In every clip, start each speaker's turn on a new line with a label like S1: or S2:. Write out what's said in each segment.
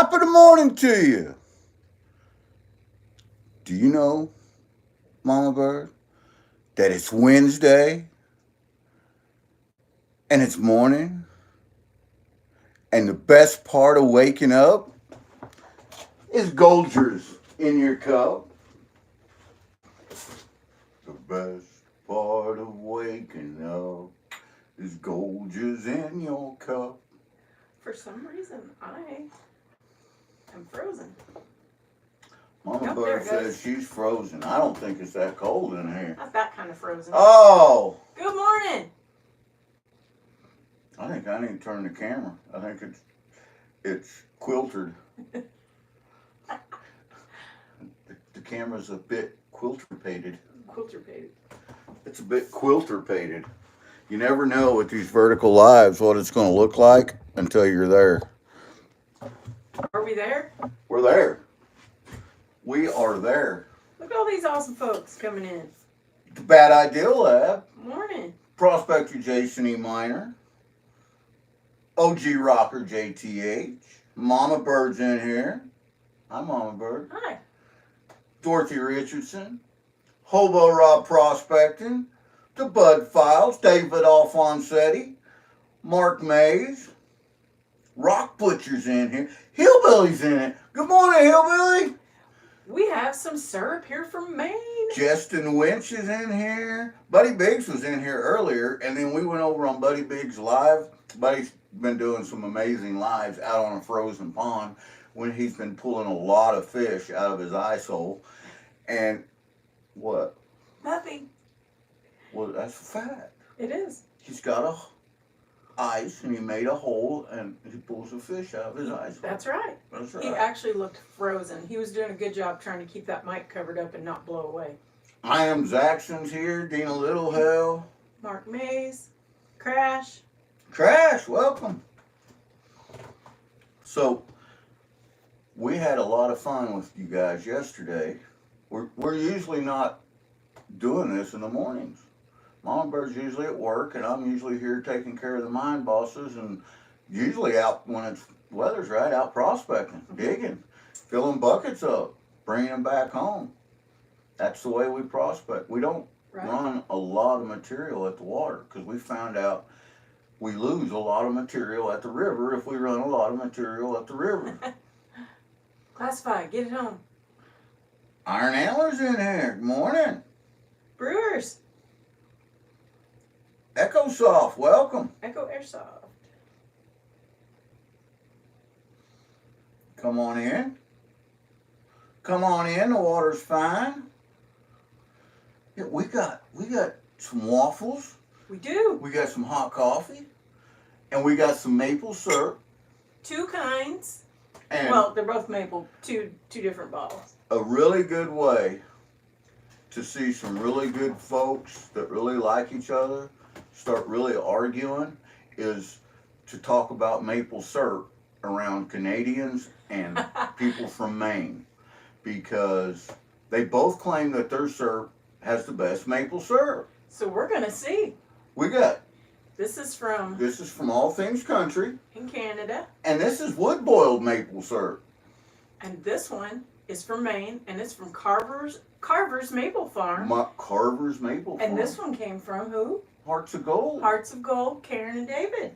S1: Top of the morning to you. Do you know, Mama Bird, that it's Wednesday and it's morning? And the best part of waking up is Goldgers in your cup. The best part of waking up is Goldgers in your cup.
S2: For some reason, I am frozen.
S1: Mama
S2: Nope,
S1: Bird
S2: there it
S1: says
S2: goes.
S1: she's frozen. I don't think it's that cold in here.
S2: Not that kind of frozen.
S1: Oh!
S2: Good morning.
S1: I think I need to turn the camera. I think it's quiltered. The camera's a bit quilterpated.
S2: Quilterpated.
S1: It's a bit quilterpated. You never know with these vertical lives what it's going to look like until you're there.
S2: Are we there?
S1: We're there. We are there.
S2: Look at all these awesome folks coming in.
S1: The Bad Idea Lab.
S2: Morning.
S1: Prospector Jason E. Minor. OG Rocker JTH. Mama Bird's in here. Hi, Mama Bird.
S2: Hi.
S1: Dorothy Richardson. Hobo Rob Prospecting. The Bud Files. David Alfonsetti. Mark Mays. Rock Butcher's in here. Hillbilly's in it. Good morning, Hillbilly.
S2: We have some syrup here from Maine.
S1: Justin Winch is in here. Buddy Biggs was in here earlier, and then we went over on Buddy Biggs Live. Buddy's been doing some amazing lives out on a frozen pond when he's been pulling a lot of fish out of his ice hole. And what?
S2: Nothing.
S1: Well, that's a fact.
S2: It is.
S1: He's got a ice, and he made a hole, and he pulls a fish out of his ice hole.
S2: That's right.
S1: That's right.
S2: He actually looked frozen. He was doing a good job trying to keep that mic covered up and not blow away.
S1: I am Zaxxon's here. Dina Littlehell.
S2: Mark Mays. Crash.
S1: Crash, welcome. So, we had a lot of fun with you guys yesterday. We're usually not doing this in the mornings. Mama Bird's usually at work, and I'm usually here taking care of the mine bosses, and usually out when it's weather's right, out prospecting, digging, filling buckets up, bringing them back home. That's the way we prospect. We don't run a lot of material at the water because we found out we lose a lot of material at the river if we run a lot of material at the river.
S2: Classify. Get it home.
S1: Iron Antler's in here. Good morning.
S2: Brewers.
S1: Echo Soft, welcome.
S2: Echo Airsoft.
S1: Come on in. Come on in. The water's fine. Yeah, we got some waffles.
S2: We do.
S1: We got some hot coffee, and we got some maple syrup.
S2: Two kinds.
S1: And
S2: well, they're both maple. Two different bottles.
S1: a really good way to see some really good folks that really like each other start really arguing is to talk about maple syrup around Canadians and people from Maine, because they both claim that their syrup has the best maple syrup.
S2: So we're gonna see.
S1: We got
S2: This is from
S1: All Things Country,
S2: in Canada,
S1: and this is wood boiled maple syrup.
S2: and this one is from Maine, and it's from Carver's Maple Farm.
S1: Carver's Maple Farm.
S2: And this one came from who?
S1: Hearts of Gold.
S2: Hearts of Gold, Karen and David.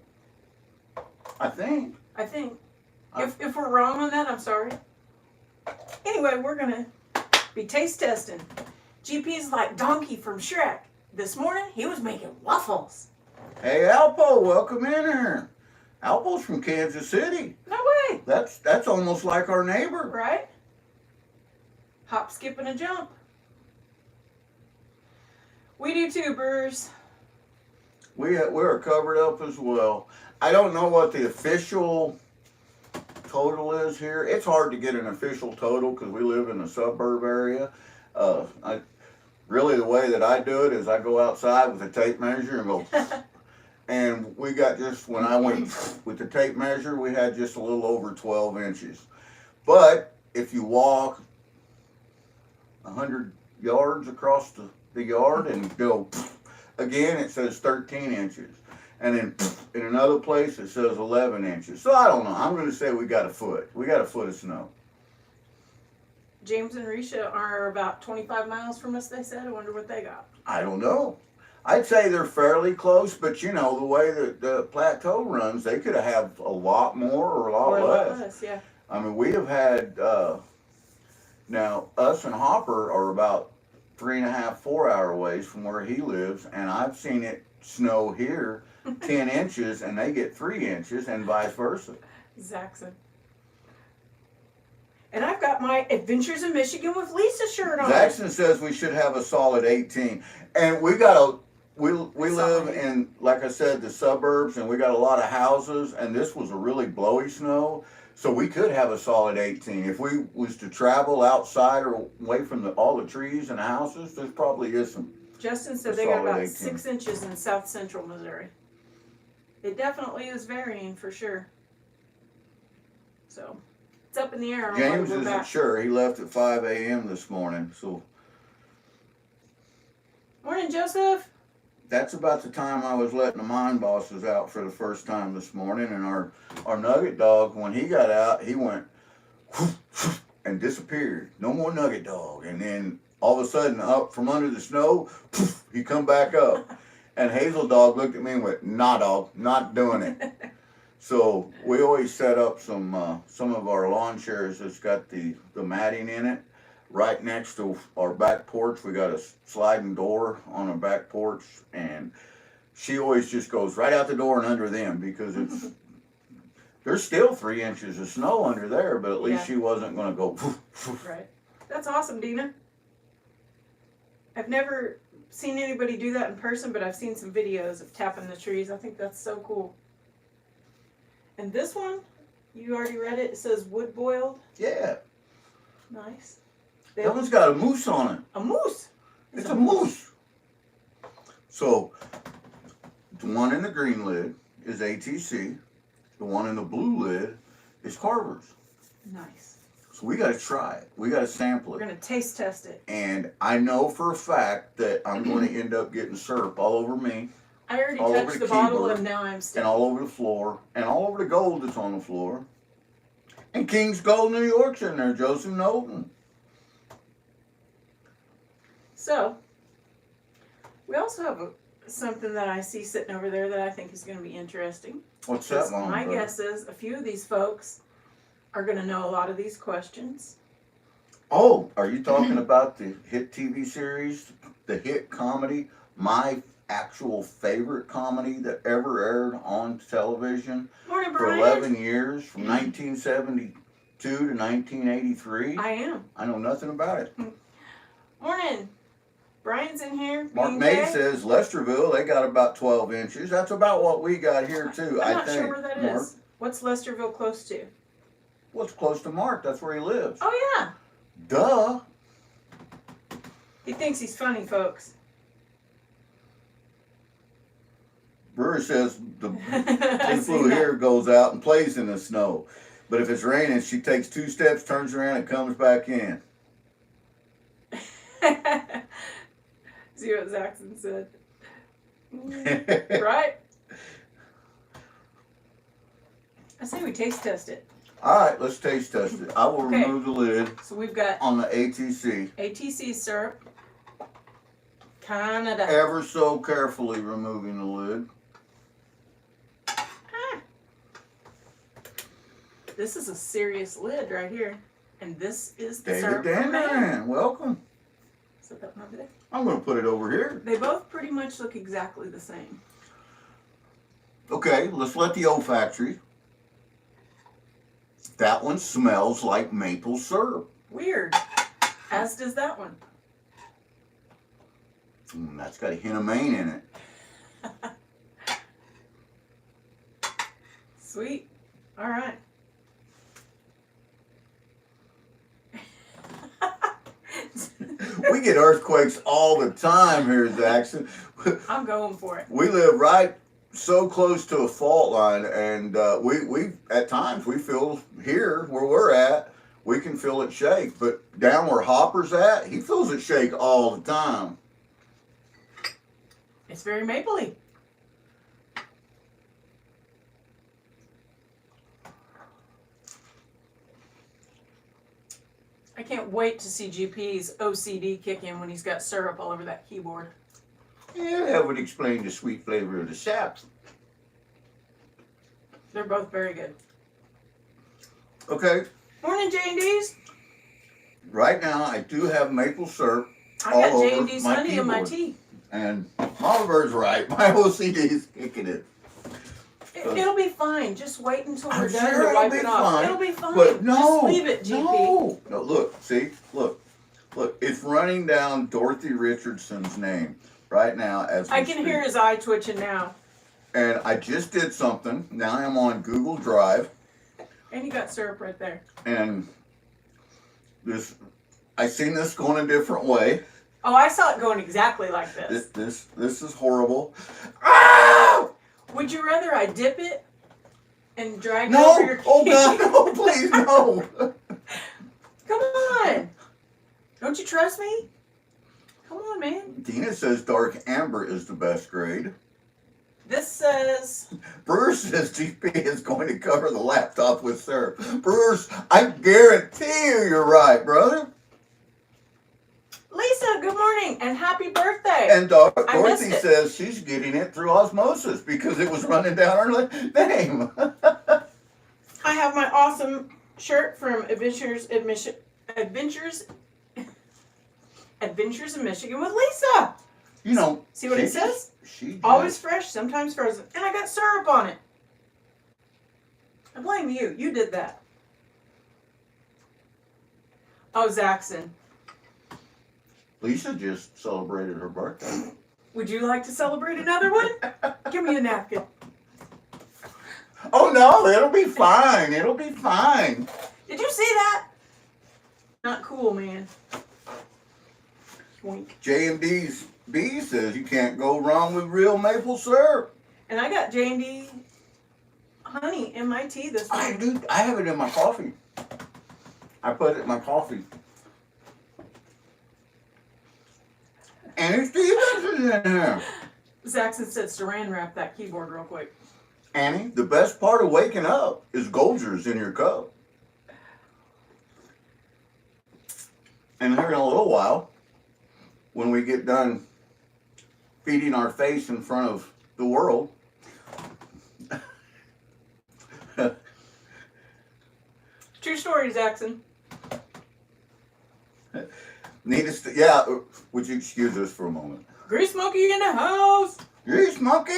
S1: I think.
S2: I think. If we're wrong on that, I'm sorry. Anyway, we're gonna be taste testing. GP's like Donkey from Shrek. This morning, he was making waffles.
S1: Hey, Alpo, welcome in here. Alpo's from Kansas City.
S2: No way.
S1: That's almost like our neighbor.
S2: Right? Hop, skip, and a jump. We do too, Brewers.
S1: We're covered up as well. I don't know what the official total is here. It's hard to get an official total because we live in a suburb area. Really, the way that I do it is I go outside with a tape measure and go, and we got just, when I went with the tape measure, we had just a little over 12 inches. But if you walk 100 yards across the yard and go, again, it says 13 inches. and then in another place it says 11 inches. So I don't know. I'm going to say we got a foot. We got a foot of snow.
S2: James and Risha are about 25 miles from us, they said. I wonder what they got.
S1: I don't know. I'd say they're fairly close, but you know, the way that the plateau runs, they could have a lot more or a lot
S2: Or a
S1: less.
S2: lot less, yeah.
S1: I mean, we have had, now, us and Hopper are about 3.5, 4 hour ways from where he lives, and I've seen it snow here 10 inches, and they get 3 inches, and vice versa.
S2: Zaxxon. And I've got my Adventures in Michigan with Lisa shirt on.
S1: Jackson says we should have a solid 18, and we live in, like I said, the suburbs, and we got a lot of houses, and this was a really blowy snow, so we could have a solid 18. If we was to travel outside or away from all the trees and the houses, there probably is some.
S2: Justin said they got about
S1: 18.
S2: 6 inches in south central Missouri. It definitely is varying for sure. So, it's up in the air. On
S1: James
S2: whether we're
S1: isn't
S2: back.
S1: sure. He left at 5 a.m. this morning, so
S2: Morning, Joseph.
S1: that's about the time I was letting the mine bosses out for the first time this morning, and our nugget dog, when he got out, he went and disappeared. No more nugget dog. And then all of a sudden, up from under the snow, he come back up. And Hazel dog looked at me and went, "Nah, dog, not doing it." So we always set up some of our lawn chairs that's got the matting in it. Right next to our back porch, we got a sliding door on our back porch, and she always just goes right out the door and under them because there's still 3 inches of snow under there, but at least she wasn't going to go.
S2: Right. That's awesome, Dina. I've never seen anybody do that in person, but I've seen some videos of tapping the trees. I think that's so cool. And this one, you already read it. It says wood boiled.
S1: Yeah.
S2: Nice.
S1: That one's got a moose on it.
S2: A moose.
S1: It's a moose. So, the one in the green lid is ATC. The one in the blue lid is Carver's.
S2: Nice.
S1: So we got to try it. We got to sample
S2: We're
S1: it.
S2: going to taste test it.
S1: And I know for a fact that I'm going to end up getting syrup all over me,
S2: I already
S1: all over
S2: touched
S1: the
S2: the bottle
S1: keyboard,
S2: and now I'm
S1: and
S2: still.
S1: all over the floor, and all over the gold that's on the floor. And King's Gold New York's in there, Joseph Knowlton.
S2: So, we also have something that I see sitting over there that I think is going to be interesting.
S1: What's that, Mom?
S2: My guess is a few of these folks are going to know a lot of these questions.
S1: Oh, are you talking about the hit TV series, the hit comedy, my actual favorite comedy that ever aired on television
S2: Morning,
S1: for
S2: Brian.
S1: 11 years, from 1972 to 1983?
S2: I am.
S1: I know nothing about it.
S2: Morning. Brian's in here.
S1: Mark
S2: being
S1: May
S2: gay.
S1: says Lesterville, they got about 12 inches. That's about what we got here too,
S2: I'm
S1: I
S2: not
S1: think.
S2: sure where that
S1: Mark.
S2: is. What's Lesterville close to?
S1: Well, it's close to Mark. That's where he lives.
S2: Oh, yeah.
S1: Duh.
S2: He thinks he's funny, folks.
S1: Brewer says the
S2: I
S1: Tin
S2: see
S1: Blue
S2: that.
S1: here goes out and plays in the snow. But if it's raining, she takes 2 steps, turns around, and comes back in.
S2: See what Zaxxon said. Right? I say we taste test it.
S1: All right, let's taste test it. I will
S2: Okay.
S1: remove the lid
S2: So we've got
S1: on the ATC.
S2: ATC syrup. Canada.
S1: Ever so carefully removing the lid.
S2: Ah. This is a serious lid right here. And this is the
S1: David
S2: syrup from Maine.
S1: Dan, welcome.
S2: So that one over there.
S1: I'm going to put it over here.
S2: They both pretty much look exactly the same.
S1: Okay, let's let the olfactory. That one smells like maple syrup.
S2: Weird. As does that one.
S1: That's got a hint of Maine in it.
S2: Sweet. All right.
S1: We get earthquakes all the time here, Jackson.
S2: I'm going for it.
S1: We live right so close to a fault line, and we at times we feel here where we're at, we can feel it shake. But down where Hopper's at, he feels it shake all the time.
S2: It's very mapley. I can't wait to see GP's OCD kick in when he's got syrup all over that keyboard.
S1: Yeah, that would explain the sweet flavor of the saps.
S2: They're both very good.
S1: Okay,
S2: Morning, J&D's.
S1: right now I do have maple syrup
S2: I
S1: all
S2: got
S1: over
S2: J&D's
S1: my
S2: honey in my
S1: keyboard.
S2: tea.
S1: And MamaBird's right. My OCD is kicking it.
S2: It'll be fine. Just wait until we're
S1: I'm
S2: done
S1: sure
S2: to wipe
S1: it'll
S2: it
S1: be
S2: off.
S1: fine,
S2: It'll be fine.
S1: But no,
S2: Just leave it, GP.
S1: no, look, see, look, it's running down Dorothy Richardson's name right now as we
S2: I can
S1: speak.
S2: hear his eye twitching now.
S1: And I just did something. Now I'm on Google Drive,
S2: And you got syrup right there.
S1: and I seen this going a different way.
S2: Oh, I saw it going exactly like this.
S1: This is horrible. Ah!
S2: Would you rather I dip it and drag it
S1: No!
S2: over your key?
S1: Oh God, no! Please, no!
S2: Come on. Don't you trust me? Come on, man.
S1: Dina says dark amber is the best grade.
S2: This says...
S1: Bruce says GP is going to cover the laptop with syrup. Bruce, I guarantee you're right, brother.
S2: Lisa, good morning and happy birthday.
S1: And
S2: I missed
S1: Dorothy
S2: it.
S1: says she's getting it through osmosis because it was running down her name.
S2: I have my awesome shirt from Adventures in Michigan with Lisa.
S1: You know,
S2: See what it says?
S1: She
S2: Always fresh, sometimes frozen. And I got syrup on it. I blame you. You did that. Oh, Zaxxon.
S1: Lisa just celebrated her birthday.
S2: Would you like to celebrate another one? Give me a napkin.
S1: Oh no, it'll be fine. It'll be fine.
S2: Did you see that? Not cool, man. Wink.
S1: J&D's B says you can't go wrong with real maple syrup.
S2: And I got J&D honey in my tea this morning.
S1: I have it in my coffee. I put it in my coffee. Annie Stevens is in here.
S2: Zaxxon said saran wrap that keyboard real quick.
S1: Annie, the best part of waking up is Goldgers in your cup. And here in a little while, when we get done feeding our face in front of the world,
S2: True story, Zaxxon.
S1: would you excuse us for a moment?
S2: Grease Monkey in the house.
S1: Grease Monkey!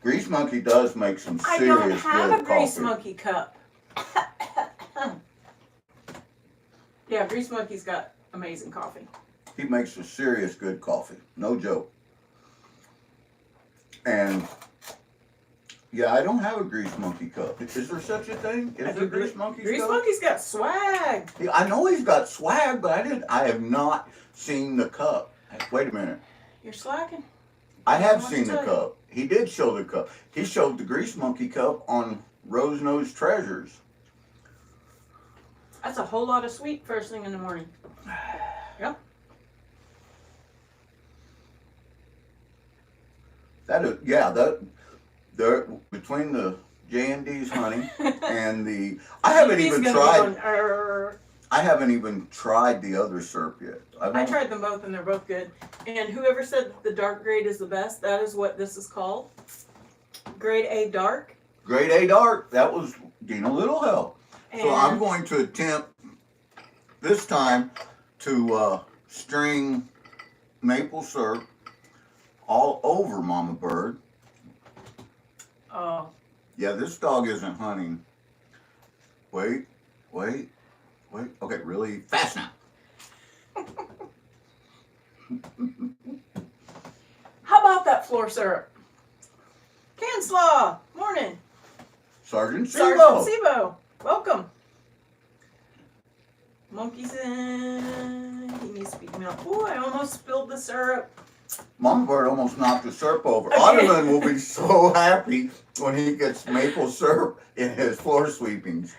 S1: Grease Monkey does make some
S2: I
S1: serious
S2: don't have a
S1: good
S2: Grease
S1: coffee.
S2: Monkey cup. Yeah, Grease Monkey's got amazing coffee.
S1: He makes a serious good coffee. No joke. And yeah, I don't have a Grease Monkey cup. Is there such a thing? Is there Grease Monkey
S2: Grease
S1: cup?
S2: Monkey's got swag.
S1: Yeah, I know he's got swag, but I have not seen the cup. Wait a minute.
S2: You're slacking.
S1: I have
S2: What
S1: seen
S2: to
S1: the
S2: tell you?
S1: cup. He did show the cup. He showed the Grease Monkey cup on Rose Nose Treasures.
S2: That's a whole lot of sweet first thing in the morning. Yep.
S1: Between the J&D's honey and the I haven't
S2: He's
S1: even
S2: gonna
S1: tried.
S2: be going,
S1: I haven't even tried the other syrup yet.
S2: I tried them both and they're both good. And whoever said the dark grade is the best, that is what this is called. Grade A dark.
S1: Grade A dark. That was Dina Littlehell.
S2: And
S1: So I'm going to attempt this time to string maple syrup all over MamaBird.
S2: oh,
S1: Yeah, this dog isn't hunting. Wait. Okay, really fast now.
S2: how about that floor syrup? Canslaw, morning.
S1: Sergeant
S2: Sergeant
S1: Sibo.
S2: Sibo, welcome. Monkey's in. He needs to be milk. Ooh, I almost spilled the syrup.
S1: MamaBird almost knocked the syrup over.
S2: Okay.
S1: Ottoman will be so happy when he gets maple syrup in his floor sweepings.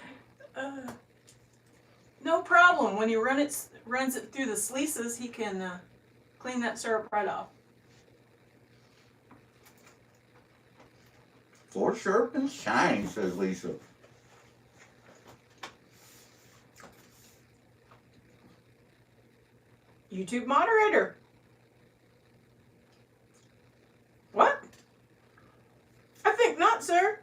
S2: No problem. When he runs it through the sluices, he can clean that syrup right off.
S1: Floor syrup and shiny, says Lisa.
S2: YouTube moderator. What? I think not, sir.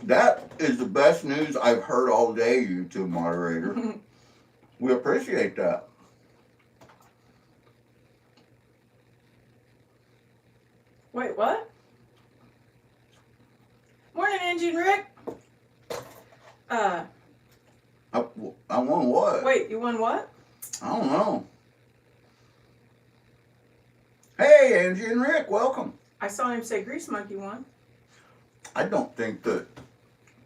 S1: That is the best news I've heard all day, YouTube moderator. We appreciate that.
S2: Wait, what? Morning, Engine Rick.
S1: I won what?
S2: Wait, you won what?
S1: I don't know. Hey, Angie and Rick, welcome.
S2: I saw him say Grease Monkey won.
S1: I don't think that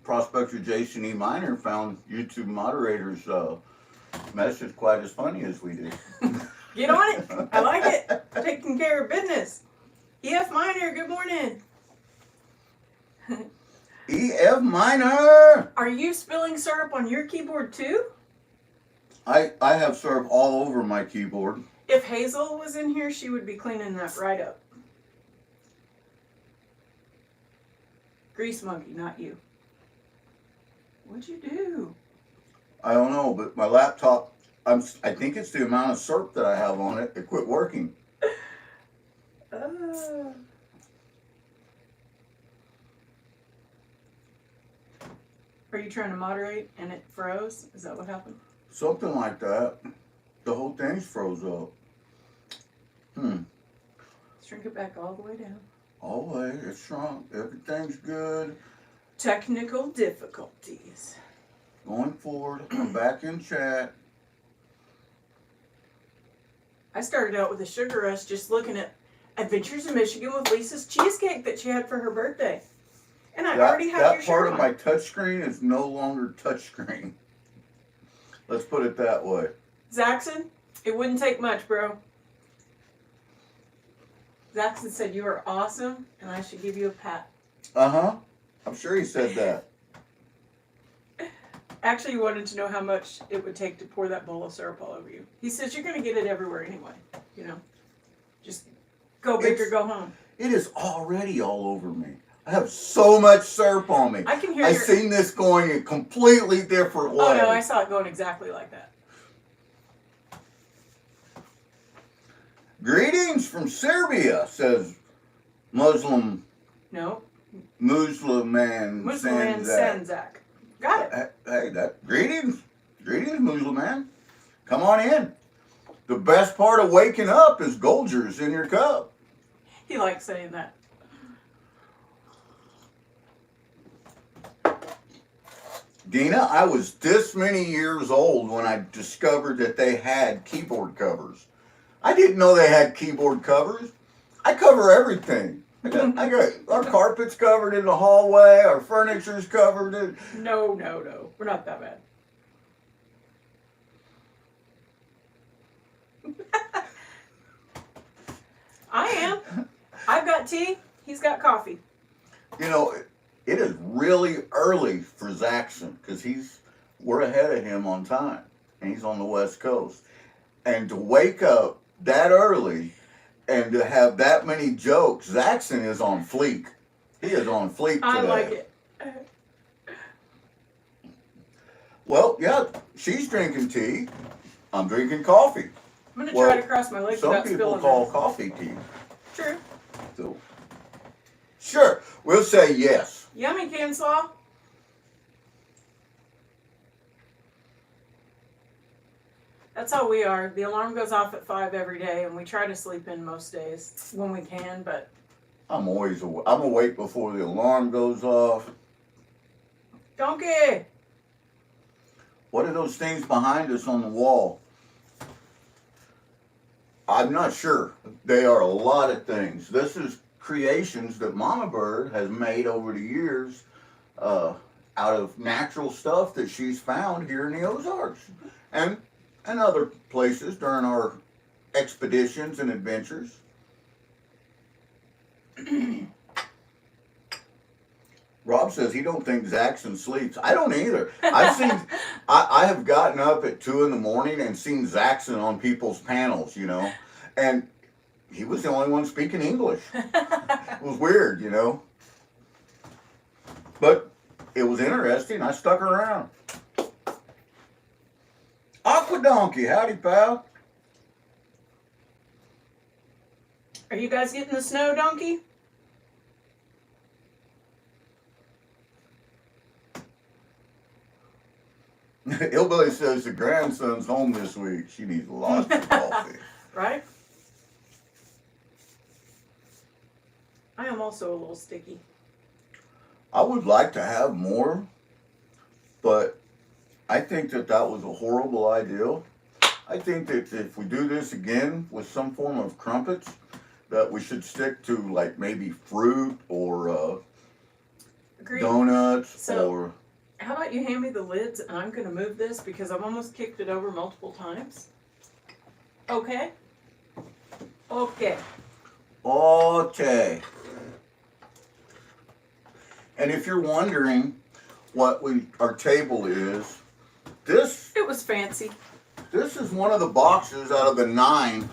S1: Prospector Jason E. Miner found YouTube moderators' message quite as funny as we did.
S2: Get on it. I like it. Taking care of business. EF Miner, good morning.
S1: E.F. Miner!
S2: Are you spilling syrup on your keyboard too?
S1: I have syrup all over my keyboard.
S2: If Hazel was in here, she would be cleaning that right up. Grease Monkey, not you. What'd you do?
S1: I don't know, but my laptop, I think it's the amount of syrup that I have on it. It quit working.
S2: Are you trying to moderate and it froze? Is that what happened?
S1: Something like that. The whole thing's froze up.
S2: Shrink it back all the way down.
S1: All the way, it's shrunk. Everything's good.
S2: Technical difficulties.
S1: Going forward, I'm back in chat.
S2: I started out with a sugar rush just looking at Adventures in Michigan with Lisa's cheesecake that she had for her birthday. And I already have your
S1: That
S2: shirt
S1: part
S2: on.
S1: of my touchscreen is no longer touchscreen. Let's put it that way.
S2: Zaxxon, it wouldn't take much, bro. Zaxxon said you are awesome and I should give you a pat.
S1: Uh-huh. I'm sure he said that.
S2: Actually, he wanted to know how much it would take to pour that bowl of syrup all over you. He says you're going to get it everywhere anyway. You know, just go big or go home.
S1: It is already all over me. I have so much syrup on me.
S2: I can hear
S1: I seen this going a completely different way.
S2: Oh, no, I saw it going exactly like that.
S1: Greetings from Serbia, says Muslim
S2: No.
S1: Muslim man
S2: Sanzak. Got it.
S1: Hey, greetings, Muslim man. Come on in. The best part of waking up is Goldgers in your cup.
S2: He likes saying that.
S1: Dina, I was this many years old when I discovered that they had keyboard covers. I didn't know they had keyboard covers. I cover everything. I got our carpet's covered in the hallway, our furniture's covered in.
S2: No. We're not that bad. I am. I've got tea. He's got coffee.
S1: You know, it is really early for Zaxxon because we're ahead of him on time, and he's on the West Coast. And to wake up that early and to have that many jokes, Zaxxon is on fleek. He is on fleek today.
S2: I like it.
S1: Well, yeah, she's drinking tea. I'm drinking coffee.
S2: I'm going to try to cross my legs
S1: Some
S2: without
S1: people
S2: spilling
S1: call
S2: that.
S1: coffee tea.
S2: True.
S1: So, sure, we'll say yes.
S2: Yummy, Canslaw. That's how we are. The alarm goes off at 5 every day, and we try to sleep in most days when we can, but...
S1: I'm awake before the alarm goes off.
S2: Donkey!
S1: What are those things behind us on the wall? I'm not sure. They are a lot of things. This is creations that MamaBird has made over the years out of natural stuff that she's found here in the Ozarks and other places during our expeditions and adventures. Rob says he don't think Zaxxon sleeps. I don't either. I have gotten up at 2 in the morning and seen Zaxxon on people's panels, you know, and he was the only one speaking English. It was weird, you know, but it was interesting. I stuck around. Aqua Donkey, howdy, pal.
S2: Are you guys getting the snow, donkey?
S1: Hillbilly says the grandson's home this week. She needs lots of coffee.
S2: Right? I am also a little sticky.
S1: I would like to have more, but I think that was a horrible idea. I think that if we do this again with some form of crumpets, that we should stick to like maybe fruit or
S2: Agreed.
S1: donuts
S2: So-
S1: or...
S2: How about you hand me the lids and I'm going to move this because I've almost kicked it over multiple times. Okay? Okay.
S1: Okay. And if you're wondering what our table is, this
S2: It was fancy.
S1: is one of the boxes out of the 9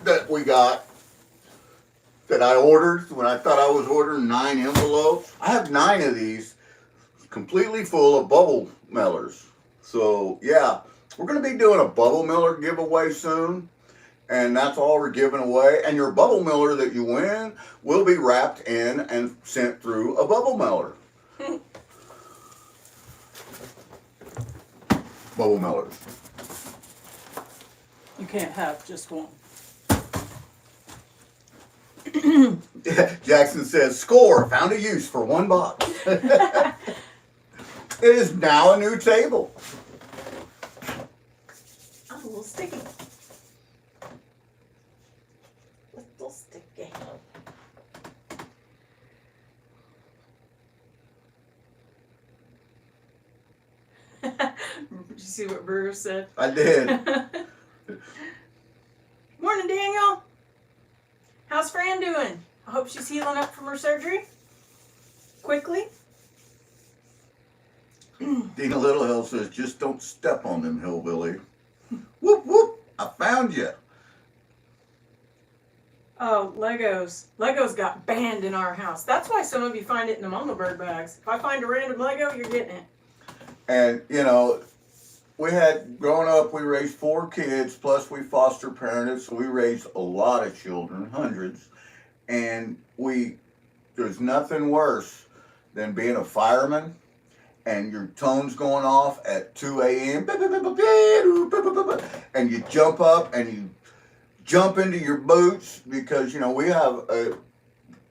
S1: that we got that I ordered when I thought I was ordering 9 envelopes. I have 9 of these completely full of bubble mellers. So yeah, we're going to be doing a bubble miller giveaway soon. And that's all we're giving away. And your bubble miller that you win will be wrapped in and sent through a bubble miller. Bubble millers.
S2: You can't have just one.
S1: Jackson says, score, found a use for 1 box. It is now a new table.
S2: I'm a little sticky. Little sticky. Did you see what Brewer said?
S1: I did.
S2: Morning, Daniel. How's Fran doing? I hope she's healing up from her surgery. Quickly.
S1: Dina Littlehill says, just don't step on them, hillbilly. Whoop, whoop, I found you.
S2: Oh, Legos. Legos got banned in our house. That's why some of you find it in the MamaBird bags. If I find a random Lego, you're getting it.
S1: And, you know, growing up, we raised 4 kids, plus we foster parented, so we raised a lot of children, hundreds. And there's nothing worse than being a fireman and your tone's going off at 2 a.m. and you jump up and you jump into your boots because, you know, we have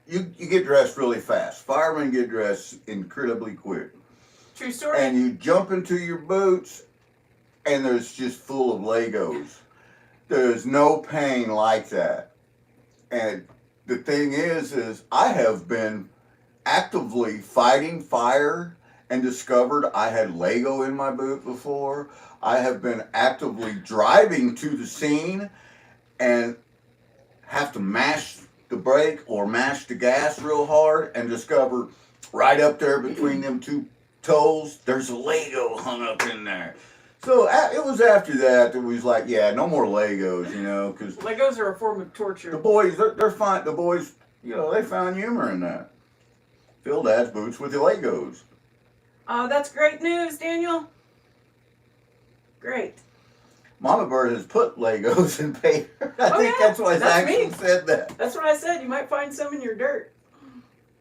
S1: you get dressed really fast. Firemen get dressed incredibly quick.
S2: True story.
S1: And you jump into your boots and there's just full of Legos. There's no pain like that. And the thing is I have been actively fighting fire and discovered I had Lego in my boot before. I have been actively driving to the scene and have to mash the brake or mash the gas real hard and discover right up there between them 2 toes, there's a Lego hung up in there. So it was after that was like, yeah, no more Legos, you know, because
S2: Legos are a form of torture.
S1: the boys, they're fine. The boys, you know, they found humor in that. Fill Dad's boots with the Legos.
S2: That's great news, Daniel. Great.
S1: MamaBird has put Legos in paper. I think
S2: yeah,
S1: that's why
S2: that's
S1: Saxon
S2: me.
S1: said that.
S2: That's what I said. You might find some in your dirt.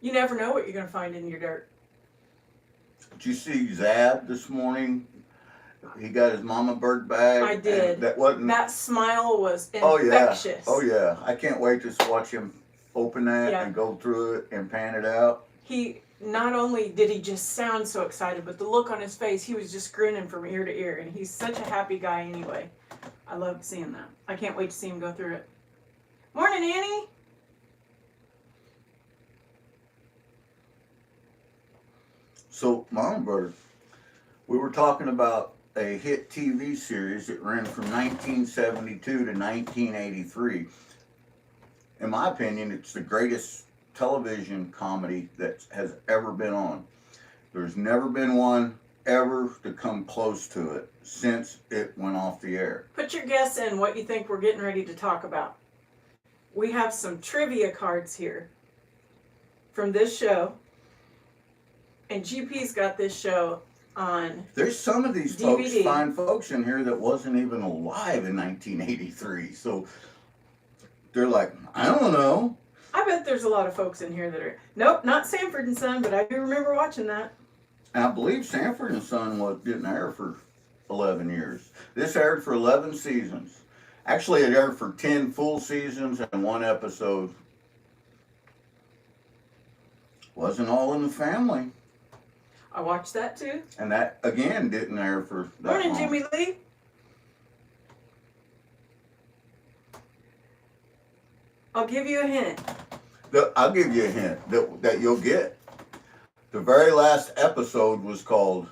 S2: You never know what you're going to find in your dirt.
S1: Did you see Zab this morning? He got his MamaBird bag.
S2: I did.
S1: That wasn't.
S2: That smile was
S1: Oh yeah.
S2: infectious.
S1: Oh yeah. I can't wait to watch him open that
S2: Yeah.
S1: and go through it and pan it out.
S2: He not only did he just sound so excited, but the look on his face, he was just grinning from ear to ear, and he's such a happy guy anyway. I love seeing that. I can't wait to see him go through it. Morning, Annie.
S1: So, MamaBird, we were talking about a hit TV series that ran from 1972 to 1983. In my opinion, it's the greatest television comedy that has ever been on. There's never been one ever to come close to it since it went off the air.
S2: Put your guess in what you think we're getting ready to talk about. We have some trivia cards here from this show. And GP's got this show on
S1: There's some of these folks,
S2: DVD.
S1: fine folks in here that wasn't even alive in 1983. So they're like, I don't know.
S2: I bet there's a lot of folks in here that are, nope, not Sanford and Son, but I do remember watching that.
S1: And I believe Sanford and Son didn't air for 11 years. This aired for 11 seasons. Actually, it aired for 10 full seasons and 1 episode. Wasn't All in the Family.
S2: I watched that too.
S1: And that, again, didn't air for that
S2: Morning,
S1: long.
S2: Jimmy Lee. I'll give you a hint.
S1: I'll give you a hint that you'll get. The very last episode was called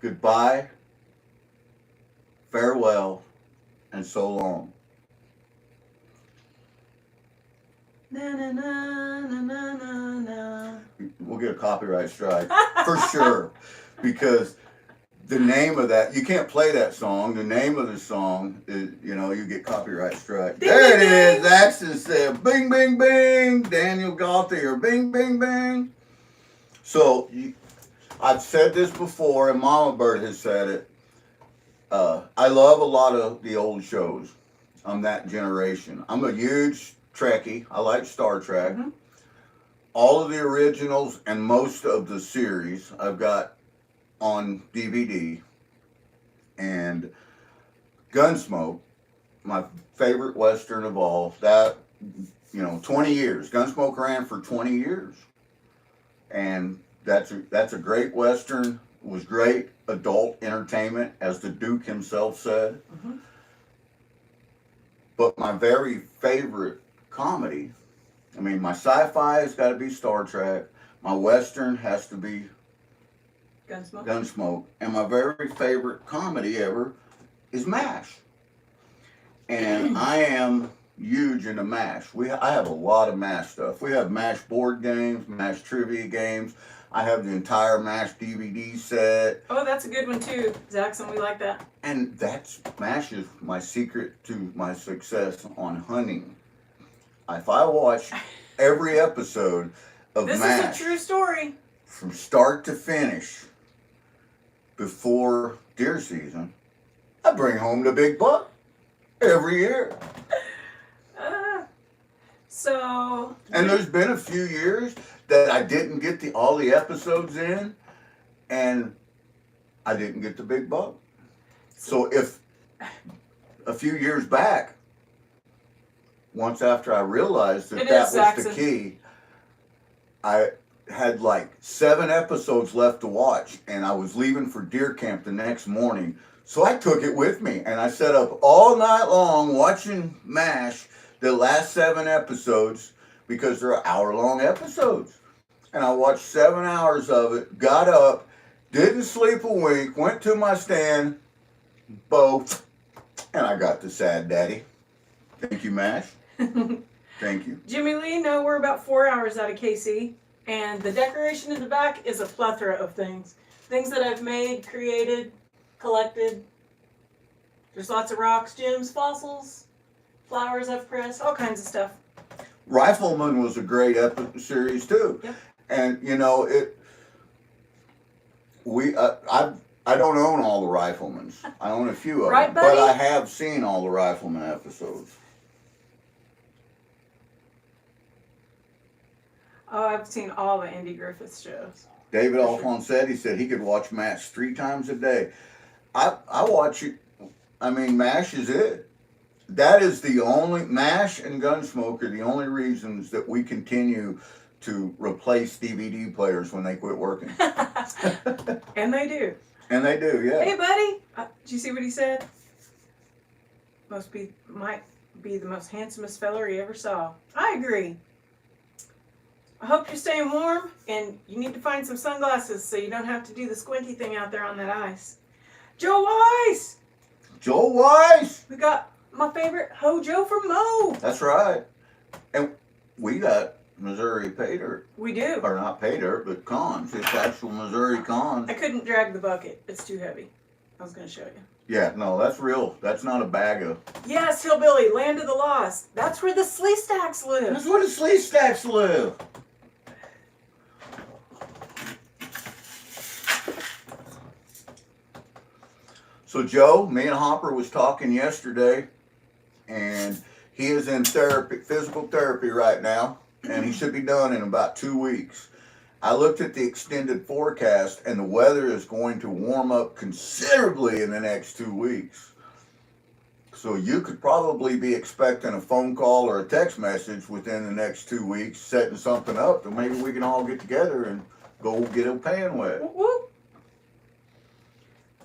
S1: Goodbye, Farewell, and So Long.
S2: Na na na na na na na.
S1: We'll get a copyright strike for sure, because the name of that, you can't play that song. The name of the song is, you get copyright strike.
S2: Ding,
S1: There
S2: ding,
S1: it is.
S2: ding.
S1: Axon said, bing, bing, bing. Daniel Gauthier, bing, bing, bing. So I've said this before, and MamaBird has said it. I love a lot of the old shows. I'm that generation. I'm a huge Trekkie. I like Star Trek.
S2: Mm-hmm.
S1: All of the originals and most of the series I've got on DVD. And Gunsmoke, my favorite Western of all, that, 20 years. Gunsmoke ran for 20 years. And that's a great Western. It was great adult entertainment, as the Duke himself said.
S2: Mm-hmm.
S1: But my very favorite comedy, my sci-fi has got to be Star Trek. My Western has to be Gunsmoke. And my very favorite comedy ever is MASH. And I am huge into MASH. I have a lot of MASH stuff. We have MASH board games, MASH trivia games. I have the entire MASH DVD set.
S2: Oh, that's a good one too, Zaxxon. We like that.
S1: And MASH is my secret to my success on hunting. If I watch every episode of
S2: This
S1: MASH
S2: is a true story.
S1: from start to finish before deer season, I bring home the big buck every year. And there's been a few years that I didn't get all the episodes in, and I didn't get the big buck. So if a few years back, once after I realized that was the key, I had like 7 episodes left to watch, and I was leaving for deer camp the next morning. So I took it with me, and I sat up all night long watching MASH, the last 7 episodes, because they're hour-long episodes. And I watched 7 hours of it, got up, didn't sleep a wink, went to my stand, bow, and I got the sad daddy. Thank you, MASH. Thank you.
S2: Jimmy Lee, no, we're about 4 hours out of KC. And the decoration in the back is a plethora of things. Things that I've made, created, collected. There's lots of rocks, gems, fossils, flowers I've pressed, all kinds of stuff.
S1: Rifleman was a great series too.
S2: Yep.
S1: And I don't own all the Riflemans. I own a few of
S2: Right,
S1: them, but
S2: buddy?
S1: I have seen all the Rifleman episodes.
S2: Oh, I've seen all the Andy Griffith shows.
S1: David Alphonsetti said he could watch MASH 3 times a day. I watch it. MASH is it. That is the only, MASH and Gunsmoke are the only reasons that we continue to replace DVD players when they quit working.
S2: And they do.
S1: And they do, yeah.
S2: Hey, buddy. Did you see what he said? Might be the most handsomest feller he ever saw. I agree. I hope you're staying warm, and you need to find some sunglasses so you don't have to do the squinty thing out there on that ice. Joe Weiss!
S1: Joe Weiss!
S2: We got my favorite Hojo from Mo.
S1: That's right. And we got Missouri pay dirt.
S2: We do.
S1: Or not pay dirt, but cons. It's actual Missouri cons.
S2: I couldn't drag the bucket. It's too heavy. I was going to show you.
S1: Yeah, no, that's real. That's not a bag of...
S2: Yes, Hillbilly, Land of the Lost. That's where the Sleestacks live.
S1: That's where the Sleestacks live. So Joe, me and Hopper was talking yesterday, and he is in therapy, physical therapy right now, and he should be done in about 2 weeks. I looked at the extended forecast, and the weather is going to warm up considerably in the next 2 weeks. So you could probably be expecting a phone call or a text message within the next 2 weeks, setting something up, and maybe we can all get together and go get a pan wet.
S2: Whoop, whoop.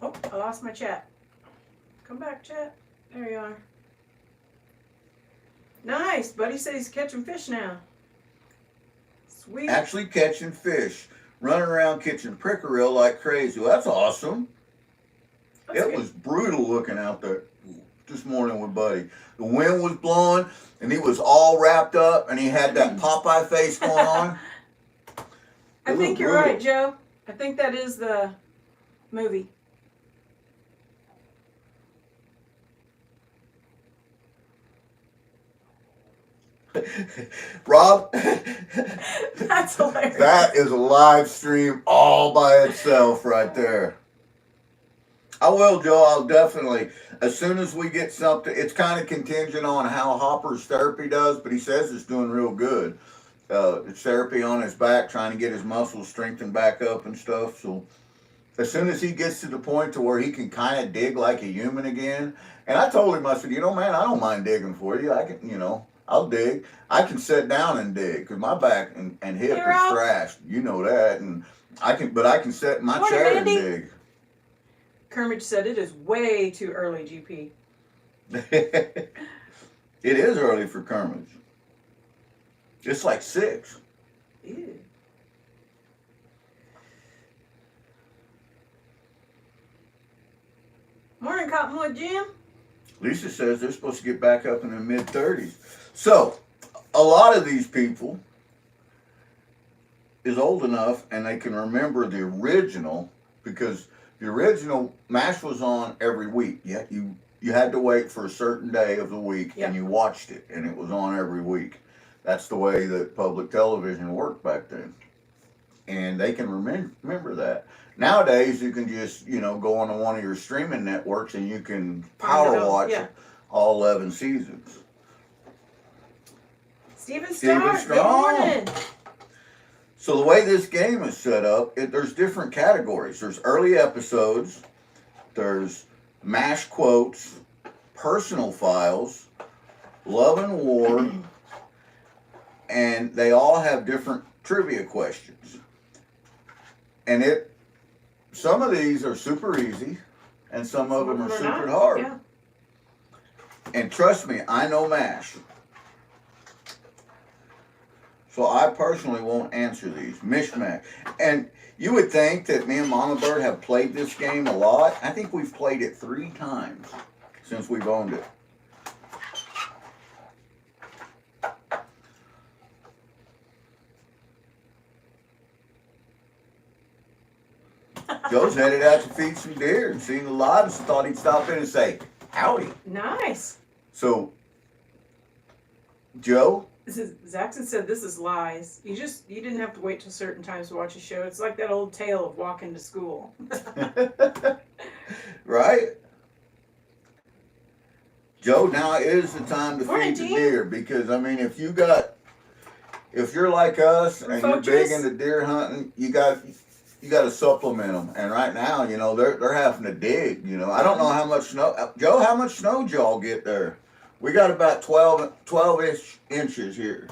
S2: Oh, I lost my chat. Come back, chat. There you are. Nice. Buddy said he's catching fish now. Sweet.
S1: Actually catching fish, running around catching pickerel like crazy. Well, that's awesome.
S2: That's
S1: It
S2: good.
S1: was brutal looking out there this morning with Buddy. The wind was blowing, and he was all wrapped up, and he had that Popeye face going on.
S2: I think you're right, Joe. I think that is the movie.
S1: Rob,
S2: That's hilarious.
S1: that is a live stream all by itself right there. I will, Joe. I'll definitely, as soon as we get something, it's kind of contingent on how Hopper's therapy does, but he says it's doing real good. It's therapy on his back, trying to get his muscles strengthened back up and stuff. So as soon as he gets to the point to where he can kind of dig like a human again, and I told him, I said, man, I don't mind digging for you. I can, I'll dig. I can sit down and dig because my back and hip
S2: You're
S1: is
S2: out.
S1: thrashed. You know that, and I can sit in my
S2: Morning,
S1: chair
S2: Mandy.
S1: and dig.
S2: Kermit said it is way too early, GP.
S1: It is early for Kermit. It's like 6.
S2: Ew. Morning, Cottonwood Jim.
S1: Lisa says they're supposed to get back up in the mid-30s. So, a lot of these people is old enough and they can remember the original, because the original MASH was on every week. Yeah, you had to wait for a certain day of the week and you watched it, and it was on every week. That's the way that public television worked back then. And they can remember that. Nowadays, you can just, go on one of your streaming networks and you can power watch all 11 seasons.
S2: Stephen
S1: Stephen
S2: Starr, good morning.
S1: So the way this game is set up, there's different categories. There's early episodes, there's MASH quotes, personal files, love and war, and they all have different trivia questions. And some of these are super easy, and some of them are super hard.
S2: Yeah.
S1: And trust me, I know MASH. So I personally won't answer these. Mishmash. And you would think that me and MamaBird have played this game a lot. I think we've played it 3 times since we've owned it. Joe's headed out to feed some deer and seen the lives and thought he'd stop in and say, howdy.
S2: Nice.
S1: So, Joe?
S2: Zaxxon said this is lies. You didn't have to wait till certain times to watch a show. It's like that old tale of walking to school.
S1: Right? Joe, now is the time to feed the deer, because if you're like us and you're big into deer hunting, you got to supplement them. And right now, they're having to dig. I don't know how much snow. Joe, how much snow did y'all get there? We got about 12-ish inches here.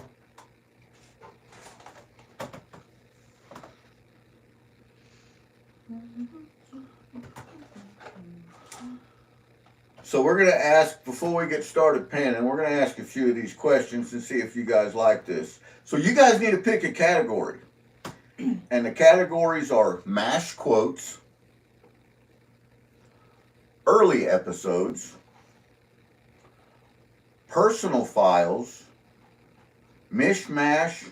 S1: So we're going to ask, before we get started panning, we're going to ask a few of these questions and see if you guys like this. So you guys need to pick a category. And the categories are MASH quotes, early episodes, personal files, mishmash,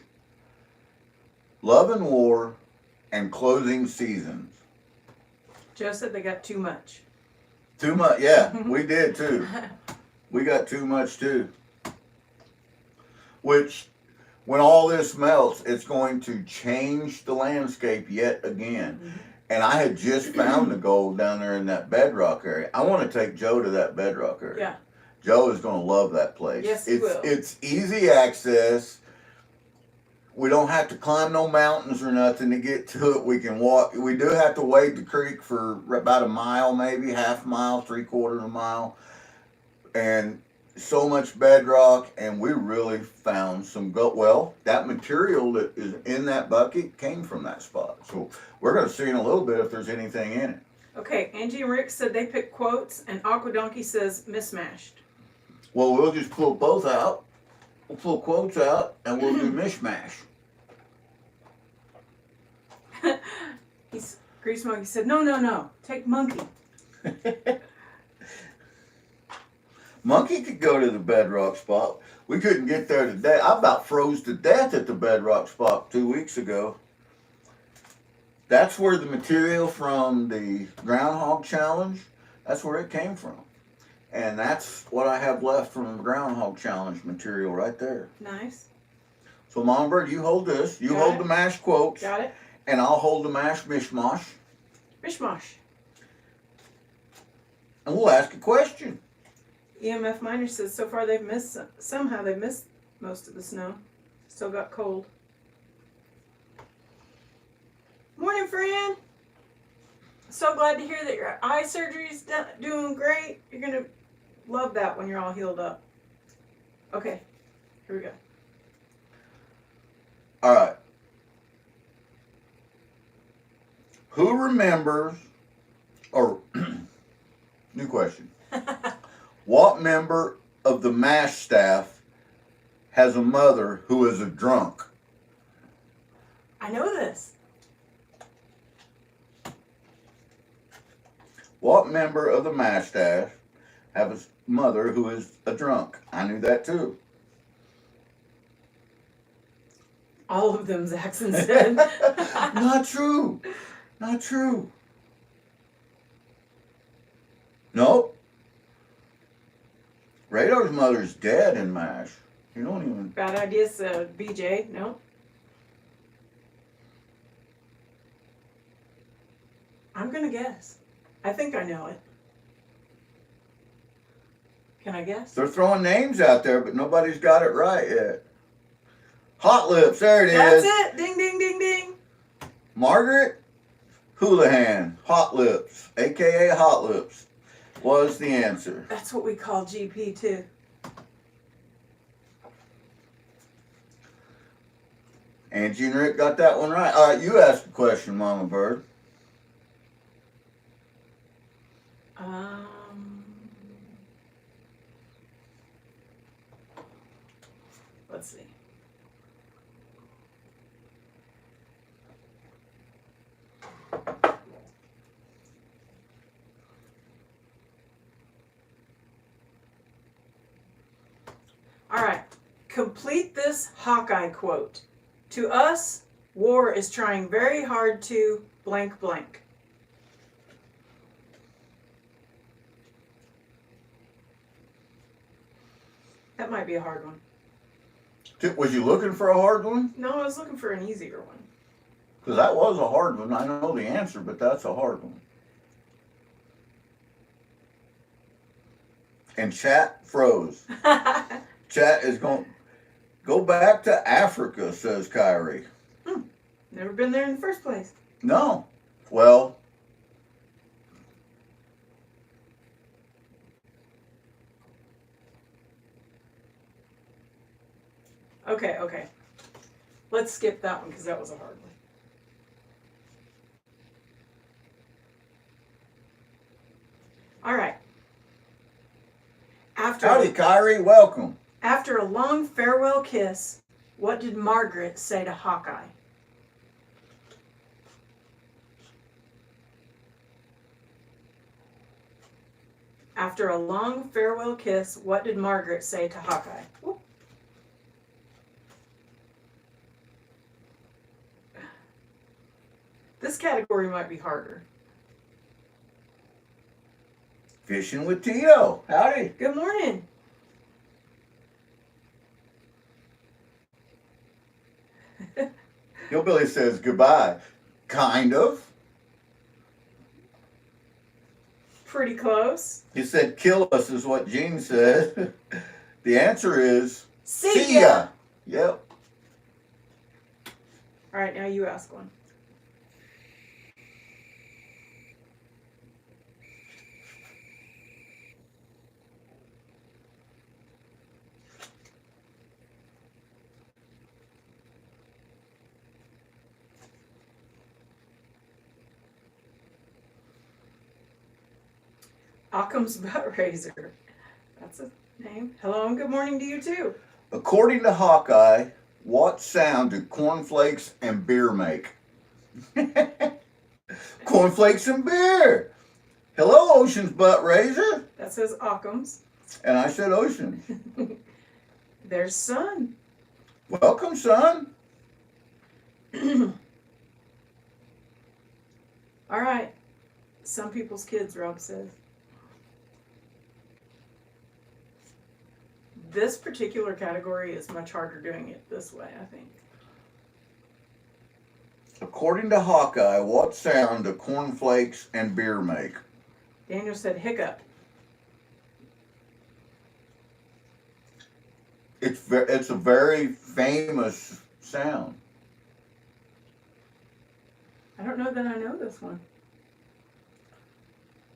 S1: love and war, and closing seasons.
S2: Joe said they got too much.
S1: Too much, yeah, we did too. We got too much too. Which, when all this melts, it's going to change the landscape yet again. And I had just found the gold down there in that bedrock area. I want to take Joe to that bedrock area.
S2: Yeah.
S1: Joe is going to love that place.
S2: Yes, he
S1: it's
S2: will.
S1: It's easy access. We don't have to climb no mountains or nothing to get to it. We can walk. We do have to wade the creek for about a mile, maybe half a mile, 3/4 of a mile, and so much bedrock. And we really found some gold. Well, that material that is in that bucket came from that spot. So we're going to see in a little bit if there's anything in it.
S2: Okay, Angie and Rick said they picked quotes, and Aqua Donkey says mismatched.
S1: Well, we'll just pull both out. We'll pull quotes out, and we'll do mishmash.
S2: Grease Monkey said, no, take monkey.
S1: Monkey could go to the bedrock spot. We couldn't get there today. I about froze to death at the bedrock spot 2 weeks ago. That's where the material from the Groundhog Challenge, that's where it came from. And that's what I have left from the Groundhog Challenge material right there.
S2: Nice.
S1: So, MamaBird, you hold this. You hold the mash quotes.
S2: Got it.
S1: And I'll hold the mash mishmash.
S2: Mishmash.
S1: And we'll ask a question.
S2: EMF Miner says so far they've missed, somehow they've missed most of the snow. Still got cold. Morning, friend. So glad to hear that your eye surgery's doing great. You're going to love that when you're all healed up. Okay, here we go.
S1: All right. Who remembers, or new question, what member of the MASH staff has a mother who is a drunk?
S2: I know this.
S1: What member of the MASH staff have a mother who is a drunk? I knew that too.
S2: All of them, Zaxxon said.
S1: Not true. Not true. Nope. Radar's mother's dead in MASH. You don't even...
S2: Bad ideas, BJ. No. I'm going to guess. I think I know it. Can I guess?
S1: They're throwing names out there, but nobody's got it right yet. Hot Lips, there it
S2: That's
S1: is.
S2: it. Ding, ding, ding, ding.
S1: Margaret Houlihan, Hot Lips, a.k.a. Hot Lips, was the answer.
S2: That's what we call GP, too.
S1: Angie and Rick got that one right. All right, you asked the question, MamaBird.
S2: Let's see. All right. Complete this Hawkeye quote. To us, war is trying very hard to blank blank. That might be a hard one.
S1: Was you looking for a hard one?
S2: No, I was looking for an easier one.
S1: Because that was a hard one. I know the answer, but that's a hard one. And chat froze. Chat is going, go back to Africa, says Kyrie.
S2: Never been there in the first place.
S1: No. Well,
S2: Okay. Let's skip that one because that was a hard one. All right.
S1: howdy, Kyrie. Welcome.
S2: After a long farewell kiss, what did Margaret say to Hawkeye? After a long farewell kiss, what did Margaret say to Hawkeye? Whoop. This category might be harder.
S1: Fishing with Tito. Howdy.
S2: Good morning.
S1: Hillbilly says goodbye. Kind of.
S2: Pretty close.
S1: He said, kill us is what Gene said. The answer is,
S2: See ya.
S1: Yep.
S2: All right, now you ask one. Occam's Butt Razor. That's a name. Hello and good morning to you too.
S1: According to Hawkeye, what sound do cornflakes and beer make? Cornflakes and beer. Hello, Ocean's Butt Razor.
S2: That says Occam's.
S1: And I said Ocean.
S2: There's Sun.
S1: Welcome, son.
S2: All right. Some people's kids, Rob says. This particular category is much harder doing it this way, I think.
S1: According to Hawkeye, what sound do cornflakes and beer make?
S2: Daniel said hiccup.
S1: It's a very famous sound.
S2: I don't know that I know this one.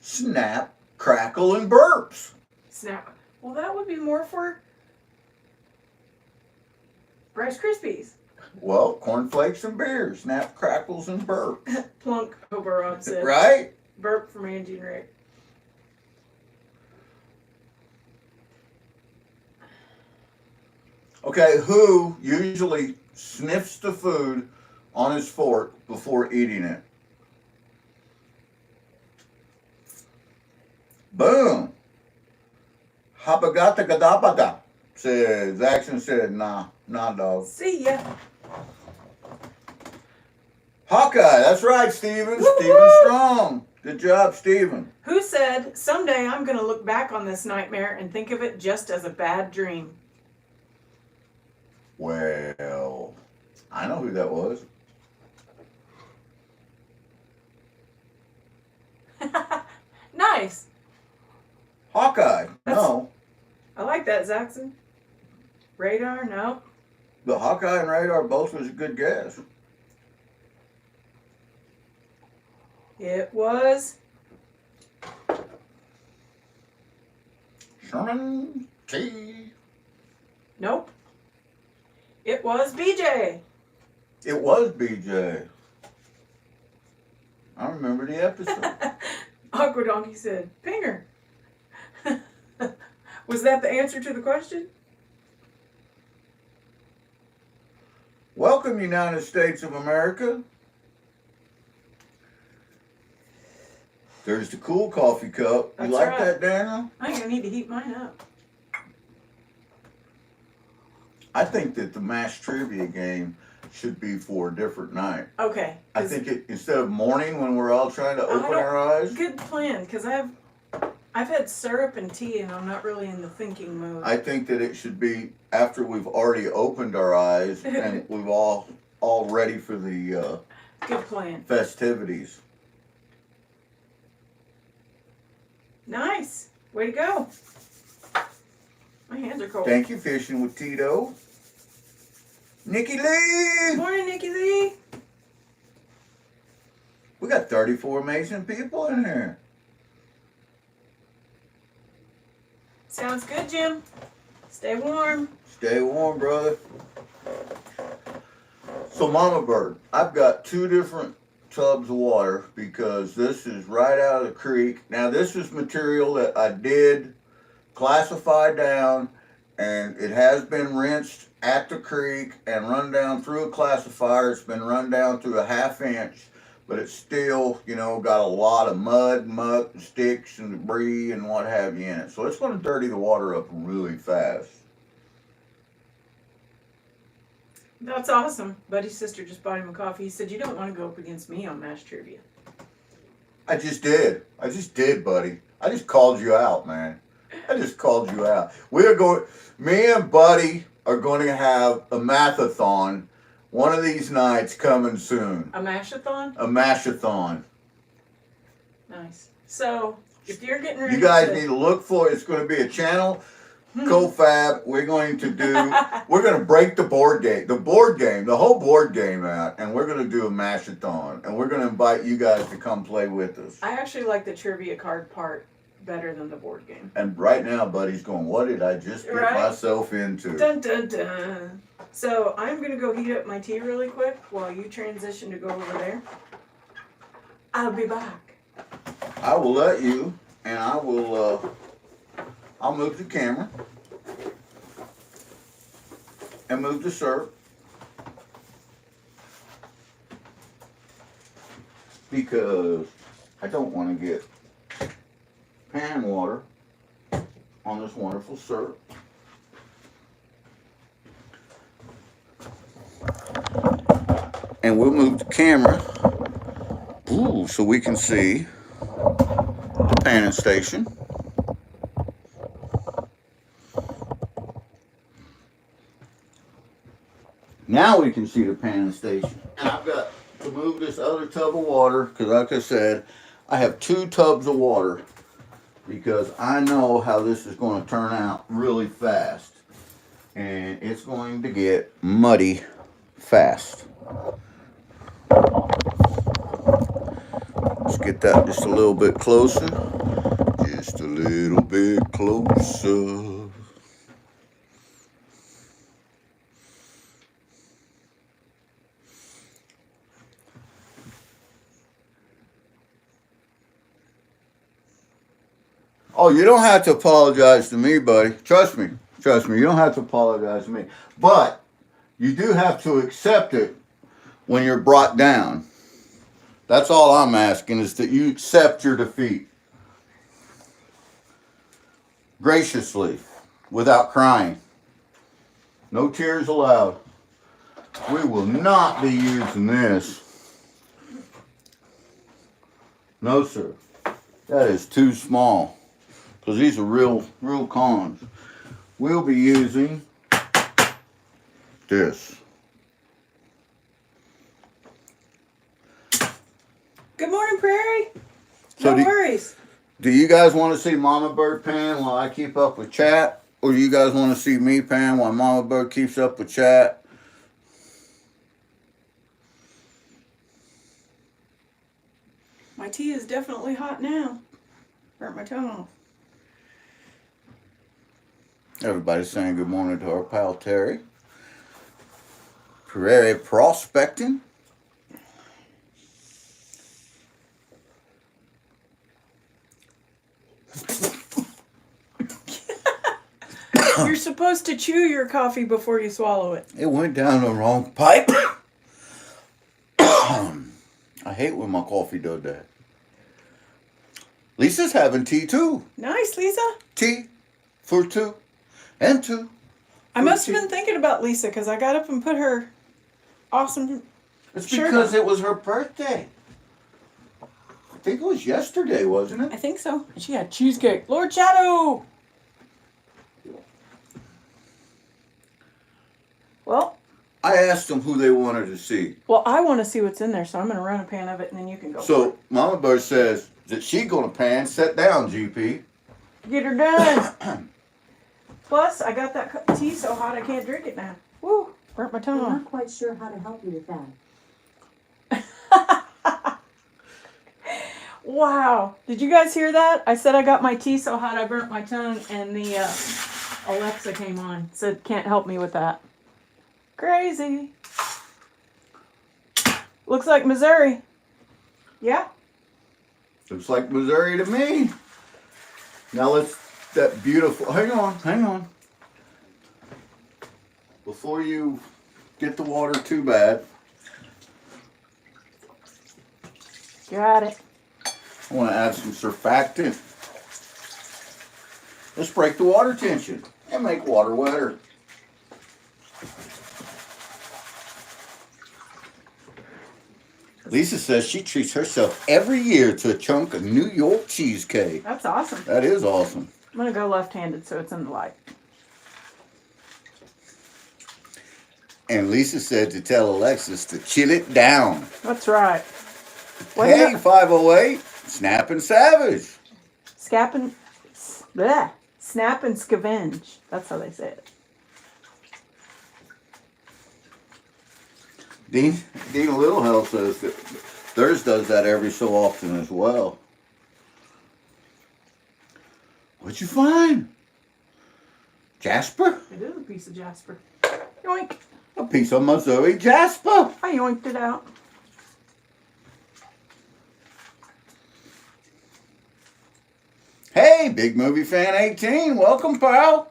S1: Snap, crackle, and burps.
S2: Snap. Well, that would be more for Rice Krispies.
S1: Well, cornflakes and beer. Snap, crackles, and burps.
S2: Plunk, Rob said.
S1: Right?
S2: Burp from Angie and Rick.
S1: Okay, who usually sniffs the food on his fork before eating it? Boom. Hapagata gadapata. Said, Jackson said, nah, dog.
S2: See ya.
S1: Hawkeye, that's right, Steven.
S2: Woo-hoo!
S1: Steven Strong. Good job, Steven.
S2: Who said, someday I'm going to look back on this nightmare and think of it just as a bad dream?
S1: Well, I know who that was.
S2: Nice.
S1: Hawkeye. No.
S2: I like that, Zaxxon. Radar, no.
S1: But Hawkeye and Radar both was a good guess.
S2: It was
S1: Sherman T.
S2: nope. It was BJ.
S1: It was BJ. I remember the episode.
S2: Aqua Donkey said, Pinger. Was that the answer to the question?
S1: Welcome, United States of America. There's the cool coffee cup. You
S2: That's
S1: like
S2: right.
S1: that, Daniel?
S2: I'm going to need to heat mine up.
S1: I think that the mass trivia game should be for a different night.
S2: Okay.
S1: I think it instead of morning when we're all trying to open
S2: don't-
S1: our eyes.
S2: Good plan, because I've had syrup and tea and I'm not really in the thinking mode.
S1: I think that it should be after we've already opened our eyes and we've all ready for the
S2: Good plan.
S1: festivities.
S2: Nice. Way to go. My hands are cold.
S1: Thank you, Fishing with Tito. Nikki
S2: Good
S1: Lee!
S2: morning, Nikki Lee.
S1: We got 34 amazing people in here.
S2: Sounds good, Jim. Stay warm.
S1: Stay warm, brother. So, MamaBird, I've got 2 different tubs of water because this is right out of the creek. Now, this is material that I did classify down, and it has been rinsed at the creek and run down through a classifier. It's been run down through a 1/2 inch, but it's still, got a lot of mud, muck, and sticks, and debris, and what have you in it. So it's going to dirty the water up really fast.
S2: That's awesome. Buddy's sister just bought him a coffee. He said, you don't want to go up against me on Mash Trivia.
S1: I just did, buddy. I just called you out, man. I just called you out. Me and Buddy are going to have a mathathon one of these nights coming soon.
S2: A mashathon?
S1: A mashathon.
S2: Nice. So, If you're getting ready
S1: You guys need to look for it. It's going to be a channel. Co-fab. We're going to break the board game. The whole board game out. And we're going to do a mash-a-thon. And we're going to invite you guys to come play with us.
S2: I actually like the trivia card part better than the board game.
S1: And right now, Buddy's going, what did I just get myself into?
S2: Dun, dun, dun. So I'm going to go heat up my tea really quick while you transition to go over there. I'll be back.
S1: I will let you, and I'll move the camera and move the syrup because I don't want to get pan water on this wonderful syrup. And we'll move the camera so we can see the panning station. Now we can see the panning station. And I've got to move this other tub of water because, like I said, I have 2 tubs of water because I know how this is going to turn out really fast. And it's going to get muddy fast. Let's get that just a little bit closer. Just a little bit closer. Oh, you don't have to apologize to me, buddy. Trust me. Trust me. You don't have to apologize to me. But you do have to accept it when you're brought down. That's all I'm asking, is that you accept your defeat. Graciously, without crying. No tears allowed. We will not be using this. No, sir. That is too small. Because these are real cons. We'll be using this.
S2: Good morning, Prairie.
S1: So
S2: no worries.
S1: Do you guys want to see MamaBird pan while I keep up with chat? Or do you guys want to see me pan while MamaBird keeps up with chat?
S2: My tea is definitely hot now. Burnt my tongue off.
S1: Everybody's saying good morning to our pal Terry. Prairie prospecting.
S2: You're supposed to chew your coffee before you swallow it.
S1: It went down the wrong pipe. I hate when my coffee does that. Lisa's having tea too.
S2: Nice, Lisa.
S1: Tea for 2 and 2.
S2: I must have been thinking about Lisa because I got up and put her awesome
S1: It's
S2: shirt
S1: because
S2: on.
S1: it was her birthday. I think it was yesterday, wasn't it?
S2: I think so. And she had cheesecake. Lord Shadow! Well,
S1: I asked them who they wanted to see.
S2: well, I want to see what's in there, so I'm going to run a pan of it, and then you can go.
S1: So MamaBird says that she gonna pan. Sit down, GP.
S2: Get her done. Plus, I got that cup of tea so hot I can't drink it now. Woo! Burnt my tongue
S3: I'm
S2: off.
S3: not quite sure how to help you with that.
S2: Wow. Did you guys hear that? I said I got my tea so hot I burnt my tongue, and the Alexa came on. Said, can't help me with that. Crazy. Looks like Missouri. Yeah?
S1: Looks like Missouri to me. Now let's, that beautiful, hang on. Before you get the water too bad,
S2: Got it.
S1: I want to add some surfactant. Let's break the water tension and make water wetter. Lisa says she treats herself every year to a chunk of New York cheesecake.
S2: That's awesome.
S1: That is awesome.
S2: I'm going to go left-handed so it's in the light.
S1: And Lisa said to tell Alexis to chill it down.
S2: That's right.
S1: Hey, 508, Snapping Savage.
S2: snap and scavenge. That's how they say it.
S1: Dean Littlehell says that theirs does that every so often as well. What'd you find? Jasper?
S2: It is a piece of jasper. Yoink.
S1: A piece of my Zoe Jasper.
S2: I yoinked it out.
S1: Hey, Big Movie Fan 18. Welcome, pal.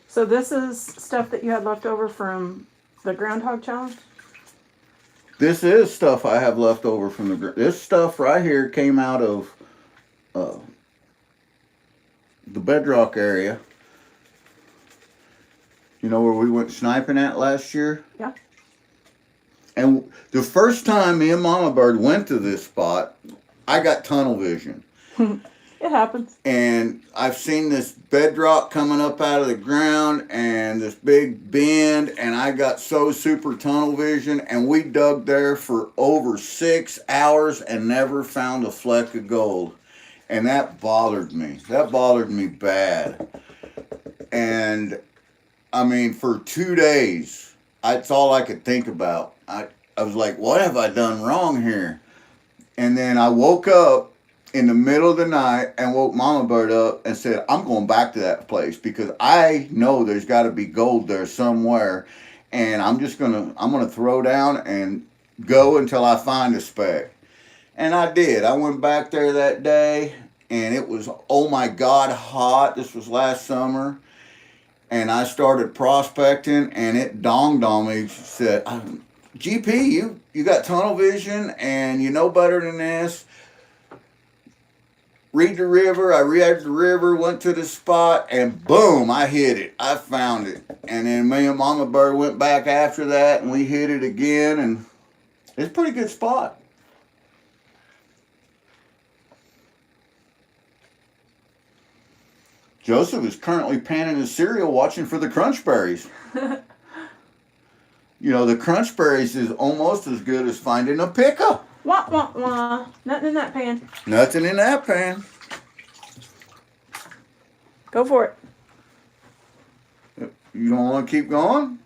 S2: So this is stuff that you had left over from the Groundhog Challenge?
S1: This is stuff I have left over from this stuff right here came out of the Bedrock area. You know where we went sniping at last year?
S2: Yeah.
S1: And the first time me and MamaBird went to this spot, I got tunnel vision.
S2: It happens.
S1: And I've seen this bedrock coming up out of the ground and this big bend, and I got so super tunnel vision, and we dug there for over 6 hours and never found a fleck of gold. And that bothered me. That bothered me bad. And I mean, for 2 days, that's all I could think about. I was like, what have I done wrong here? And then I woke up in the middle of the night and woke MamaBird up and said, I'm going back to that place because I know there's got to be gold there somewhere. And I'm going to throw down and go until I find a speck. And I did. I went back there that day and it was, oh my God, hot. This was last summer. And I started prospecting and it dawned on me, said, GP, you got tunnel vision and you know better than this. Read the river. I read the river, went to the spot, and boom, I hit it. I found it. And then me and MamaBird went back after that, and we hit it again, and it's a pretty good spot. Joseph is currently panning his cereal, watching for the crunch berries. You know, the crunch berries is almost as good as finding a pickup.
S2: Wah, wah, wah. Nothing in that pan.
S1: Nothing in that pan.
S2: Go for it.
S1: You don't want to keep going?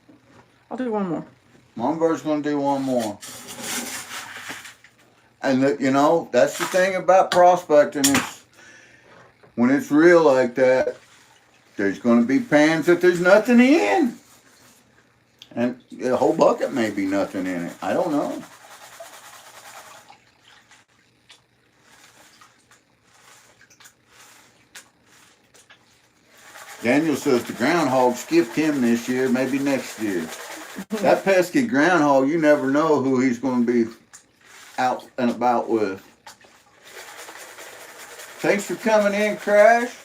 S2: I'll do one more.
S1: MamaBird's going to do one more. And, you know, that's the thing about prospecting is when it's real like that, there's going to be pans that there's nothing in. And a whole bucket may be nothing in it. I don't know. Daniel says the groundhog skipped him this year, maybe next year. That pesky groundhog, you never know who he's going to be out and about with. Thanks for coming in, Crash.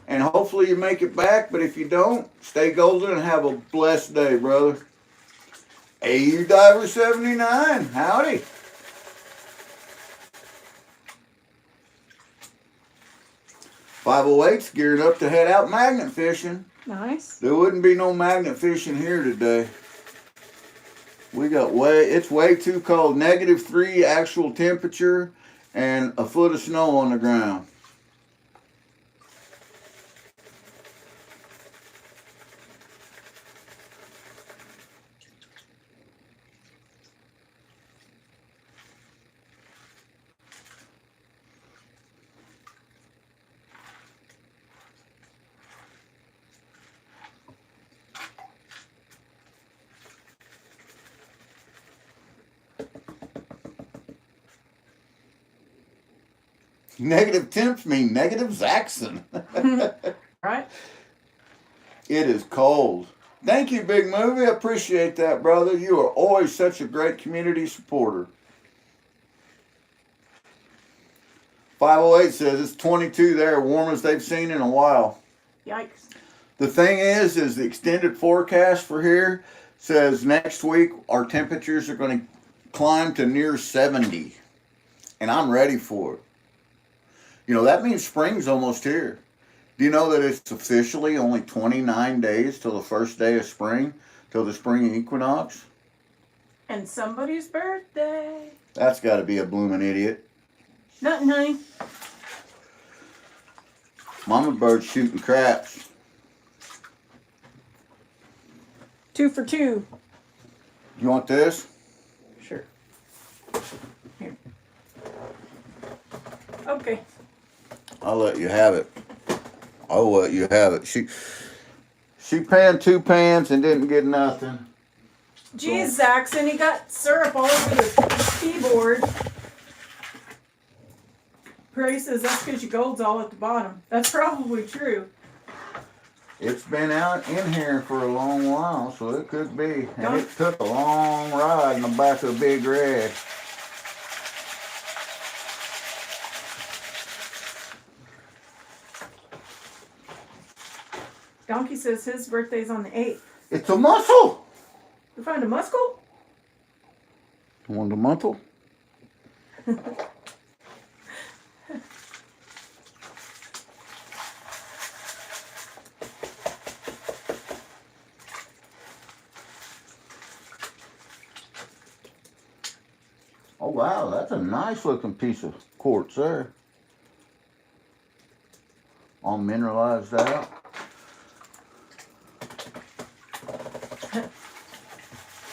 S1: And hopefully you make it back, but if you don't, stay golden and have a blessed day, brother. AU Diver 79, howdy. .508's gearing up to head out magnet fishing.
S2: Nice.
S1: There wouldn't be no magnet fishing here today. We got it's way too cold. -3 actual temperature and a foot of snow on the ground. Negative temps mean negative Zaxxon.
S2: Right?
S1: It is cold. Thank you, Big Movie. I appreciate that, brother. You are always such a great community supporter. 508 says it's 22 there, warm as they've seen in a while.
S2: Yikes.
S1: The thing is the extended forecast for here says next week our temperatures are going to climb to near 70. And I'm ready for it. You know, that means spring's almost here. Do you know that it's officially only 29 days till the first day of spring, till the spring equinox?
S2: And somebody's birthday.
S1: That's got to be a blooming idiot.
S2: Nothing, honey.
S1: MamaBird's shooting craps.
S2: 2 for 2.
S1: You want this?
S2: Sure. Here. Okay.
S1: I'll let you have it. I'll let you have it. She panned 2 pans and didn't get nothing.
S2: Geez, Zaxxon, he got syrup all over the keyboard. Prairie says that's because your gold's all at the bottom. That's probably true.
S1: It's been out in here for a long while, so it could be. And it took a long ride in the back of a big red.
S2: Donkey says his birthday's on the 8th.
S1: It's a mussel!
S2: You find a muscle?
S1: You want a mussel? Oh wow, that's a nice looking piece of quartz there. All mineralized out.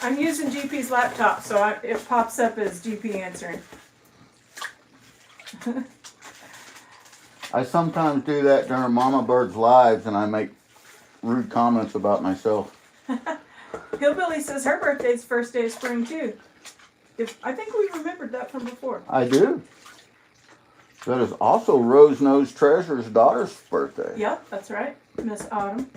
S2: I'm using GP's laptop, so it pops up as GP answering.
S1: I sometimes do that during MamaBird's lives and I make rude comments about myself.
S2: Hillbilly says her birthday's first day of spring too. I think we remembered that from before.
S1: I do. That is also Rose Nose Treasure's daughter's birthday.
S2: Yep, that's right. Miss Autumn.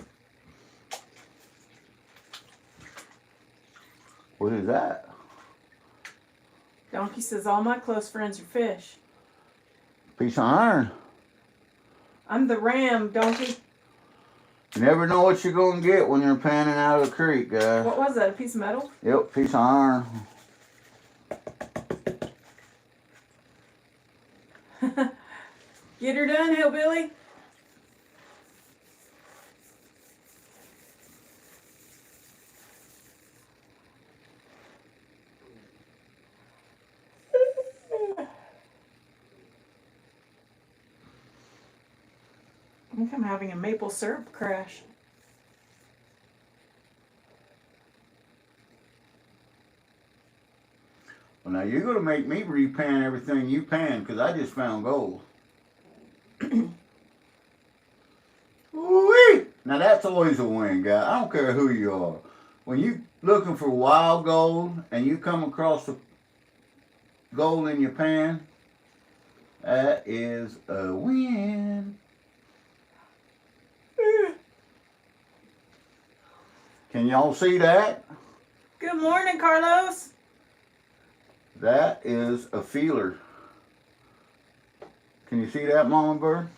S1: What is that?
S2: Donkey says all my close friends are fish.
S1: Piece of iron.
S2: I'm the ram, Donkey.
S1: You never know what you're going to get when you're panning out of the creek, guys.
S2: What was that, a piece of metal?
S1: Yep, piece of iron.
S2: Get her done, Hillbilly. I think I'm having a maple syrup crash.
S1: Well, now you're going to make me repan everything you pan because I just found gold. Oooweee! Now that's always a win, guy. I don't care who you are. When you looking for wild gold and you come across the gold in your pan, that is a win. Can y'all see that?
S2: Good morning, Carlos.
S1: That is a feeler. Can you see that, MamaBird?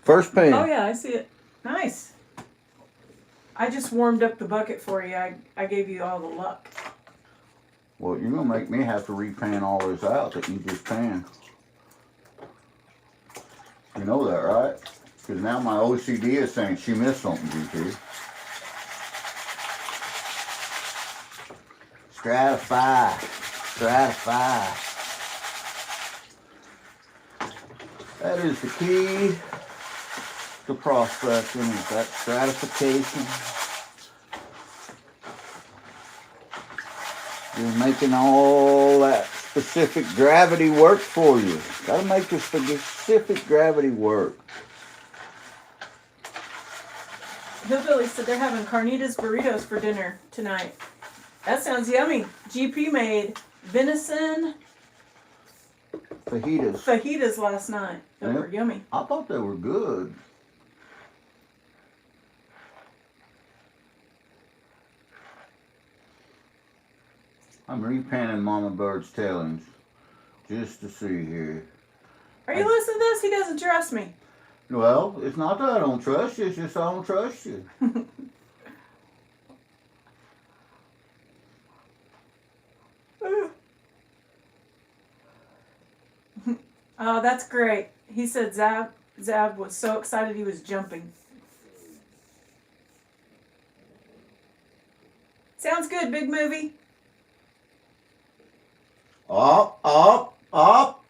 S1: First pan.
S2: Oh yeah, I see it. Nice. I just warmed up the bucket for you. I gave you all the luck.
S1: Well, you're going to make me have to repan all this out that you just panned. You know that, right? Because now my OCD is saying she missed something, GP. Stratify. Stratify. That is the key to prospecting, is that stratification. You're making all that specific gravity work for you. Gotta make the specific gravity work.
S2: Hillbilly said they're having carnitas burritos for dinner tonight. That sounds yummy. GP made venison fajitas last night. They were yummy.
S1: I thought they were good. I'm repanning MamaBird's tailings just to see here.
S2: Are you listening to this? He doesn't trust me.
S1: Well, it's not that I don't trust you, it's just I don't trust you.
S2: Oh, that's great. He said Zab was so excited he was jumping. Zab! Sounds good, big movie.
S1: Up.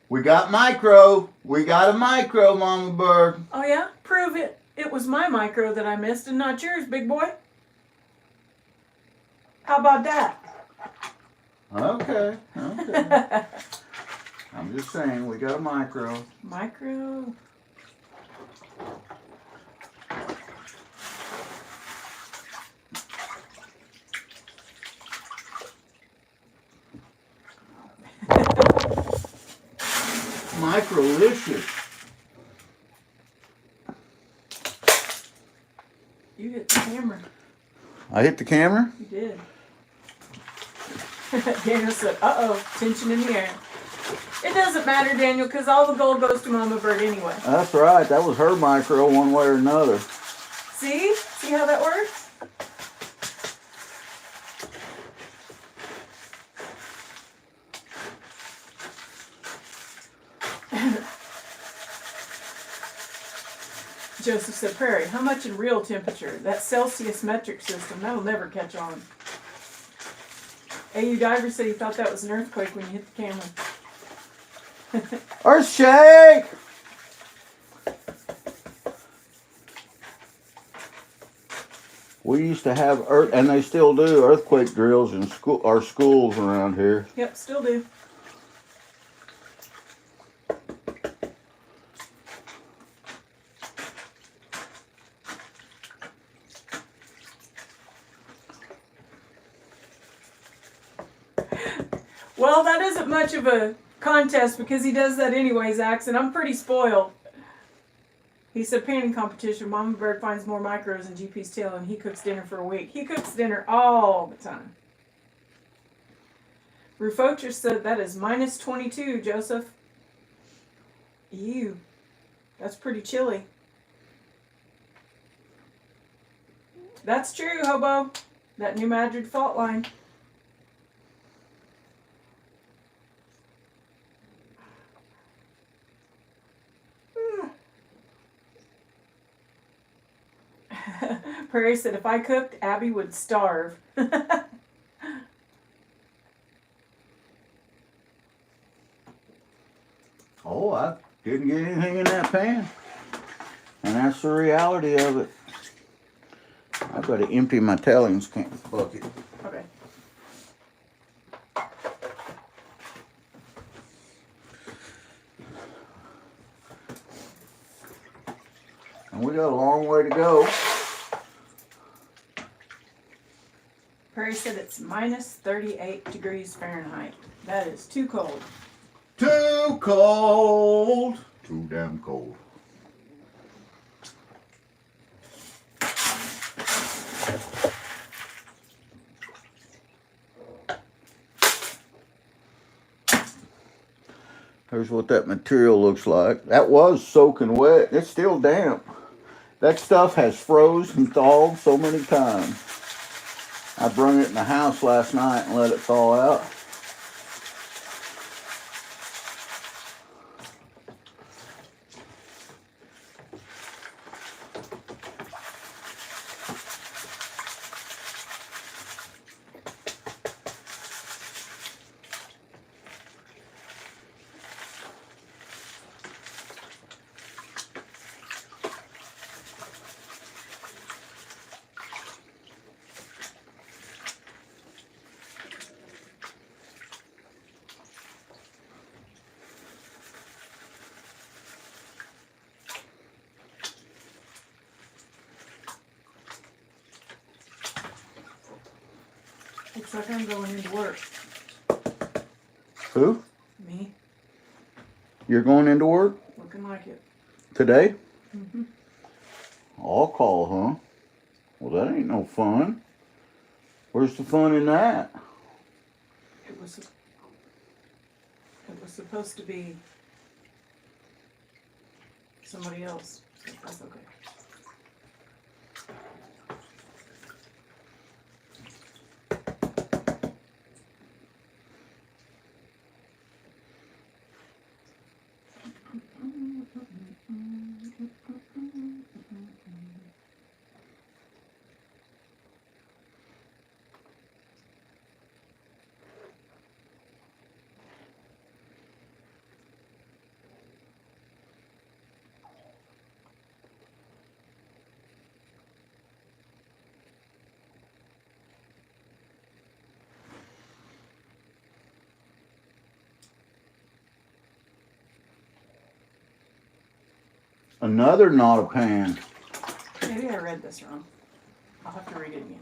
S1: We got micro. We got a micro, Mama Bird.
S2: Oh yeah? Prove it. It was my micro that I missed and not yours, big boy. How about that?
S1: Okay. I'm just saying, we got a micro.
S2: Micro.
S1: Microlicious.
S2: You hit the camera.
S1: I hit the camera?
S2: You did. Daniel said, uh-oh, tension in the air. It doesn't matter, Daniel, because all the gold goes to MamaBird anyway.
S1: That's right. That was her micro one way or another.
S2: See? See how that works? Joseph said, Prairie, how much in real temperature? That Celsius metric system, that'll never catch on. AU Diver said he thought that was an earthquake when you hit the camera.
S1: Earthshake! We used to have and they still do, earthquake drills in our schools around here.
S2: Yep, still do. Well, that isn't much of a contest because he does that anyways, Axe, and I'm pretty spoiled. He said, painting competition, MamaBird finds more micros in GP's tail and he cooks dinner for a week. He cooks dinner all the time. Rufocher said, that is minus 22, Joseph. Ew. That's pretty chilly. That's true, Hobo. That New Madrid fault line. Prairie said, if I cooked, Abby would starve.
S1: Oh, I didn't get anything in that pan. And that's the reality of it. I've got to empty my tellings bucket.
S2: Okay.
S1: And we got a long way to go.
S2: Prairie said it's minus 38 degrees Fahrenheit. That is too cold.
S1: Too cold. Too damn cold. Here's what that material looks like. That was soaking wet. It's still damp. That stuff has froze and thawed so many times. I brung it in the house last night and let it thaw out.
S2: Looks like I'm going into work.
S1: Who?
S2: Me?
S1: You're going into work
S2: Looking like it.
S1: today?
S2: Mm-hmm.
S1: All call, huh? Well, that ain't no fun. Where's the fun in that?
S2: It was supposed to be somebody else. That's okay.
S1: Another not a pan.
S2: Maybe I read this wrong. I'll have to read it again.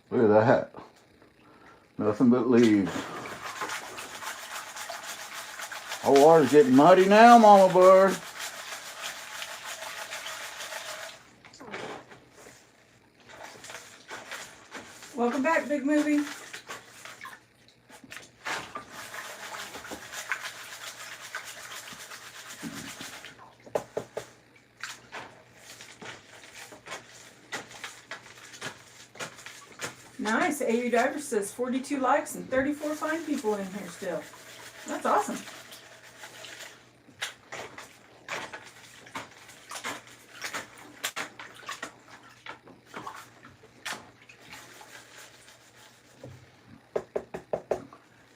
S1: Look at that. Nothing but leaves. Oh, water's getting muddy now, Mama Bird.
S2: Welcome back, Big Movie. Nice. AU Diver says 42 likes and 34 fine people in here still. That's awesome.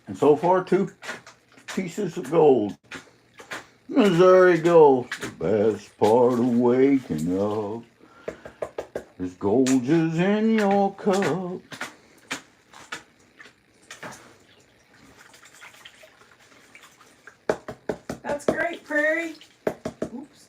S1: And so far, 2 pieces of gold. Missouri gold. The best part of waking up is Goldgers in your cup.
S2: That's great, Prairie. Oops.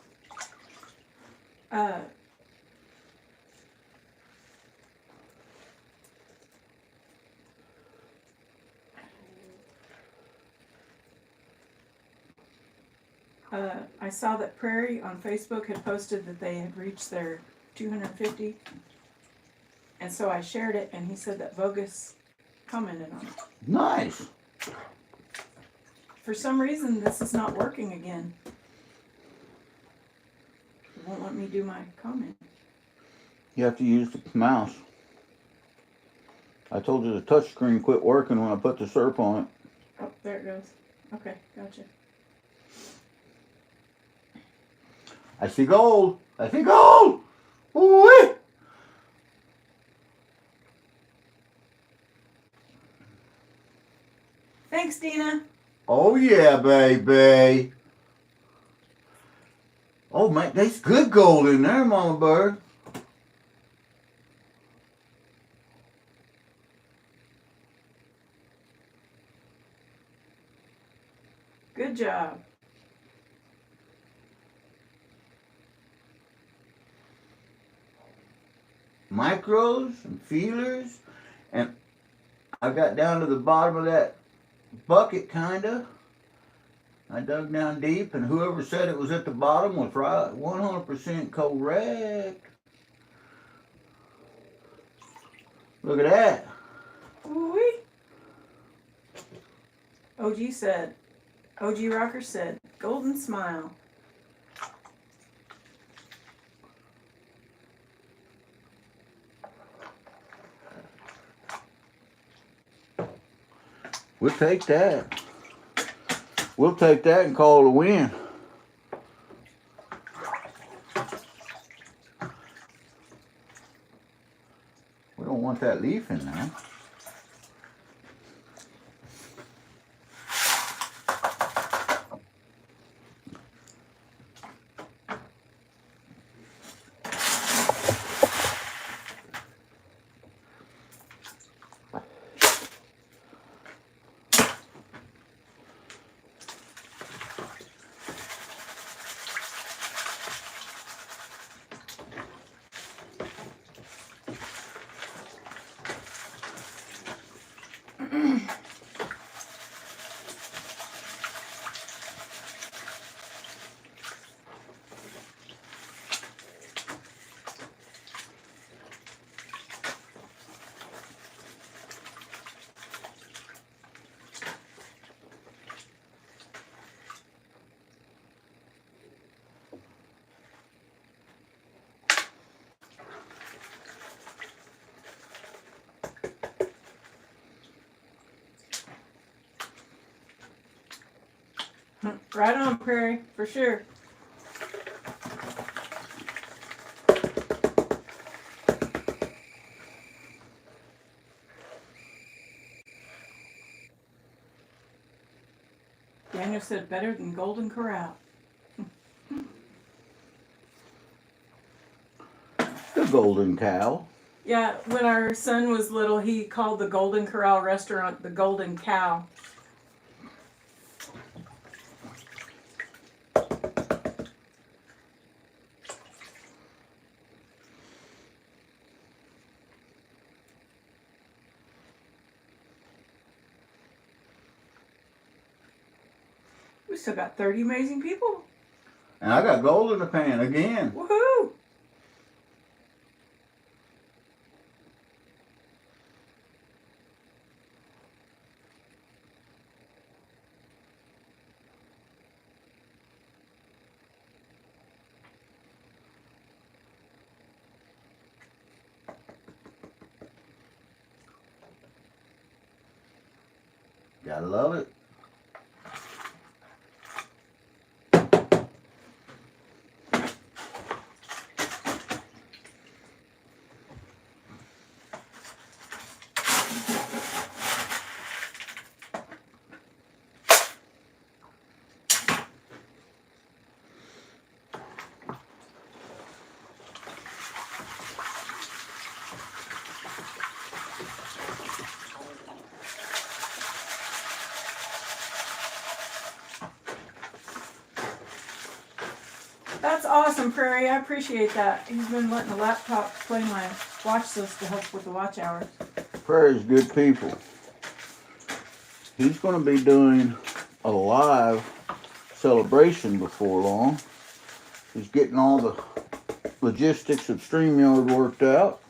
S2: I saw that Prairie on Facebook had posted that they had reached their 250, and so I shared it, and he said that Vogus commented on it.
S1: Nice.
S2: For some reason, this is not working again. It won't let me do my comment.
S1: You have to use the mouse. I told you the touchscreen quit working when I put the syrup on it.
S2: Oh, there it goes. Okay, gotcha.
S1: I see gold. I see gold. Oooweee.
S2: Thanks, Dina.
S1: Oh yeah, baby. Oh man, there's good gold in there, Mama Bird.
S2: Good job.
S1: Micros and feelers, and I got down to the bottom of that bucket, kinda. I dug down deep, and whoever said it was at the bottom was right, 100% correct. Look at that.
S2: Oooweee. OG Rocker said, golden smile.
S1: We'll take that. We'll take that and call it a win. We don't want that leaf in there.
S2: Right on, Prairie, for sure. Daniel said better than Golden Corral.
S1: Golden Cow.
S2: Yeah, when our son was little, he called the Golden Corral restaurant the Golden Cow. We still got 30 amazing people.
S1: And I got gold in the pan again.
S2: Woohoo!
S1: Gotta love it.
S2: That's awesome, Prairie. I appreciate that. He's been letting the laptop play my watch list to help with the watch hours.
S1: Prairie's good people. He's going to be doing a live celebration before long. He's getting all the logistics of StreamYard worked out.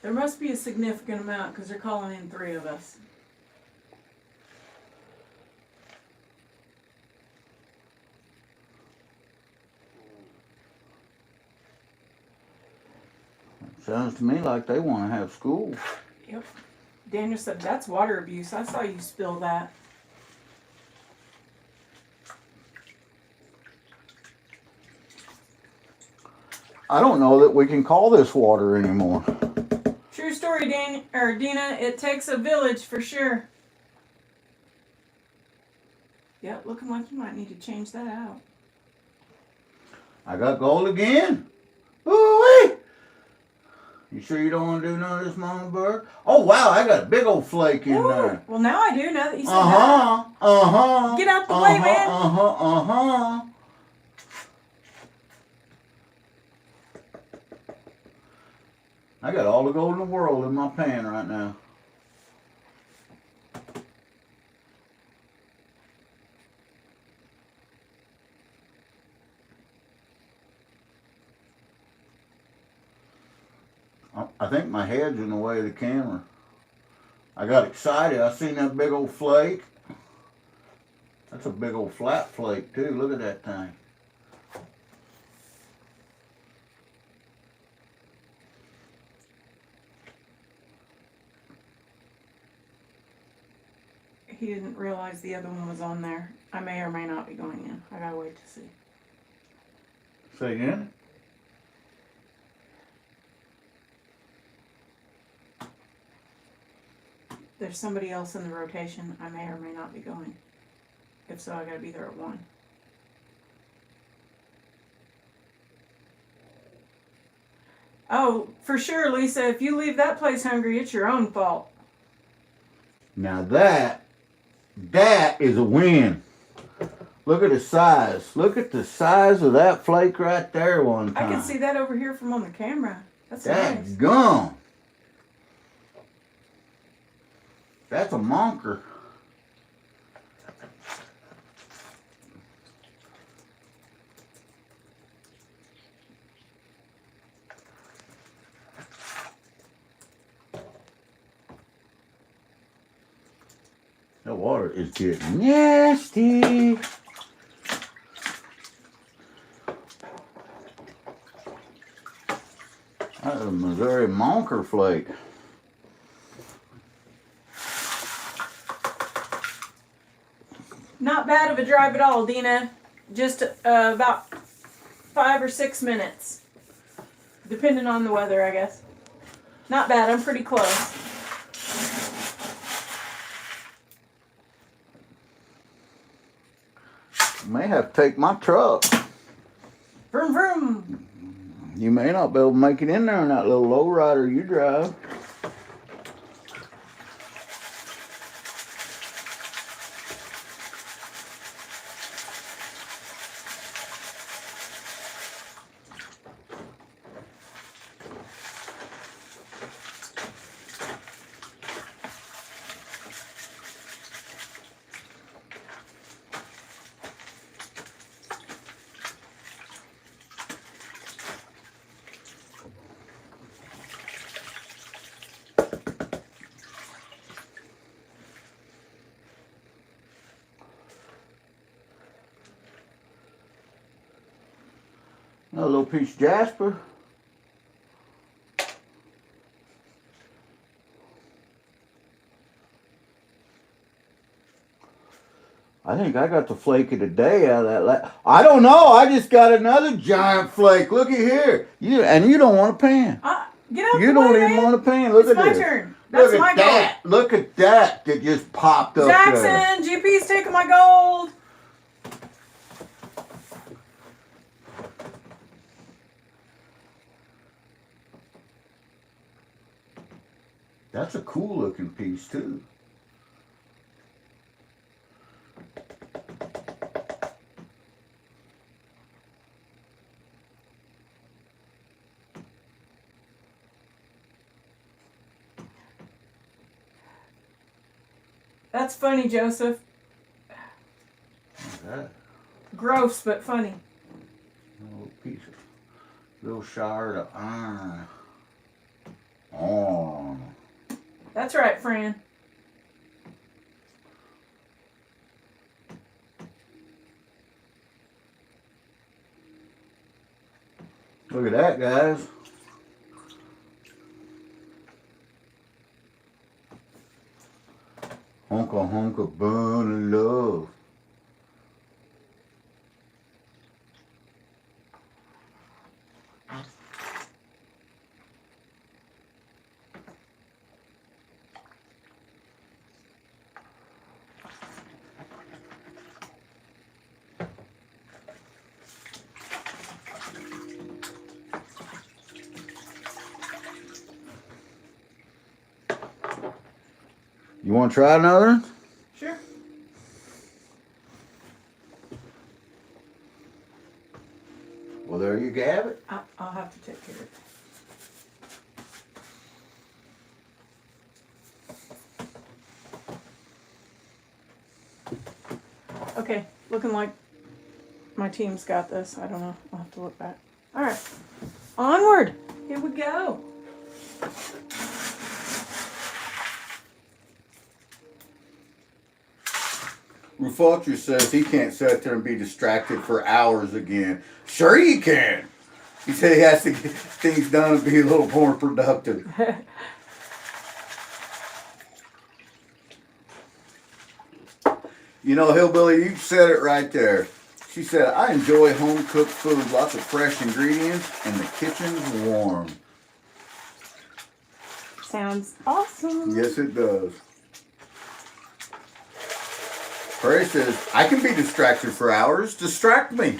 S2: There must be a significant amount because they're calling in 3 of us.
S1: Sounds to me like they want to have school.
S2: Yep. Daniel said, that's water abuse. I saw you spill that.
S1: I don't know that we can call this water anymore.
S2: True story, Dina. It takes a village for sure. Yep, looking like you might need to change that out.
S1: I got gold again. Oooweee! You sure you don't want to do none of this, MamaBird? Oh, wow, I got a big old flake in there.
S2: Well, now I do, now that you said that. Get out the way, man.
S1: I got all the gold in the world in my pan right now. I think my head's in the way of the camera. I got excited. I seen that big old flake. That's a big old flat flake too. Look at that thing.
S2: He didn't realize the other one was on there. I may or may not be going in. I gotta wait to see.
S1: Say again?
S2: There's somebody else in the rotation. I may or may not be going. If so, I gotta be there at 1. Oh, for sure, Lisa. If you leave that place hungry, it's your own fault.
S1: Now that is a win. Look at the size. Look at the size of that flake right there one time.
S2: I can see that over here from on the camera. That's nice.
S1: Gum. That's a monker. That water is getting nasty. That's a Missouri monker flake.
S2: Not bad of a drive at all, Dina. Just about 5 or 6 minutes. Depending on the weather, I guess. Not bad. I'm pretty close.
S1: May have to take my truck.
S2: Vroom, vroom.
S1: You may not be able to make it in there in that little lowrider you drive. Another little piece of jasper. I think I got the flake of the day out of that. I don't know. I just got another giant flake. Look at here. You don't want a pan.
S2: Get out
S1: You
S2: the
S1: don't
S2: way,
S1: even
S2: man.
S1: want a pan. Look
S2: It's
S1: at
S2: my
S1: this.
S2: turn. That's
S1: Look
S2: my
S1: at that. Look at that just popped
S2: gold.
S1: up there.
S2: Jackson, GP's taking my gold.
S1: That's a cool looking piece too.
S2: That's funny, Joseph.
S1: What's that?
S2: Gross, but funny.
S1: A little piece of little shard of iron. Oh.
S2: That's right, Fran.
S1: Look at that, guys. Honka honka burn of love. You want to try another?
S2: Sure.
S1: Well, there you have it.
S2: I'll have to take care of it. Okay, looking like my team's got this. I don't know. I'll have to look back. All right. Onward. Here we go.
S1: Rufalter says he can't sit there and be distracted for hours again. Sure he can. He said he has to get things done and be a little more productive. You know, Hillbilly, you said it right there. She said, I enjoy home-cooked food, lots of fresh ingredients, and the kitchen's warm.
S2: Sounds awesome.
S1: Yes, it does. Prairie says, I can be distracted for hours. Distract me.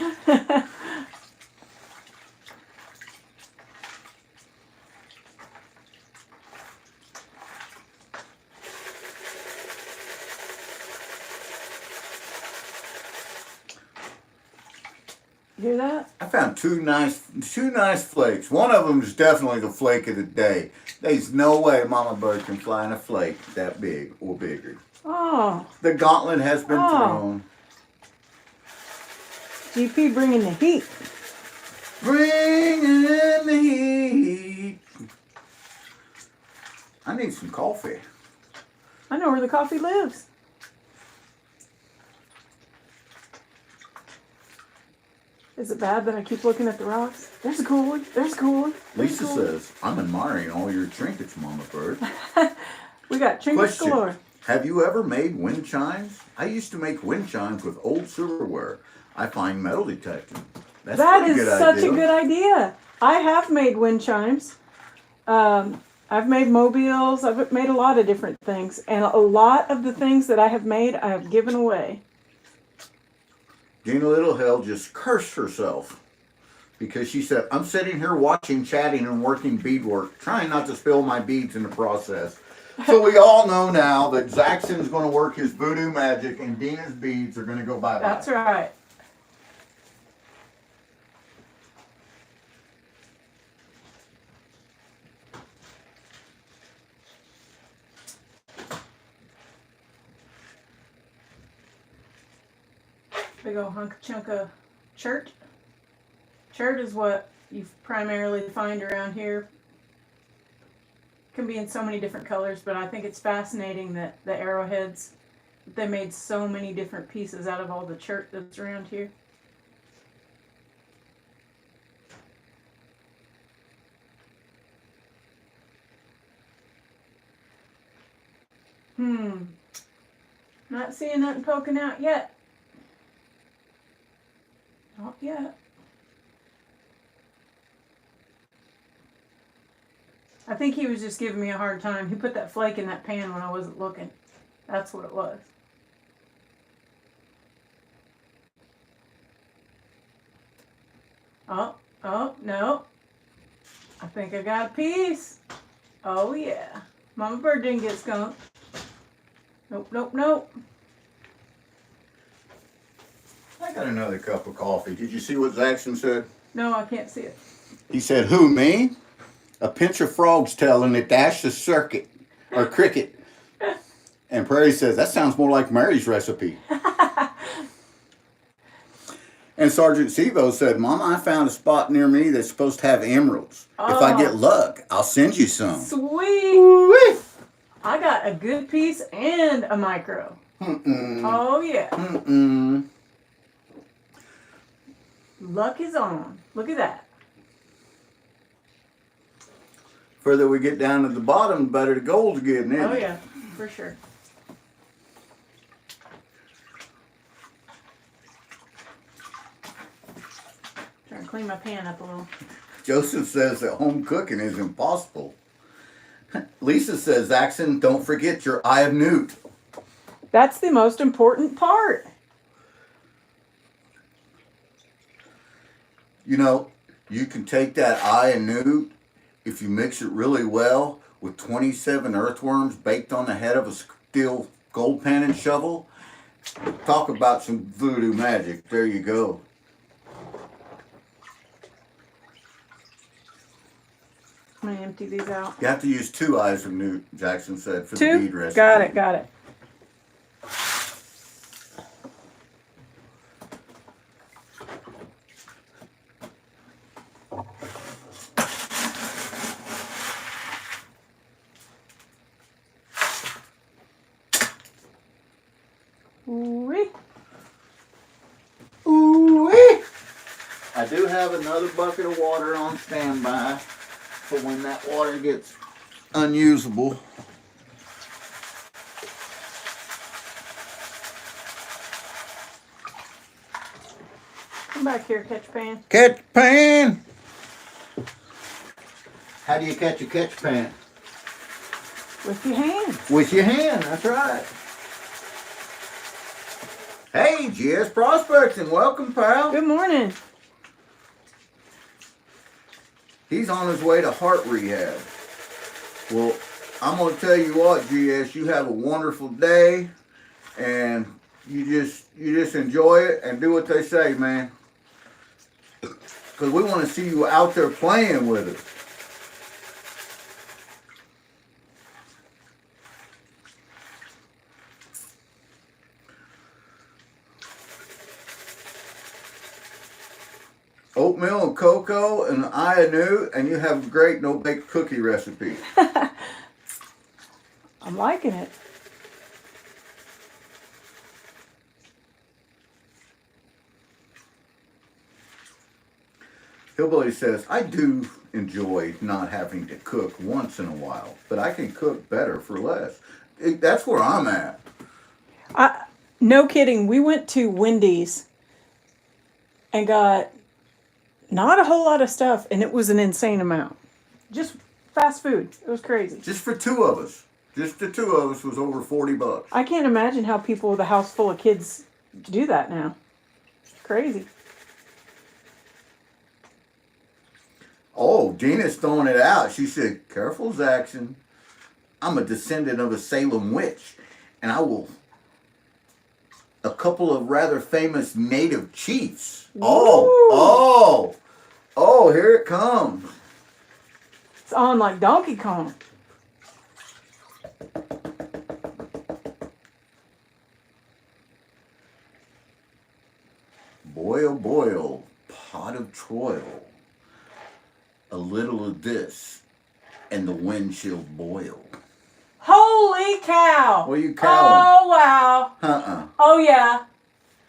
S2: You hear that?
S1: I found two nice flakes. One of them is definitely the flake of the day. There's no way MamaBird can fly in a flake that big or bigger.
S2: Oh.
S1: The gauntlet has been thrown.
S2: GP bringing the heat.
S1: Bringing in the heat. I need some coffee.
S2: I know where the coffee lives. Is it bad that I keep looking at the rocks? There's a cool one. There's a cool one.
S1: Lisa says, I'm admiring all your trinkets, MamaBird.
S2: We got trinkets galore.
S1: Have you ever made wind chimes? I used to make wind chimes with old silverware. I find metal detecting.
S2: That is such a good idea. I have made wind chimes. I I've made mobiles. I've made a lot of different things. And a lot of the things that I have made, I have given away.
S1: Gina Littlehell just cursed herself because she said, I'm sitting here watching, chatting, and working beadwork, trying not to spill my beads in the process. So we all know now that Zaxxon's going to work his voodoo magic and Dina's beads are going to go bye-bye.
S2: That's right. Big old chunk of chert. Chert is what you primarily find around here. Can be in so many different colors, but I think it's fascinating that the arrowheads, they made so many different pieces out of all the chert that's around here. Not seeing nothing poking out yet. Not yet. I think he was just giving me a hard time. He put that flake in that pan when I wasn't looking. That's what it was. Oh, no. I think I got a piece. Oh, yeah. MamaBird didn't get skunked. Nope.
S1: I got another cup of coffee. Did you see what Zaxxon said?
S2: No, I can't see it.
S1: He said, who, me? A pinch of frog's tail and it dashed the circuit, or cricket. And Prairie says, that sounds more like Mary's recipe. And Sergeant Sevo said, Mama, I found a spot near me that's supposed to have emeralds.
S2: Oh.
S1: If I get luck, I'll send you some.
S2: Sweet.
S1: Ooh-wee.
S2: I got a good piece and a micro. Oh, yeah. Luck is on. Look at that.
S1: Further we get down to the bottom, the better the gold's getting, isn't it?
S2: Oh, yeah, for sure. Trying to clean my pan up a little.
S1: Joseph says that home cooking is impossible. Lisa says, Zaxxon, don't forget your eye of newt.
S2: That's the most important part.
S1: You know, you can take that eye of newt, if you mix it really well, with 27 earthworms baked on the head of a steel gold pan and shovel. Talk about some voodoo magic. There you go.
S2: I'm going to empty these out.
S1: You have to use 2 eyes of newt, Jackson said, for the bead recipe.
S2: Got it. Ooh-wee.
S1: Ooh-wee. I do have another bucket of water on standby for when that water gets unusable.
S2: Come back here, catch pan.
S1: Catch pan! How do you catch a catch pan?
S2: With your hands.
S1: With your hand, that's right. Hey, GS Prospecting, welcome, pal.
S2: Good morning.
S1: He's on his way to heart rehab. Well, I'm going to tell you what, GS, you have a wonderful day, and you just enjoy it and do what they say, man. Because we want to see you out there playing with it. Oatmeal and cocoa and eye and you have a great no-bake cookie recipe.
S2: I'm liking it.
S1: Hillbilly says, I do enjoy not having to cook once in a while, but I can cook better for less. That's where I'm at.
S2: No kidding. We went to Wendy's and got not a whole lot of stuff, and it was an insane amount. Just fast food. It was crazy.
S1: Just for two of us. Just the two of us was over $40.
S2: I can't imagine how people with a house full of kids do that now. It's crazy.
S1: Oh, Dina's throwing it out. She said, "Careful, Zaxxon. I'm a descendant of a Salem witch, and I will a couple of rather famous native chiefs." Oh, here it comes.
S2: It's on like Donkey Kong.
S1: Boil, boil, pot of Troil. A little of this, and the wind shall boil.
S2: Holy cow!
S1: What are you cowing?
S2: Oh, wow. Oh, yeah.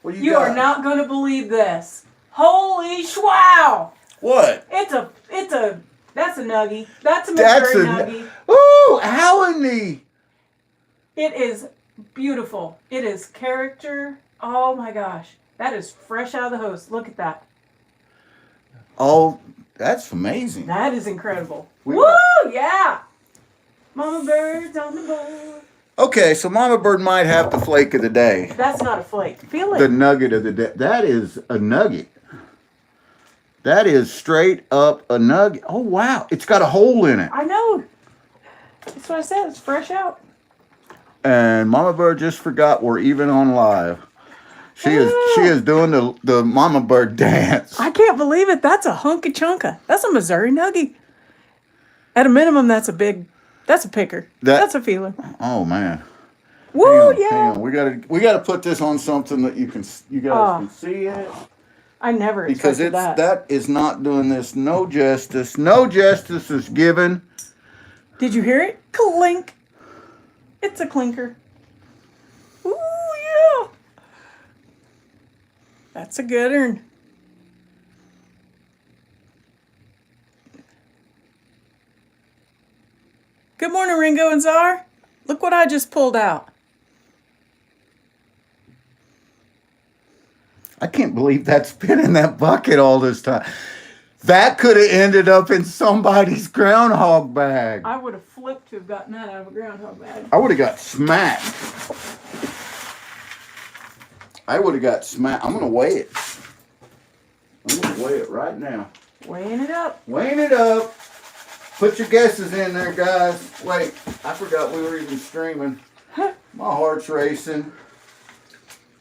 S1: What do
S2: You
S1: got?
S2: are not going to believe this. Holy schwow!
S1: What?
S2: That's a nuggie. That's a Missouri nuggie.
S1: Ooh, how in the...
S2: It is beautiful. It is character. Oh my gosh. That is fresh out of the host. Look at that.
S1: Oh, that's amazing.
S2: That is incredible.
S1: We
S2: Woo! Yeah! Mama Bird's on the board.
S1: Okay, so Mama Bird might have the flake of the day.
S2: That's not a flake. Feel it.
S1: The nugget of the day. That is a nugget. That is straight up a nugget. Oh, wow. It's got a hole in it.
S2: I know. That's what I said. It's fresh out.
S1: And Mama Bird just forgot we're even on live. She is doing the Mama Bird dance.
S2: I can't believe it. That's a hunka chunka. That's a Missouri nuggie. At a minimum, that's a picker. That's a feeler.
S1: Oh man.
S2: Woo,
S1: Hang on. We gotta put this on something that you guys can see it.
S2: I never
S1: Because
S2: expected
S1: that is not doing this no justice. No justice is given.
S2: Did you hear it? Clink. It's a clinker. Ooh, yeah. That's a good one. Good morning, Ringo and Czar. Look what I just pulled out.
S1: I can't believe that's been in that bucket all this time. That could have ended up in somebody's groundhog bag.
S2: I would have flipped to have gotten that out of a groundhog bag.
S1: I would have got smacked. I'm going to weigh it. I'm going to weigh it right now.
S2: Weighing it up.
S1: Weighing it up. Put your guesses in there, guys. Wait, I forgot we were even streaming. My heart's racing.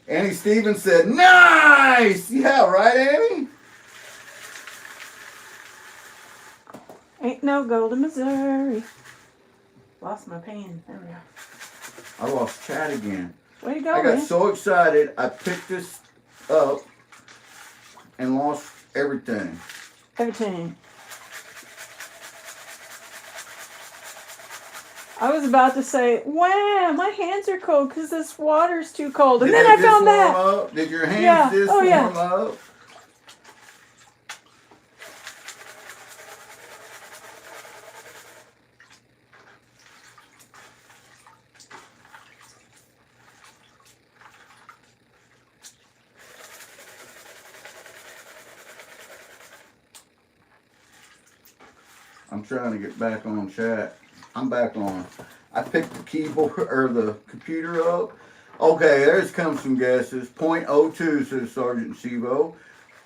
S1: Annie Stevens said, "Nice!" Yeah, right, Annie?
S2: Ain't no gold in Missouri. Lost my pen. There we go.
S1: I lost Chad again.
S2: Way to go,
S1: I got
S2: man.
S1: so excited, I picked this up and lost everything.
S2: Everything. I was about to say, wow, my hands are cold because this water's too cold. And then I found that.
S1: Up? Did your hands warm up? I'm trying to get back on chat. I'm back on. I picked the keyboard or the computer up. Okay, there's come some guesses. .02 says Sergeant Sivo.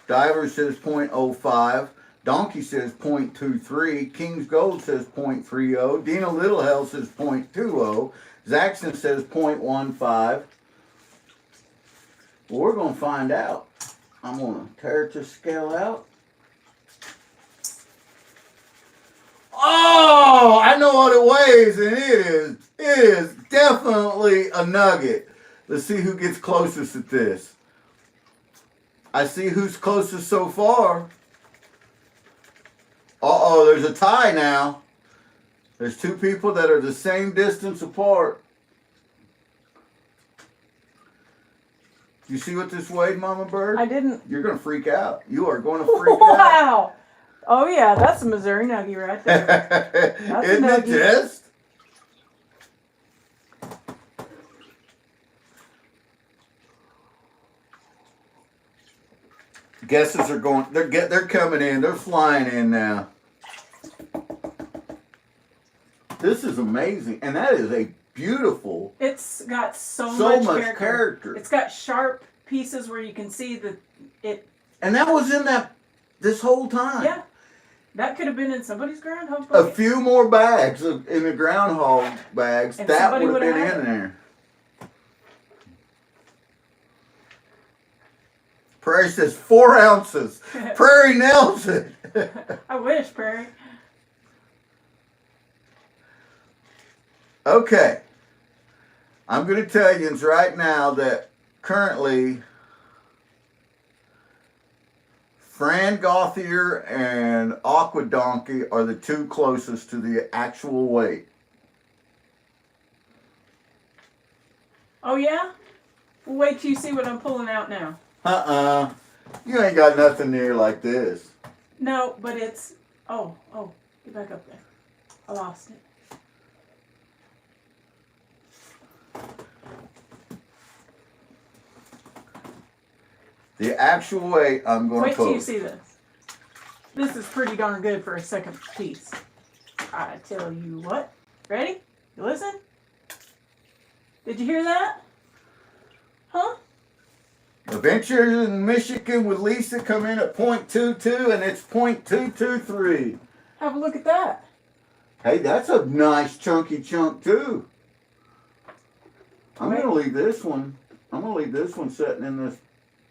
S1: Diver says .05. Donkey says .23. King's Gold says .30. Dina Littlehell says .20. Zaxxon says .15. Well, we're going to find out. I'm going to tear this scale out. Oh, I know what it weighs, and it is definitely a nugget. Let's see who gets closest at this. I see who's closest so far. Uh-oh, there's a tie now. There's two people that are the same distance apart. You see what this weighed, Mama Bird?
S2: I didn't.
S1: You're going to freak out. You are going to freak out.
S2: Wow. Oh, yeah, that's a Missouri nuggie right there.
S1: Isn't it just? Guesses are going. They're coming in. They're flying in now. This is amazing. And that is a beautiful...
S2: It's got so much
S1: character.
S2: It's got sharp pieces where you can see it.
S1: And that was in this whole time.
S2: Yeah. That could have been in somebody's groundhog
S1: A
S2: bucket.
S1: few more bags in the groundhog bags.
S2: And
S1: that would have been
S2: had
S1: in there. Prairie says 4 ounces. Prairie nails it.
S2: I wish, Prairie.
S1: Okay. I'm going to tell you right now that currently Fran Gauthier and Aqua Donkey are the 2 closest to the actual weight.
S2: Oh, yeah? Well, wait till you see what I'm pulling out now.
S1: You ain't got nothing near like this.
S2: No, but it's... Oh, get back up there. I lost it.
S1: The actual weight I'm going to
S2: Wait till you
S1: post.
S2: see this. This is pretty darn good for a second piece. I tell you what. Ready? You listen? Did you hear that? Huh?
S1: Adventures in Michigan with Lisa come in at 0.22 and it's 0.223.
S2: Have a look at that.
S1: Hey, that's a nice chunky chunk too. I'm going to leave this one. I'm going to leave this one sitting in this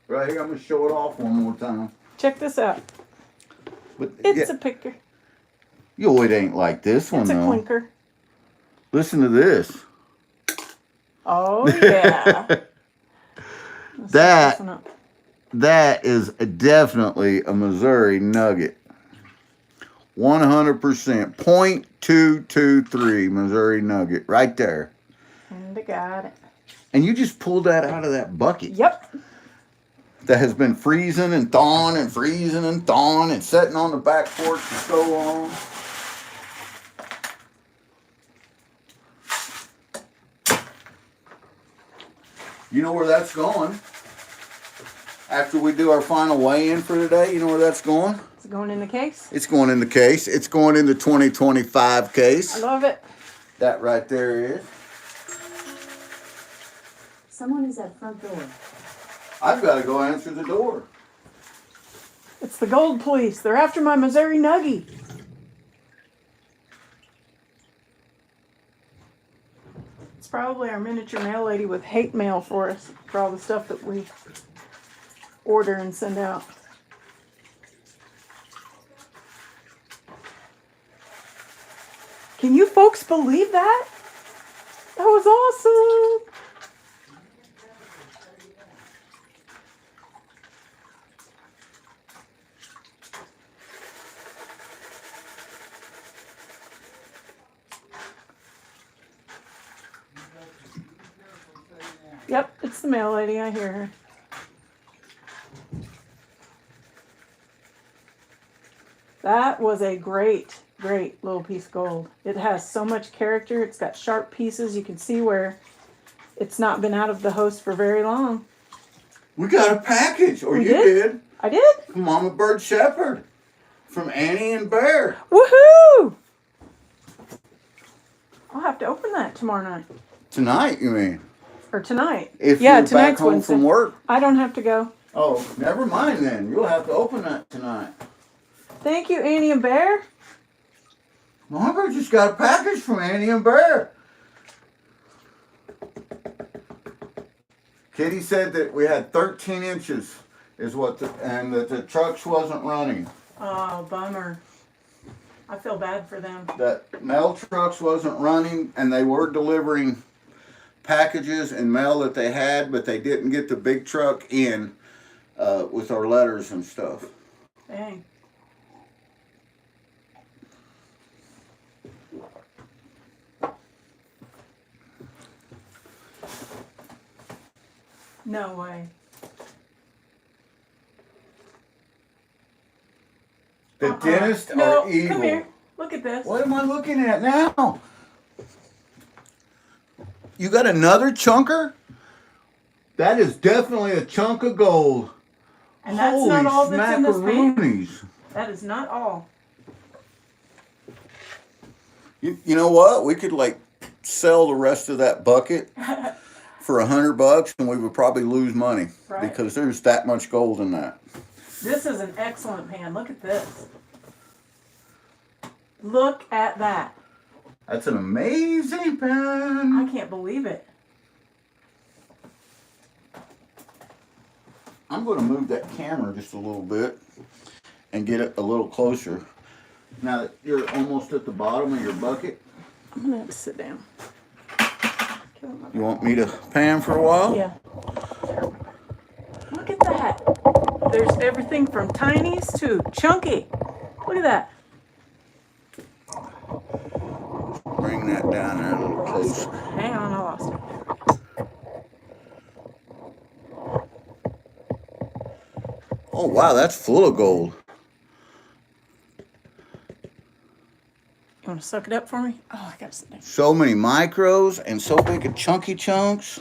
S1: right here. I'm going to show it off one more time.
S2: Check this out.
S1: But
S2: It's a picker.
S1: Yo, it ain't like this one
S2: It's a
S1: though.
S2: clinker.
S1: Listen to this.
S2: Oh, yeah.
S1: That is definitely a Missouri nugget. 100%. 0.223 Missouri nugget right there.
S2: And I got it.
S1: And you just pulled that out of that bucket.
S2: Yep.
S1: That has been freezing and thawing and freezing and thawing and sitting on the back porch for so long. You know where that's going? After we do our final weigh-in for today, you know where that's going?
S2: Is it going in the case?
S1: It's going in the case. It's going in the 2025 case.
S2: I love it.
S1: That right there is.
S3: Someone is at front door.
S1: I've got to go answer the door.
S2: It's the gold police. They're after my Missouri nuggie. It's probably our miniature mail lady with hate mail for us for all the stuff that we order and send out. Can you folks believe that? That was awesome. Yep, it's the mail lady. I hear her. That was a great little piece of gold. It has so much character. It's got sharp pieces. You can see where it's not been out of the host for very long.
S1: We got a package, or
S2: We
S1: you
S2: did?
S1: did.
S2: I did?
S1: From MamaBird Shepherd. From Annie and Bear.
S2: Woohoo! I'll have to open that tomorrow night.
S1: Tonight, you mean?
S2: Or tonight.
S1: If
S2: yeah,
S1: you're back
S2: tonight's
S1: home
S2: Wednesday.
S1: from work.
S2: I don't have to go.
S1: Oh, never mind then. You'll have to open that tonight.
S2: Thank you, Annie and Bear.
S1: MamaBird just got a package from Annie and Bear. Kitty said that we had 13 inches is what, and that the trucks wasn't running.
S2: Oh, bummer. I feel bad for them.
S1: That mail trucks wasn't running, and they were delivering packages and mail that they had, but they didn't get the big truck in with our letters and stuff.
S2: Dang. No way.
S1: The dentists
S2: No,
S1: are evil.
S2: come here. Look at this.
S1: What am I looking at now? You got another chunker? That is definitely a chunk of gold.
S2: And that's
S1: Holy
S2: not all that's in this pan.
S1: smackaroonies.
S2: That is not all.
S1: You know what? We could like sell the rest of that bucket for $100 and we would probably lose money.
S2: Right.
S1: Because there's that much gold in that.
S2: This is an excellent pan. Look at this. Look at that.
S1: That's an amazing pan.
S2: I can't believe it.
S1: I'm going to move that camera just a little bit and get it a little closer. Now that you're almost at the bottom of your bucket,
S2: I'm gonna have to sit down.
S1: you want me to pan for a while?
S2: Yeah. Look at that. There's everything from tinies to chunky. Look at that.
S1: Bring that down there a little closer.
S2: Hang on, I lost it.
S1: Oh wow, that's full of gold.
S2: You want to suck it up for me? Oh, I gotta sit down.
S1: So many micros and so big of chunky chunks.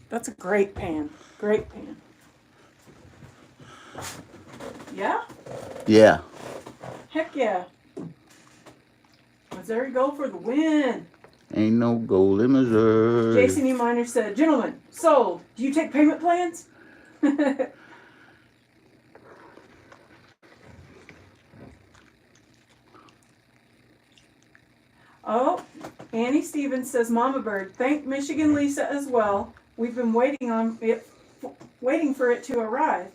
S2: That's a great pan. Great pan. Yeah?
S1: Yeah.
S2: Heck yeah. Missouri Gold for the win.
S1: Ain't no gold in Missouri.
S2: Jason E. Miner said, gentlemen, sold. Do you take payment plans? Oh, Annie Stevens says, Mama Bird, thank Michigan Lisa as well. We've been waiting for it to arrive.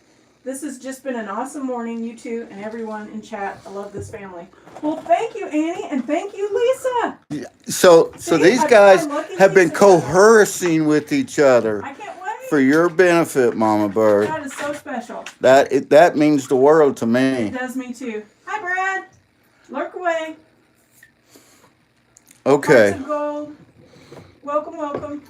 S2: This has just been an awesome morning, you two and everyone in chat. I love this family. Well, thank you, Annie, and thank you, Lisa.
S1: So
S2: See,
S1: these
S2: I
S1: guys
S2: looking
S1: have been
S2: pieces of it.
S1: coercing with each other
S2: I can't wait.
S1: for your benefit, Mama Bird.
S2: That is so special.
S1: That means the world to me.
S2: It does me too. Hi, Brad. Lurk away.
S1: Okay.
S2: Hearts of gold. Welcome, welcome.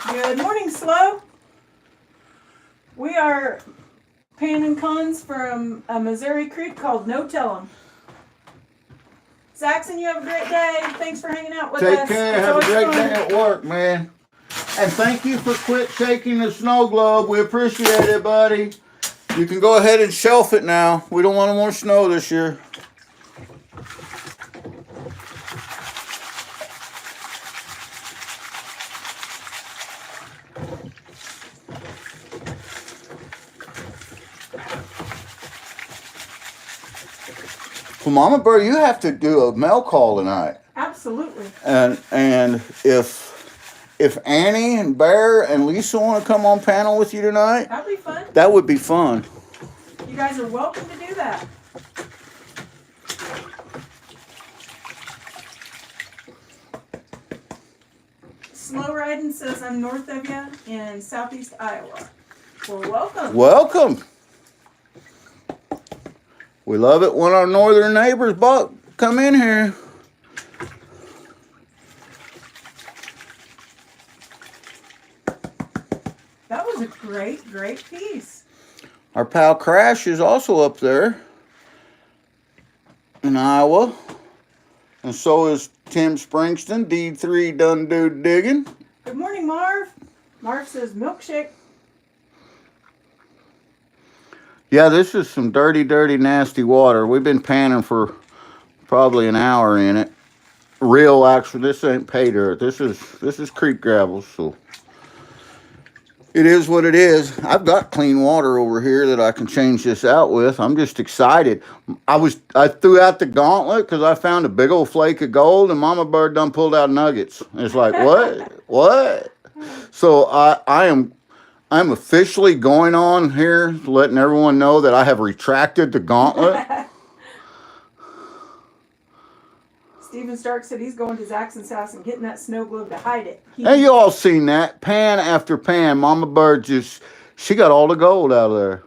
S2: Good morning, Slow. We are panning cons from a Missouri Creek called No Tell'em. Saxon, you have a great day. Thanks for hanging out with us.
S1: Take care.
S2: It's
S1: Have a
S2: always
S1: great
S2: fun.
S1: day at work, man. And thank you for quit shaking the snow globe. We appreciate it, buddy. You can go ahead and shelf it now. We don't want more snow this year. Well, Mama Bird, you have to do a mail call tonight.
S2: Absolutely.
S1: And if Annie and Bear and Lisa want to come on panel with you tonight,
S2: That'd be fun.
S1: that would be fun.
S2: You guys are welcome to do that. Slow Riding says I'm north of you in southeast Iowa. Well, welcome.
S1: Welcome. We love it when our northern neighbors come in here.
S2: That was a great, great piece.
S1: Our pal Crash is also up there in Iowa. And so is Tim Springston, D3 Done Do Digging.
S2: Good morning, Marv. Marv says milkshake.
S1: Yeah, this is some dirty, dirty, nasty water. We've been panning for probably an hour in it. Real, actually, this ain't pay dirt. This is creek gravel, so it is what it is. I've got clean water over here that I can change this out with. I'm just excited. I threw out the gauntlet because I found a big old flake of gold, and Mama Bird done pulled out nuggets. It's like, what? What? So I'm officially going on here, letting everyone know that I have retracted the gauntlet.
S2: Stephen Stark said he's going to Zaxxon's house and getting that snow globe to hide it.
S1: Hey, you all seen that? Pan after pan. Mama Bird she got all the gold out of there.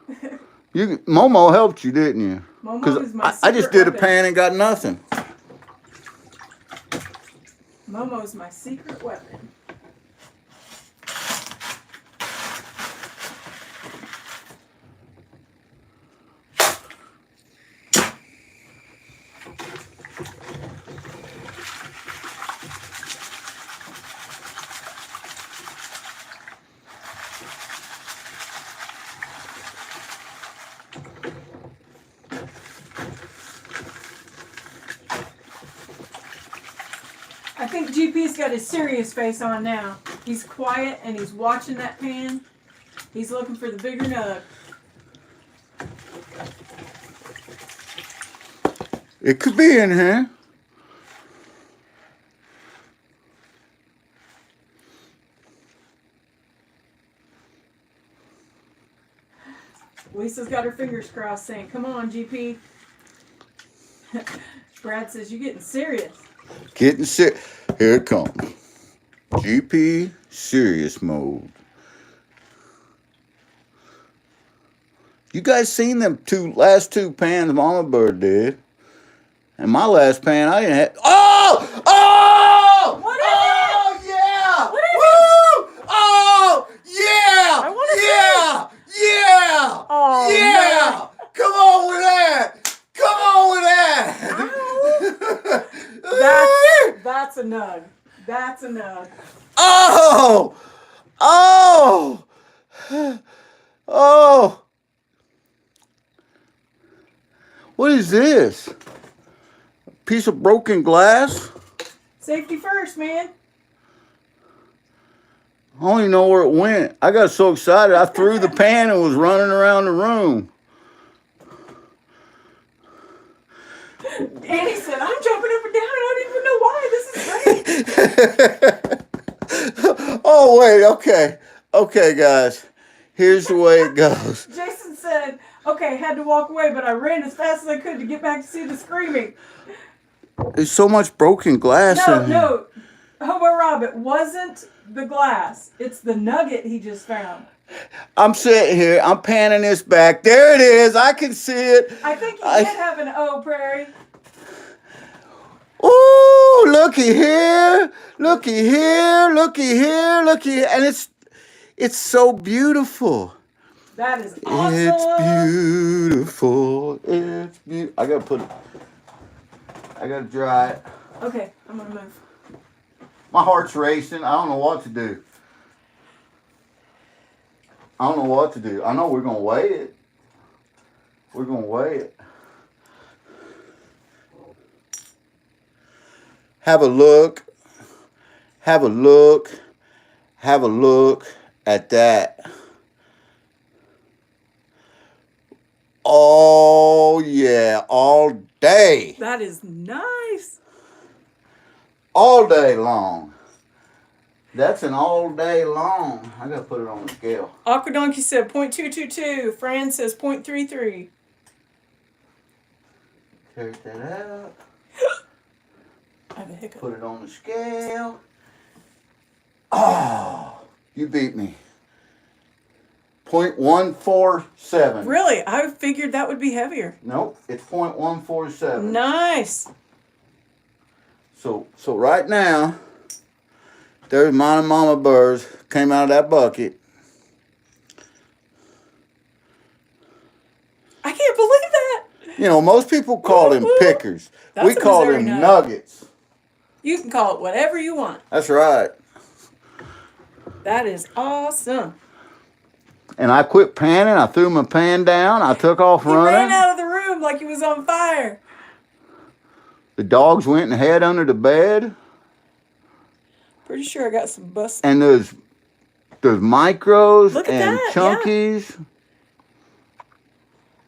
S1: Momo helped you, didn't you?
S2: Momo is my
S1: I just
S2: secret
S1: did a
S2: weapon.
S1: pan and got nothing.
S2: Momo's my secret weapon. think GP's got his serious face on now. He's quiet and he's watching that pan. He's looking for the bigger nug.
S1: It could be in here.
S2: Lisa's got her fingers crossed saying, come on, GP. Brad says, you're getting serious.
S1: Getting sick. Here it comes. GP serious mode. You guys seen them last two pans MamaBird did? And my last pan I didn't have. Oh! Oh!
S2: What is
S1: oh, yeah!
S2: What is
S1: Woo! Oh! Yeah!
S2: I wanna
S1: Yeah! Yeah!
S2: Oh,
S1: yeah!
S2: man.
S1: Come on with that! Come on with that!
S2: That's a nug. That's a nug.
S1: Oh! Oh! Oh! What is this? A piece of broken glass?
S2: Safety first, man.
S1: I don't even know where it went. I got so excited I threw the pan and was running around the room.
S2: Annie said, I'm jumping up and down. I don't even know why. This is great.
S1: Oh, wait. Okay. Okay, guys. Here's the way it goes.
S2: Jason said, okay, had to walk away, but I ran as fast as I could to get back to see the screaming.
S1: There's so much broken glass in here.
S2: No. Hobo Rob, it wasn't the glass. It's the nugget he just found.
S1: I'm sitting here. I'm panning this back. There it is. I can see it.
S2: I think he did have an O, Prairie.
S1: Ooh, looky here. Looky here. Looky here. Looky here. And it's so beautiful.
S2: That is awesome.
S1: It's beautiful. It's beautiful. I gotta dry it.
S2: Okay, I'm gonna move.
S1: My heart's racing. I don't know what to do. I don't know what to do. I know we're gonna weigh it. We're gonna weigh it. Have a look. Have a look. Have a look at that. Oh yeah, all day.
S2: That is nice.
S1: All day long. That's an all day long. I gotta put it on the scale.
S2: Aqua Donkey said 0.222. Fran says 0.33.
S1: Take that out.
S2: I have a hiccup.
S1: Put it on the scale. Oh, you beat me. 0.147.
S2: Really? I figured that would be heavier.
S1: Nope, it's 0.147.
S2: Nice.
S1: So right now, there's mine and MamaBird's came out of that bucket.
S2: I can't believe that.
S1: You know, most people call them pickers.
S2: That's
S1: We
S2: a
S1: call
S2: Missouri
S1: them
S2: nut.
S1: nuggets.
S2: You can call it whatever you want.
S1: That's right.
S2: That is awesome.
S1: And I quit panning. I threw my pan down. I took off
S2: He
S1: running.
S2: ran out of the room like he was on fire.
S1: The dogs went and hid under the bed.
S2: Pretty sure I got some bus.
S1: And there's micros
S2: Look at
S1: and
S2: that,
S1: chunkies.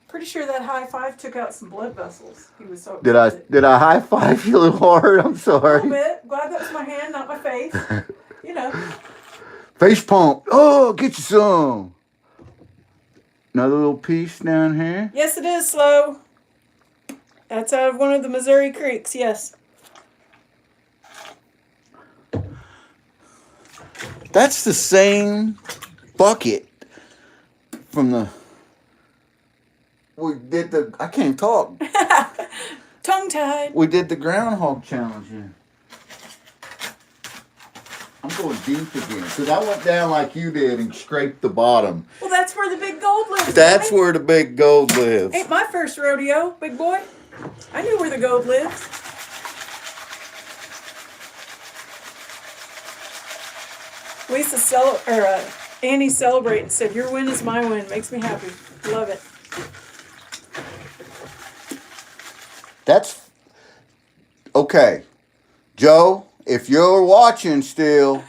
S2: Pretty sure that high five took out some blood vessels. He was so
S1: Did
S2: excited.
S1: I high five you a little hard? I'm
S2: A
S1: sorry.
S2: little bit. Glad that was my hand, not my face. You know.
S1: Face pump. Oh, get you some. Another little piece down here.
S2: Yes, it is slow. That's out of one of the Missouri creeks, yes.
S1: That's the same bucket from the. We did the. I can't talk.
S2: Tongue-tied.
S1: We did the groundhog challenge here. I'm going deep again because I went down like you did and scraped the bottom.
S2: Well, that's where the big gold lives.
S1: That's
S2: boy.
S1: where the big gold lives.
S2: Ain't my first rodeo, big boy. I knew where the gold lives. Annie celebrated and said, "Your win is my win. Makes me happy. Love it."
S1: That's okay. Joe, if you're watching still,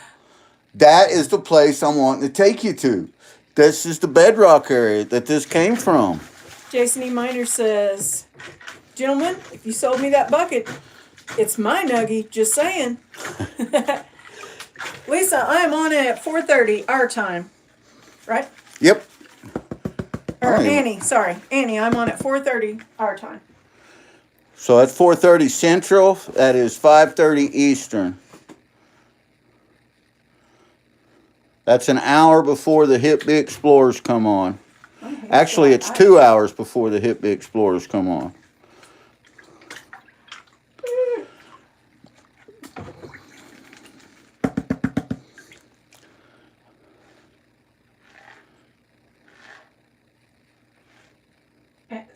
S1: that is the place I'm wanting to take you to. This is the bedrock area that this came from.
S2: Jason E. Miner says, gentlemen, if you sold me that bucket, it's my nuggie, just saying. Lisa, I'm on it at 4:30 our time, right?
S1: Yep.
S2: Or
S1: Oh, yeah.
S2: Annie, sorry. Annie, I'm on at 4:30 our time.
S1: So that's 4:30 Central. That is 5:30 Eastern. That's an hour before the Hip Big Explorers come on. Actually, it's 2 hours before the Hip Big Explorers come on.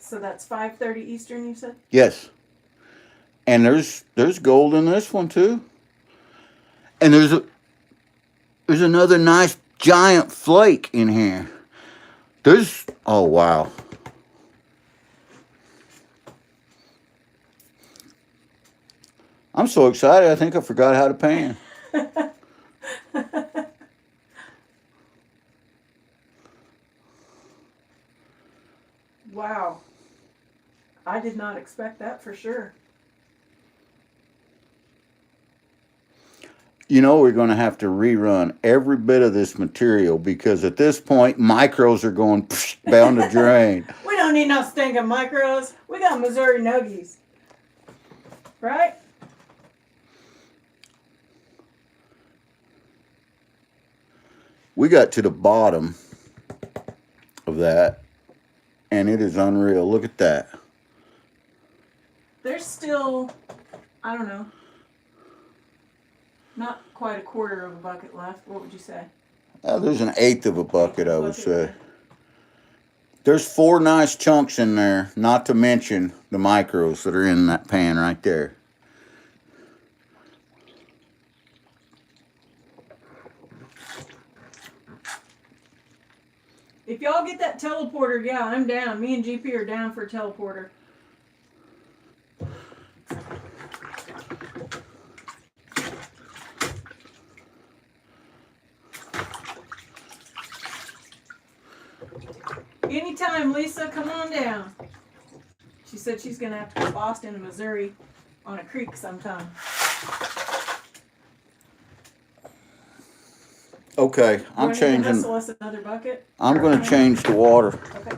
S2: So that's 5:30 Eastern, you said?
S1: Yes. And there's gold in this one too. And there's another nice giant flake in here. Oh wow. I'm so excited I think I forgot how to pan.
S2: Wow. I did not expect that for sure.
S1: You know, we're going to have to rerun every bit of this material because at this point, micros are going bound to drain.
S2: We don't need no stinking micros. We got Missouri nuggies. Right?
S1: We got to the bottom of that, and it is unreal. Look at that.
S2: There's still, I don't know, not quite a quarter of a bucket left. What would you say?
S1: There's an eighth of a bucket, I would say. There's 4 nice chunks in there, not to mention the micros that are in that pan right there.
S2: If y'all get that teleporter, yeah, I'm down. Me and GP are down for a teleporter. Anytime, Lisa, come on down. She said she's going to have to go to Boston and Missouri on a creek sometime.
S1: Okay, I'm changing.
S2: Hustle us another bucket?
S1: I'm going to change the water.
S2: Okay.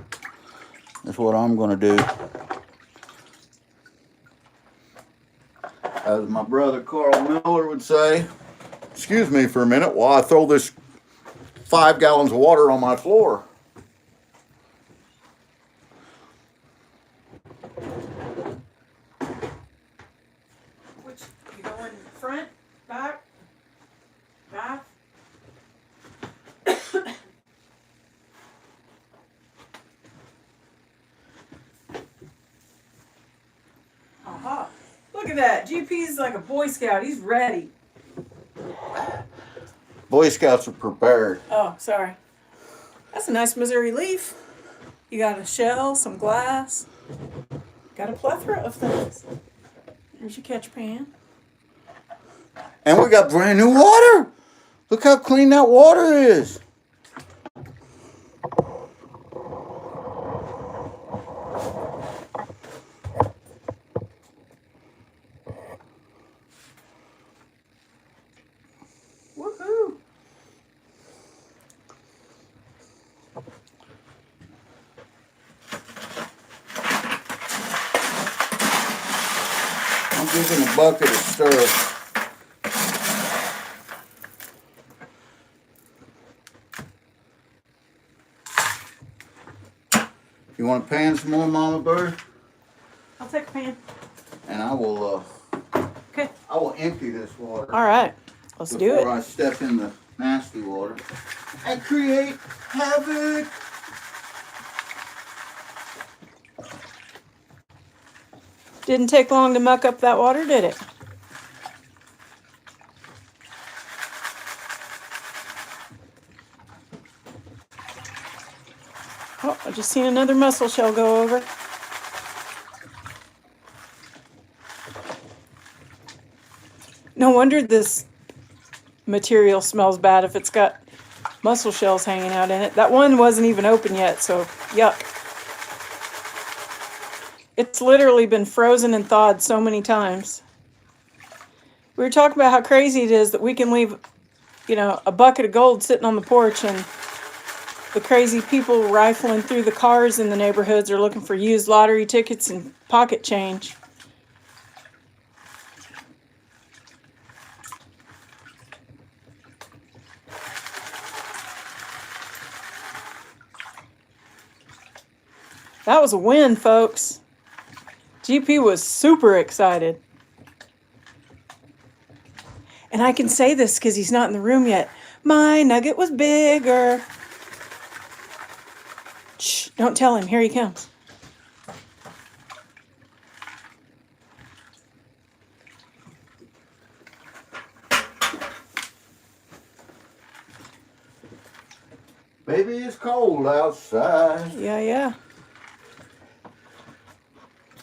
S1: That's what I'm going to do. As my brother Carl Miller would say, excuse me for a minute while I throw this 5 gallons of water on my floor.
S2: Which, you going front, back, back? Aha. Look at that. GP's like a Boy Scout. He's ready.
S1: Boy Scouts are prepared.
S2: Oh, sorry. That's a nice Missouri leaf. You got a shell, some glass. Got a plethora of things. There's your catch pan.
S1: And we got brand new water. Look how clean that water is.
S2: Woohoo!
S1: I'm giving a bucket a stir. You want to pan some more, Mama Bird?
S2: I'll take a pan.
S1: And I will.
S2: Okay.
S1: I will empty this water.
S2: All right. Let's do it.
S1: Before I step in the nasty water and create havoc.
S2: Didn't take long to muck up that water, did it? Oh, I just seen another mussel shell go over. No wonder this material smells bad if it's got mussel shells hanging out in it. That one wasn't even open yet, so yuck. It's literally been frozen and thawed so many times. We were talking about how crazy it is that we can leave, you know, a bucket of gold sitting on the porch, and the crazy people rifling through the cars in the neighborhoods are looking for used lottery tickets and pocket change. That was a win, folks. GP was super excited. And I can say this because he's not in the room yet. My nugget was bigger. Shh, don't tell him. Here he comes.
S1: Baby, it's cold outside.
S2: Yeah.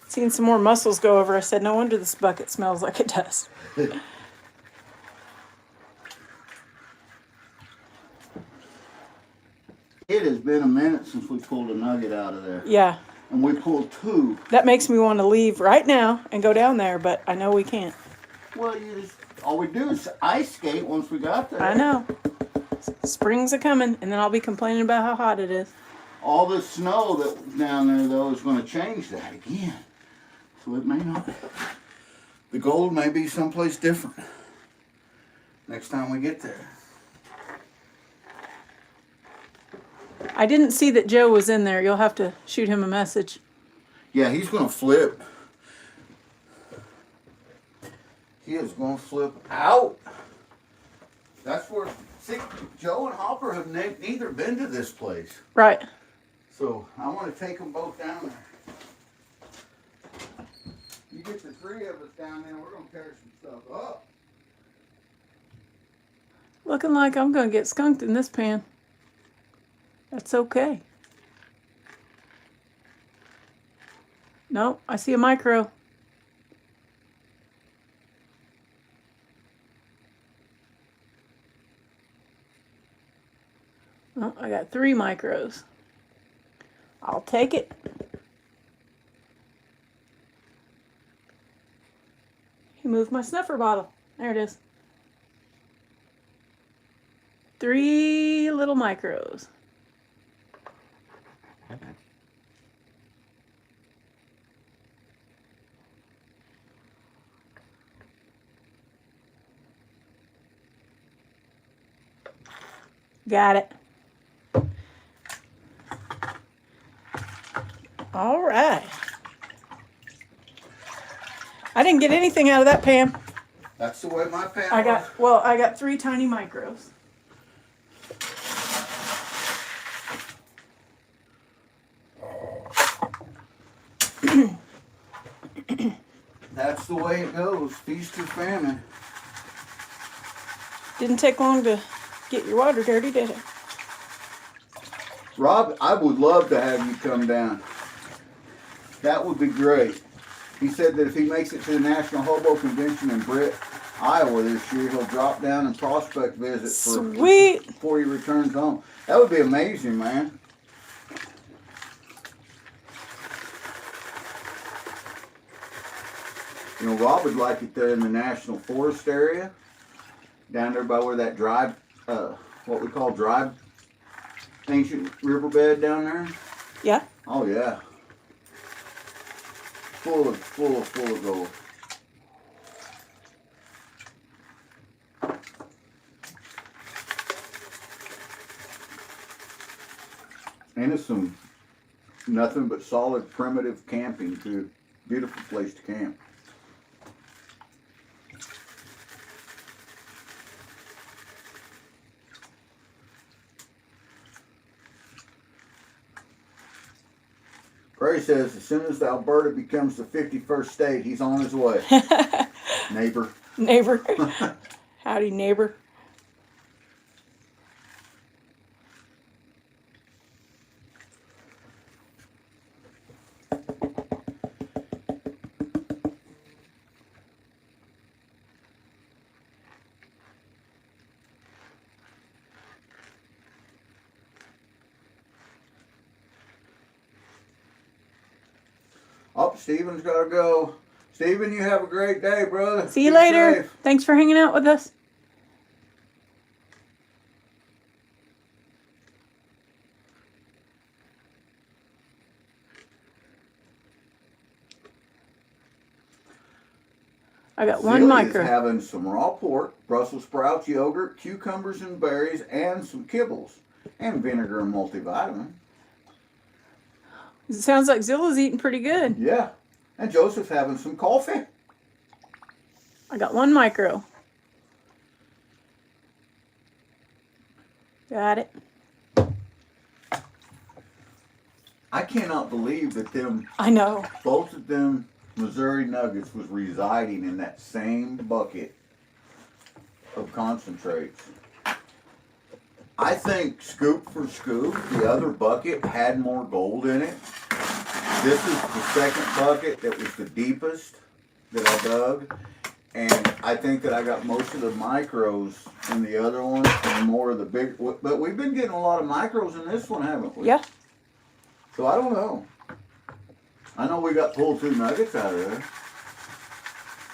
S2: Seen some more mussels go over. I said, no wonder this bucket smells like it does.
S1: It has been a minute since we pulled a nugget out of there.
S2: Yeah.
S1: And we pulled two.
S2: That makes me want to leave right now and go down there, but I know we can't.
S1: Well, all we do is ice skate once we got there.
S2: I know. Spring's a coming, and then I'll be complaining about how hot it is.
S1: All the snow that was down there, though, is going to change that again. So it may not. The gold may be someplace different next time we get there.
S2: I didn't see that Joe was in there. You'll have to shoot him a message.
S1: Yeah, he's going to flip. He is going to flip out. That's where, see, Joe and Hopper have neither been to this place.
S2: Right.
S1: So I want to take them both down there. You get the three of us down there, we're going to tear some stuff up.
S2: Looking like I'm going to get skunked in this pan. That's okay. Nope, I see a micro. Oh, I got 3 micros. I'll take it. He moved my snuffer bottle. There it is. 3 little micros. Got it. All right. I didn't get anything out of that, Pam.
S1: That's the way my pan
S2: I got 3 tiny micros.
S1: That's the way it goes. Feast or famine.
S2: Didn't take long to get your water dirty, did it?
S1: Rob, I would love to have you come down. That would be great. He said that if he makes it to the National Hobo Convention in Britt, Iowa this year, he'll drop down and prospect visit
S2: Sweet.
S1: before he returns home. That would be amazing, man. You know, Rob would like it there in the National Forest area, down there by where that drive, what we call drive, ancient riverbed down there.
S2: Yeah.
S1: Oh yeah. Full of gold. And it's nothing but solid primitive camping too. Beautiful place to camp. Prairie says as soon as Alberta becomes the 51st state, he's on his way. Neighbor.
S2: Neighbor. Howdy, neighbor.
S1: Oh, Steven's got to go. Steven, you have a great day, brother.
S2: See you
S1: Be
S2: later.
S1: safe.
S2: Thanks for hanging out with us. I got one
S1: Zilly
S2: micro.
S1: is having some raw pork, Brussels sprouts, yogurt, cucumbers and berries, and some kibbles, and vinegar and multivitamin.
S2: It sounds like Zilla's eating pretty good.
S1: Yeah. And Joseph's having some coffee.
S2: I got one micro. Got it.
S1: I cannot believe that
S2: I know.
S1: both of them Missouri Nuggets was residing in that same bucket of concentrates. I think scoop for scoop, the other bucket had more gold in it. This is the second bucket that was the deepest that I dug. And I think that I got most of the micros in the other one and more of the big, but we've been getting a lot of micros in this one, haven't we?
S2: Yeah.
S1: So I don't know. I know we got pulled 2 nuggets out of there.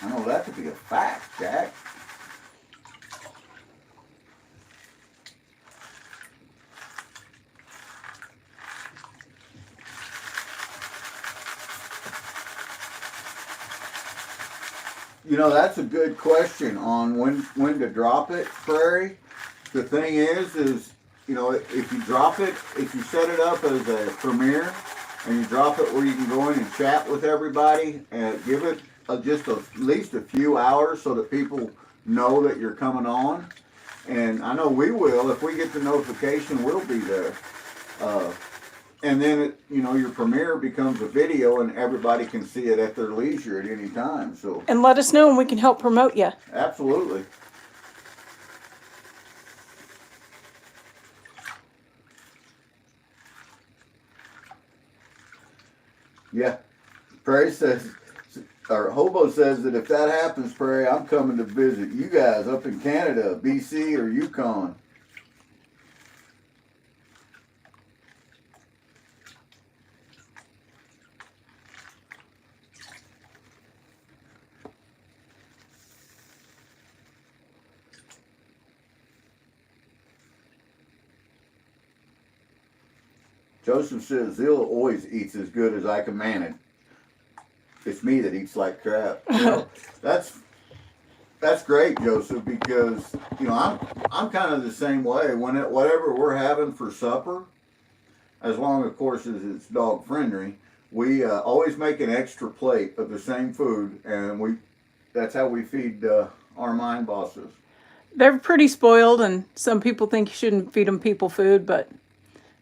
S1: I know that to be a fact, Jack. You know, that's a good question on when to drop it, Prairie. The thing is, you know, if you drop it, if you set it up as a premiere, and you drop it where you can go in and chat with everybody, and give it just at least a few hours so that people know that you're coming on. And I know we will. If we get the notification, we'll be there. And then, you know, your premiere becomes a video and everybody can see it at their leisure at any time. So
S2: And let us know and we can help promote you.
S1: absolutely. Yeah. Prairie says, or Hobo says that if that happens, Prairie, I'm coming to visit you guys up in Canada, BC or Yukon. Joseph says Zilla always eats as good as I can manage. It's me that eats like crap. You know, that's great, Joseph, because you know I'm kind of the same way. Whatever we're having for supper, as long of course as it's dog friendly, we always make an extra plate of the same food, and that's how we feed our mine bosses.
S2: They're pretty spoiled, and some people think you shouldn't feed them people food, but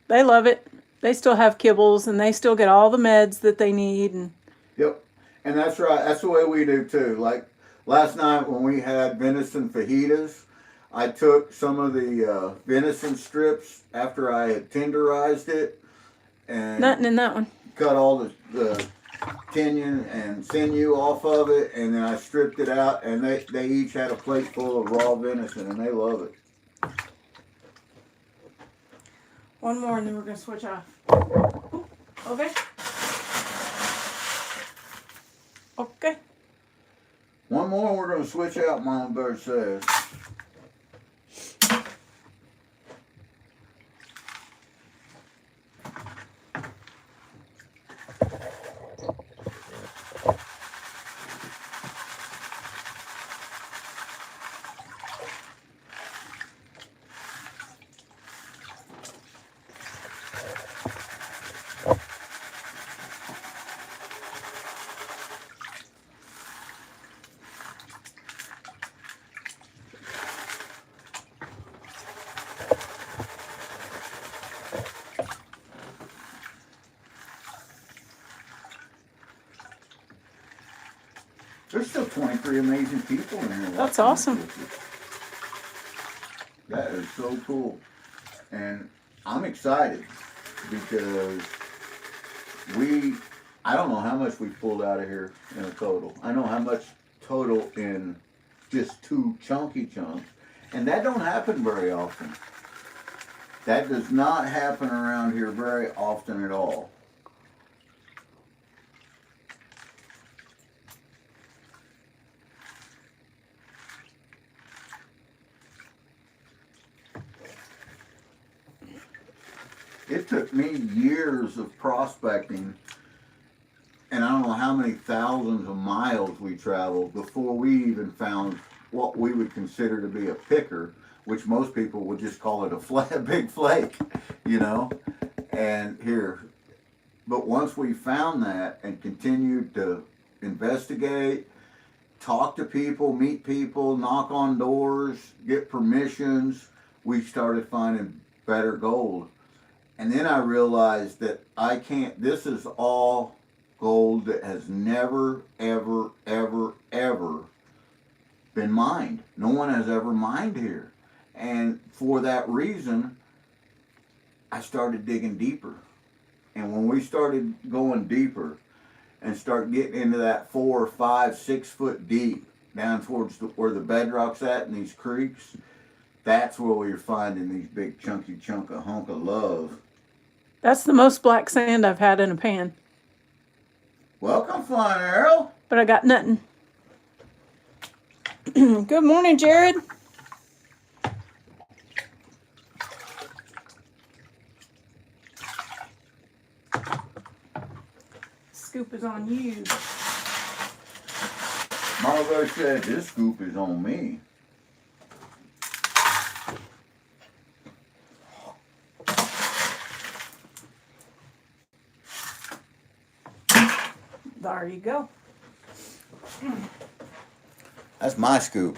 S2: they love it. They still have kibbles, and they still get all the meds that they need. And
S1: yep, and that's right. That's the way we do too. Like last night when we had venison fajitas, I took some of the venison strips after I had tenderized it, and
S2: nothing in that one.
S1: cut all the tendon and sinew off of it, and then I stripped it out, and they each had a plate full of raw venison, and they love it.
S2: One more, and then we're going to switch off. Ooh, okay. Okay.
S1: One more, and we're going to switch out, MamaBird says. There's still 23 amazing people in here.
S2: That's
S1: watching
S2: awesome.
S1: this with you. That is so cool. And I'm excited because I don't know how much we pulled out of here in a total. I know how much total in just 2 chunky chunks. And that don't happen very often. That does not happen around here very often at all. It took me years of prospecting, and I don't know how many thousands of miles we traveled before we even found what we would consider to be a picker, which most people would just call it a big flake, you know. And here, but once we found that and continued to investigate, talk to people, meet people, knock on doors, get permissions, we started finding better gold. And then I realized that I can't, this is all gold that has never, ever, ever, ever been mined. No one has ever mined here. And for that reason, I started digging deeper. And when we started going deeper and start getting into that 4, 5, 6 foot deep down towards where the bedrock's at in these creeks, that's where we were finding these big chunky hunk of love.
S2: That's the most black sand I've had in a pan.
S1: Welcome, Flying Arrow.
S2: But I got nothing. Good morning, Jared. Scoop is on you.
S1: MamaBird said this scoop is on me.
S2: There you go.
S1: That's my scoop.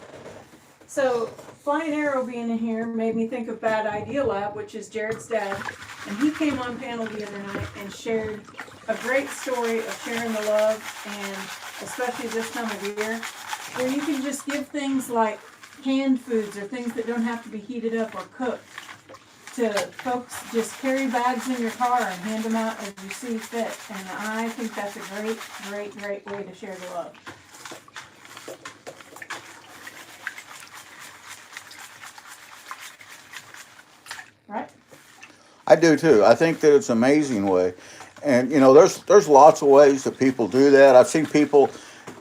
S2: So, Flying Arrow being in here made me think of Bad Idea Lab, which is Jared's dad. And he came on panel the other night and shared a great story of sharing the love, and especially this time of year, where you can just give things like canned foods or things that don't have to be heated up or cooked to folks. Just carry bags in your car and hand them out as you see fit. And I think that's a great, great, great way to share the love. Right?
S1: I do too. I think that it's an amazing way. And you know, there's lots of ways that people do that. I've seen people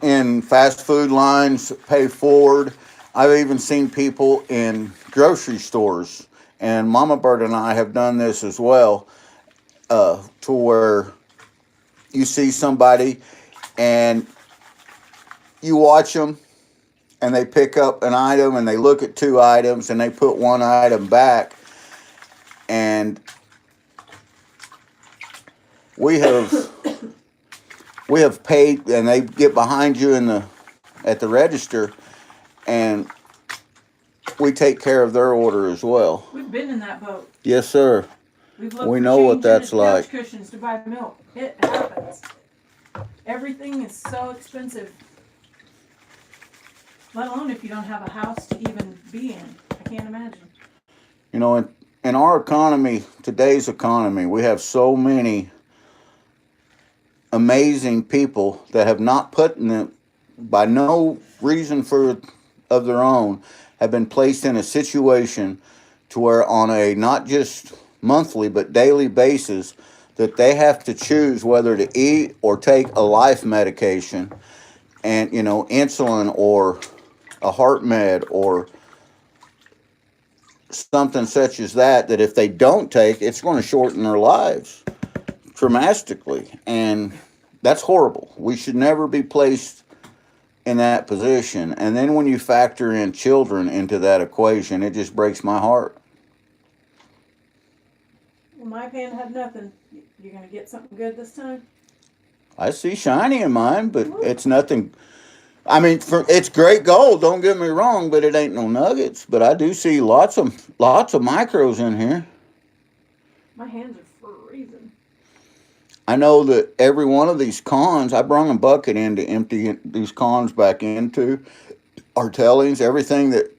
S1: in fast food lines pay forward. I've even seen people in grocery stores. And MamaBird and I have done this as well, to where you see somebody and you watch them and they pick up an item and they look at 2 items and they put 1 item back. And we have paid, and they get behind you at the register, and we take care of their order as well.
S2: We've been in that boat.
S1: Yes, sir.
S2: We've looked
S1: We
S2: for
S1: know what
S2: change
S1: that's
S2: in the couch
S1: like.
S2: cushions to buy milk. It happens. Everything is so expensive. Let alone if you don't have a house to even be in. I can't imagine.
S1: You know, in our economy, today's economy, we have so many amazing people that have not put in it, by no reason of their own, have been placed in a situation to where on a not just monthly but daily basis that they have to choose whether to eat or take a life medication, and you know, insulin or a heart med or something such as that if they don't take, it's going to shorten their lives dramatically. And that's horrible. We should never be placed in that position. And then when you factor in children into that equation, it just breaks my heart.
S2: Well, my pan had nothing. You're going to get something good this time?
S1: I see shiny in mine, but it's nothing. I mean, it's great gold, don't get me wrong, but it ain't no nuggets. But I do see lots of micros in here.
S2: My hands are freezing.
S1: I know that every one of these cons, I brung a bucket in to empty these cons back into our tellings. Everything that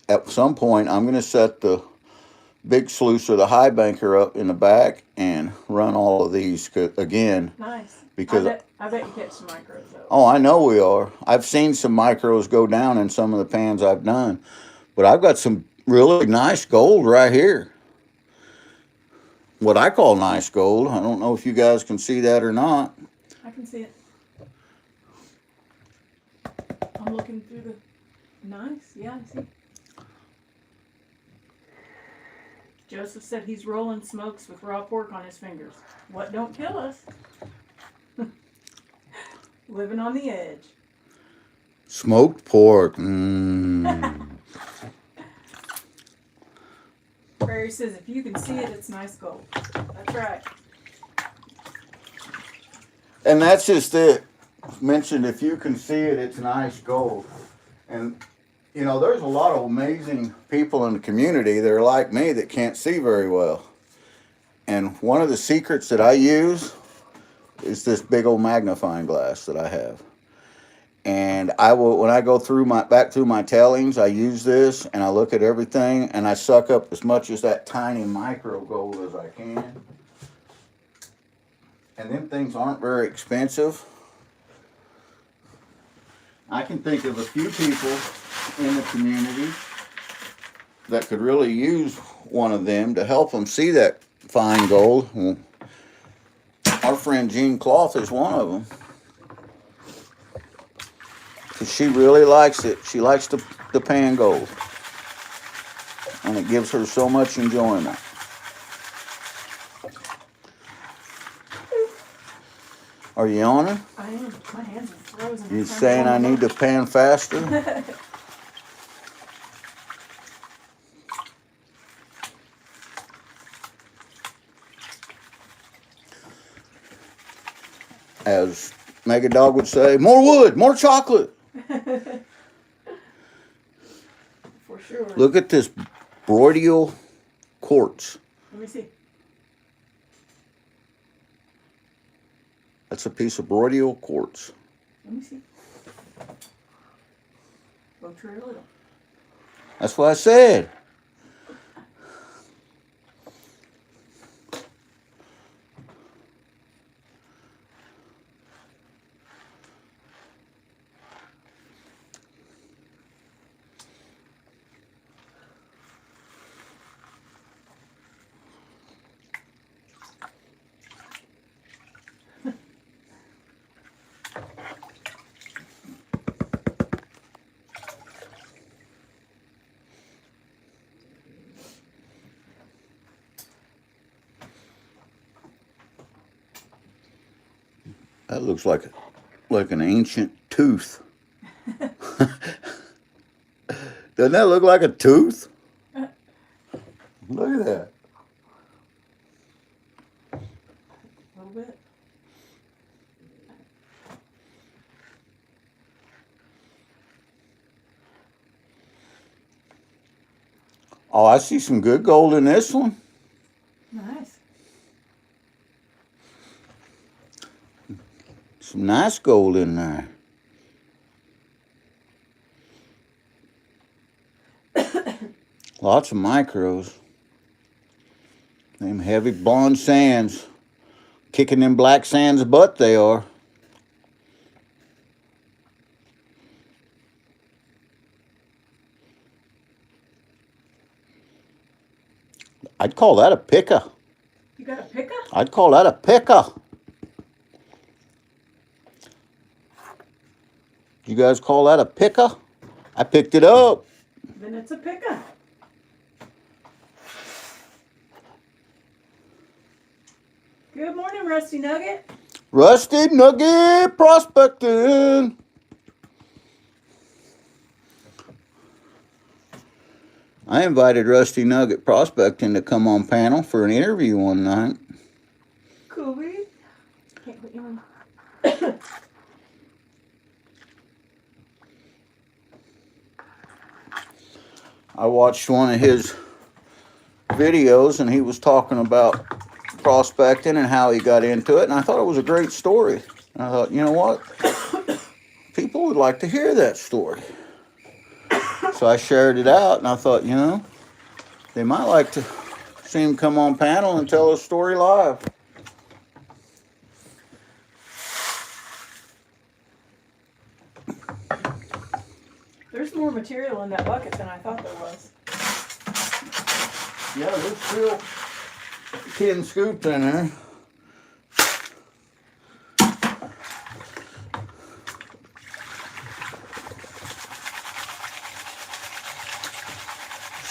S1: at some point I'm going to set the big sluice or the high banker up in the back and run all of these again.
S2: Nice.
S1: Because
S2: I bet you catch some micros though.
S1: Oh, I know we are. I've seen some micros go down in some of the pans I've done. But I've got some really nice gold right here. What I call nice gold. I don't know if you guys can see that or not.
S2: I can see it. I'm looking through the... Nice. Yeah, I see. Joseph said he's rolling smokes with raw pork on his fingers. What don't kill us? Living on the edge.
S1: Smoked pork. Mmm.
S2: Barry says if you can see it, it's nice gold. That's right.
S1: And that's just it. Mentioned if you can see it, it's nice gold. And, you know, there's a lot of amazing people in the community that are like me that can't see very well. And one of the secrets that I use is this big old magnifying glass that I have. And I will, when I go through back through my tellings, I use this and I look at everything and I suck up as much as that tiny micro gold as I can. And them things aren't very expensive. I can think of a few people in the community that could really use one of them to help them see that fine gold. Our friend Jean Cloth is one of them. Because she really likes it. She likes the pan gold. And it gives her so much enjoyment. Are you yawning?
S2: I am. My hands are frozen.
S1: You saying I need to pan faster? As Mega Dog would say, more wood, more chocolate.
S2: For sure.
S1: Look at this broidial quartz.
S2: Let me see.
S1: That's a piece of broidial quartz.
S2: Let me see. Go true a little.
S1: That's what I said. That looks like an ancient tooth. Doesn't that look like a tooth? Look at that.
S2: A little bit.
S1: Oh, I see some good gold in this one.
S2: Nice.
S1: Some nice gold in there. Lots of micros. Them heavy blonde sands. Kicking them black sands butt they are. I'd call that a picker.
S2: You got a picker?
S1: I'd call that a picker. You guys call that a picker? I picked it up.
S2: Then it's a picker. Good morning, Rusty Nugget.
S1: Rusty Nugget prospecting. I invited Rusty Nugget prospecting to come on panel for an interview one night.
S2: Cooley. Can't put you on.
S1: I watched one of his videos and he was talking about prospecting and how he got into it, and I thought it was a great story. And I thought, you know what? People would like to hear that story. So I shared it out, and I thought, you know, they might like to see him come on panel and tell his story live.
S2: There's more material in that bucket than I thought there was.
S1: Yeah, there's still tin scoops in there.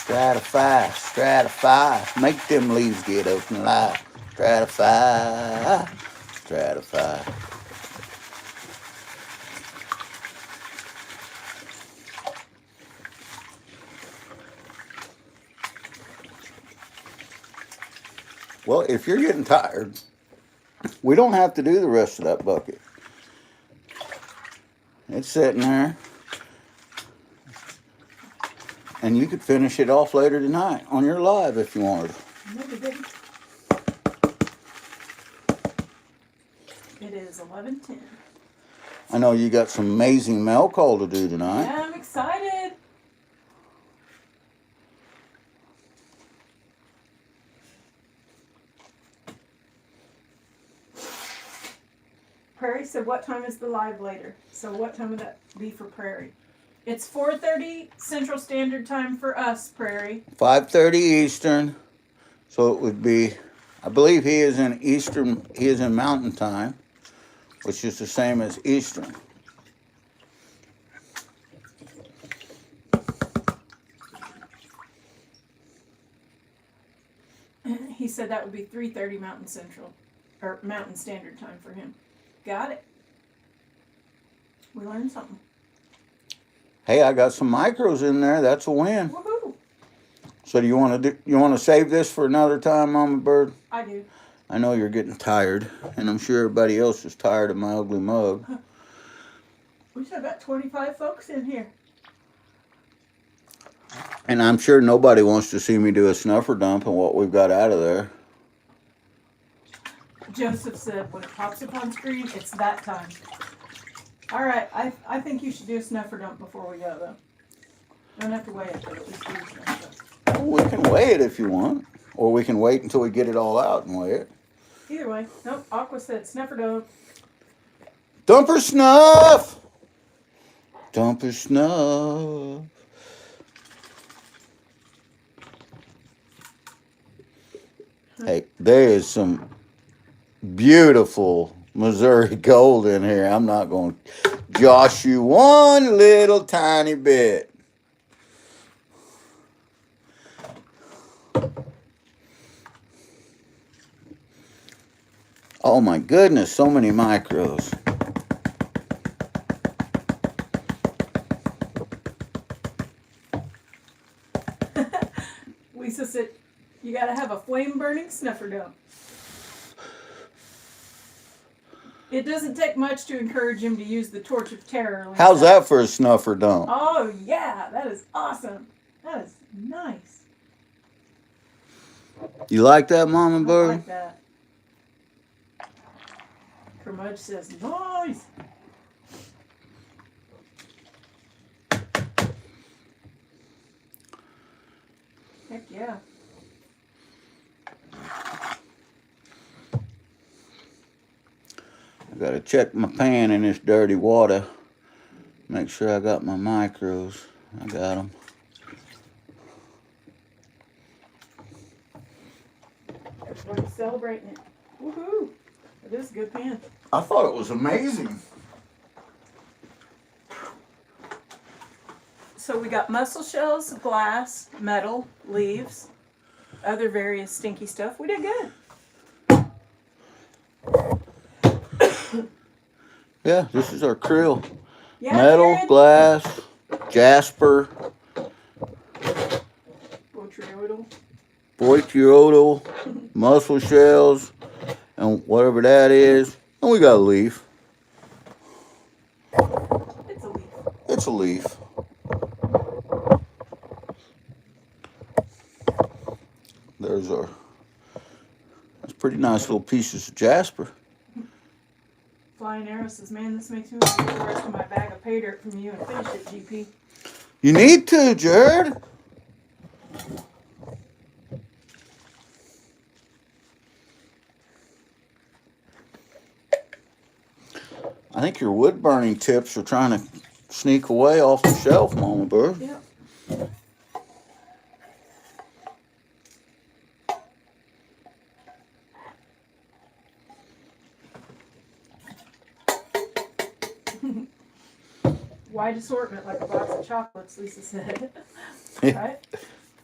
S1: Stratify, stratify. Make them leaves get up and alive. Stratify, stratify. Well, if you're getting tired, we don't have to do the rest of that bucket. It's sitting there. And you could finish it off later tonight on your live if you wanted.
S2: Maybe, baby. It is 11:10.
S1: I know you got some amazing mail call to do tonight.
S2: Yeah, I'm excited. Prairie said, what time is the live later? So what time would that be for Prairie? It's 4:30 Central Standard Time for us, Prairie.
S1: 5:30 Eastern. So it would be, I believe he is in Eastern, he is in Mountain Time, which is the same as Eastern.
S2: He said that would be 3:30 Mountain Central, or Mountain Standard Time for him. Got it. We learned something.
S1: Hey, I got some micros in there. That's a win.
S2: Woohoo!
S1: So do you want to save this for another time, Mama Bird?
S2: I do.
S1: I know you're getting tired, and I'm sure everybody else is tired of my ugly mug.
S2: We still got 25 folks in here.
S1: And I'm sure nobody wants to see me do a snuffer dump and what we've got out of there.
S2: Joseph said, when it pops up on screen, it's that time. All right, I think you should do a snuffer dump before we go, though. Don't have to wait until at least do a snuffer dump.
S1: Well, we can weigh it if you want. Or we can wait until we get it all out and weigh it.
S2: Either way. Nope, Aqua said snuffer dump.
S1: Dumper snuff! Dumper snuff. Hey, there is some beautiful Missouri gold in here. I'm not going to josh you one little tiny bit. Oh my goodness, so many micros.
S2: Lisa said, you gotta have a flame burning snuffer dump. It doesn't take much to encourage him to use the torch of terror. Lisa.
S1: How's that for a snuffer dump?
S2: Oh yeah, that is awesome. That is nice.
S1: You like that, Mama
S2: I
S1: Bird?
S2: like that. Kermudge says, nice. Heck yeah.
S1: I gotta check my pan in this dirty water. Make sure I got my micros. I got them.
S2: Everybody's celebrating it. Woohoo! It is a good pan.
S1: I thought it was amazing.
S2: So we got mussel shells, glass, metal, leaves, other various stinky stuff. We did good.
S1: Yeah, this is our krill.
S2: Yeah,
S1: Metal,
S2: Jared.
S1: glass, jasper,
S2: Botryoidal.
S1: botryoidal, mussel shells, and whatever that is. And we got a leaf.
S2: It's a leaf.
S1: It's a leaf. There's our, that's pretty nice little pieces of jasper.
S2: Flying Arrow says, man, this makes me want to get the rest of my bag of pay dirt from you and finish it, GP.
S1: You need to, Jared. I think your wood burning tips are trying to sneak away off the shelf, Mama Bird.
S2: Yep. Wide assortment like a box of chocolates, Lisa said. Right?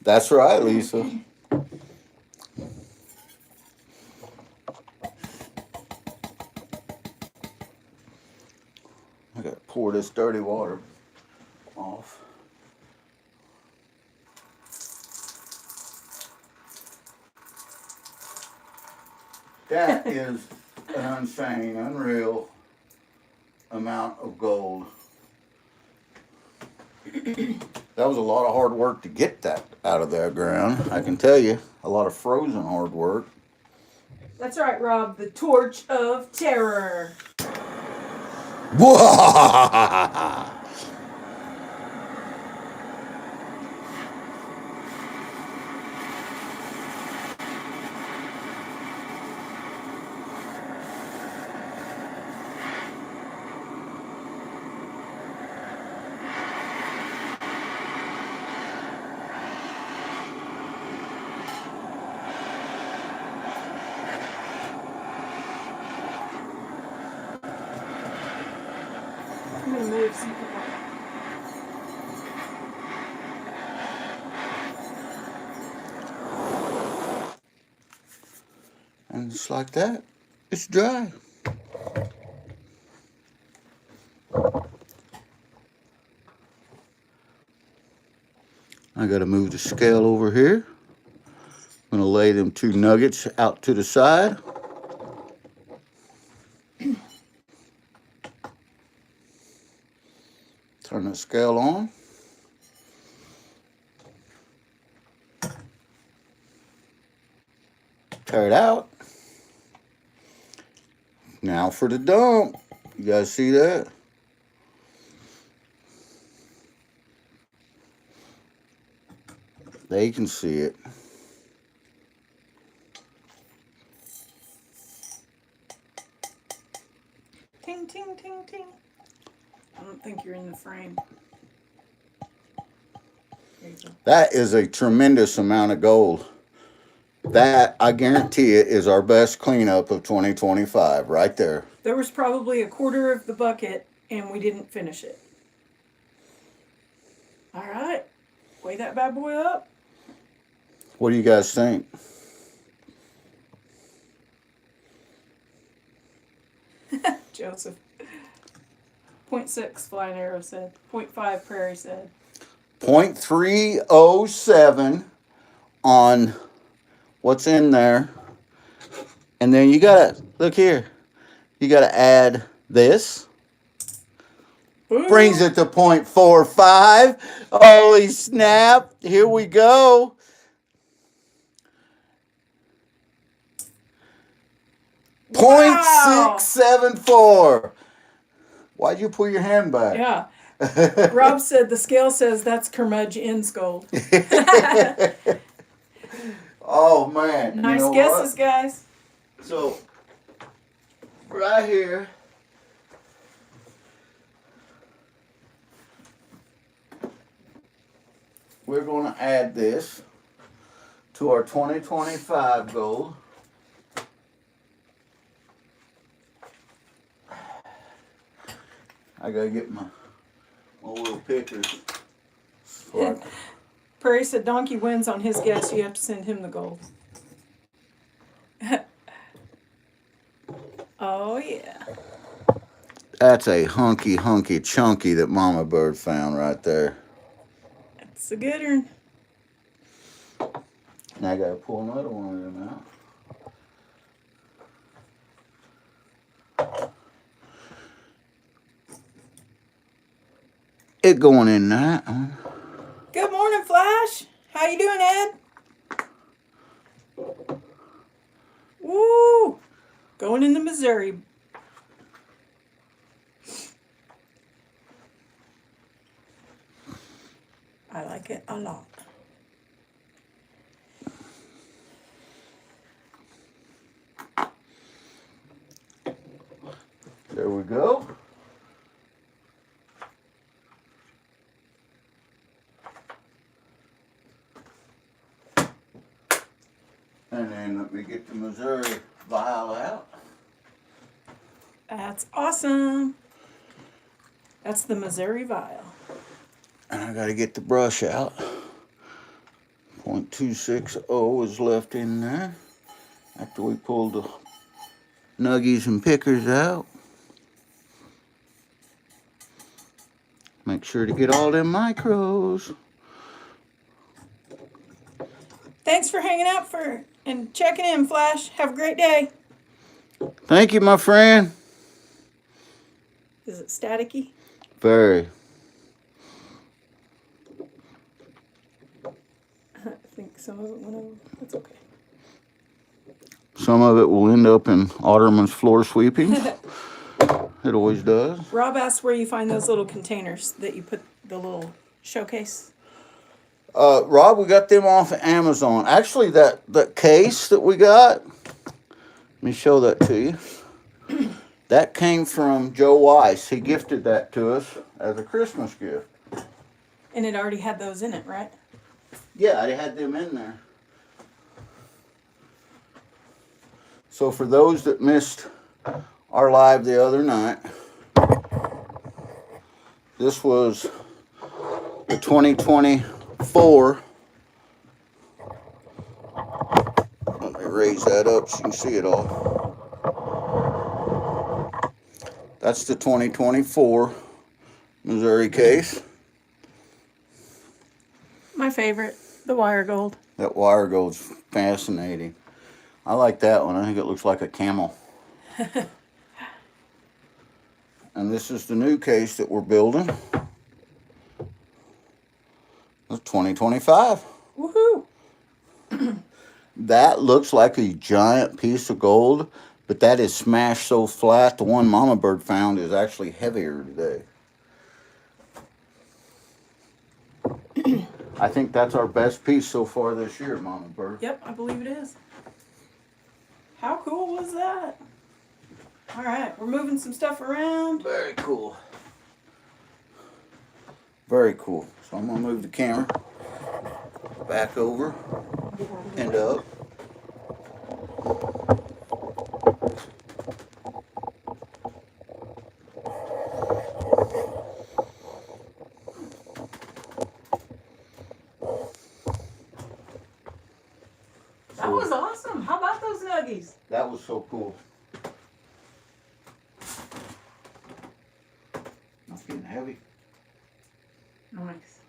S1: That's right, Lisa. I gotta pour this dirty water off. That is an insane, unreal amount of gold. That was a lot of hard work to get that out of that ground. I can tell you, a lot of frozen hard work.
S2: That's right, Rob. The torch of terror. I'm gonna move some people.
S1: And just like that, it's dry. I gotta move the scale over here. I'm gonna lay them 2 nuggets out to the side. Turn the scale on. Tear it out. Now for the dump. You guys see that? They can see it.
S2: Ting, ting, ting, ting. I don't think you're in the frame. There you go.
S1: That is a tremendous amount of gold. That, I guarantee it, is our best cleanup of 2025 right there.
S2: There was probably a quarter of the bucket and we didn't finish it. All right. Weigh that bad boy up.
S1: What do you guys think?
S2: Joseph. 0.6 Flying Arrow said. 0.5 Prairie said.
S1: 0.307 on what's in there. And then you gotta, look here, you gotta add this.
S2: Boom.
S1: Brings it to 0.45. Holy snap. Here we go.
S2: Wow.
S1: 0.674. Why'd you pull your hand back?
S2: Yeah. Rob said the scale says that's curmudgeon's gold.
S1: Oh, man.
S2: Nice
S1: You know
S2: guesses,
S1: what?
S2: guys.
S1: So, right here, we're going to add this to our 2025 gold. I gotta get my little pickers.
S2: Prairie said Donkey wins on his guess. You have to send him the gold. Oh, yeah.
S1: That's a hunky chunky that MamaBird found right there.
S2: That's a good one.
S1: Now I gotta pull another one of them out. It going in that one.
S2: Good morning, Flash. How you doing, Ed? Woo! Going into Missouri. I like it a lot.
S1: There we go. And then let me get the Missouri vial out.
S2: That's awesome. That's the Missouri vial.
S1: And I gotta get the brush out. .260 is left in there after we pulled the nuggies and pickers out. Make sure to get all them micros.
S2: Thanks for hanging out and checking in, Flash. Have a great day.
S1: Thank you, my friend.
S2: Is it staticky?
S1: Very.
S2: I think some of it went over. That's okay.
S1: Some of it will end up in Otterman's floor sweeping. It always does.
S2: Rob asked where you find those little containers that you put the little showcase.
S1: Rob, we got them off of Amazon. Actually, that case that we got, let me show that to you. That came from Joe Weiss. He gifted that to us as a Christmas gift.
S2: And it already had those in it, right?
S1: Yeah, I had them in there. So for those that missed our live the other night, this was the 2024. Let me raise that up so you can see it all. That's the 2024 Missouri case.
S2: My favorite, the wire gold.
S1: That wire gold's fascinating. I like that one. I think it looks like a camel. And this is the new case that we're building. It's 2025.
S2: Woohoo!
S1: That looks like a giant piece of gold, but that is smashed so flat. The one MamaBird found is actually heavier today. I think that's our best piece so far this year, MamaBird.
S2: Yep, I believe it is. How cool was that? All right, we're moving some stuff around.
S1: Very cool. Very cool. So I'm going to move the camera back over and up.
S2: That was awesome. How about those nuggies?
S1: That was so cool. That's getting heavy.
S2: Nice.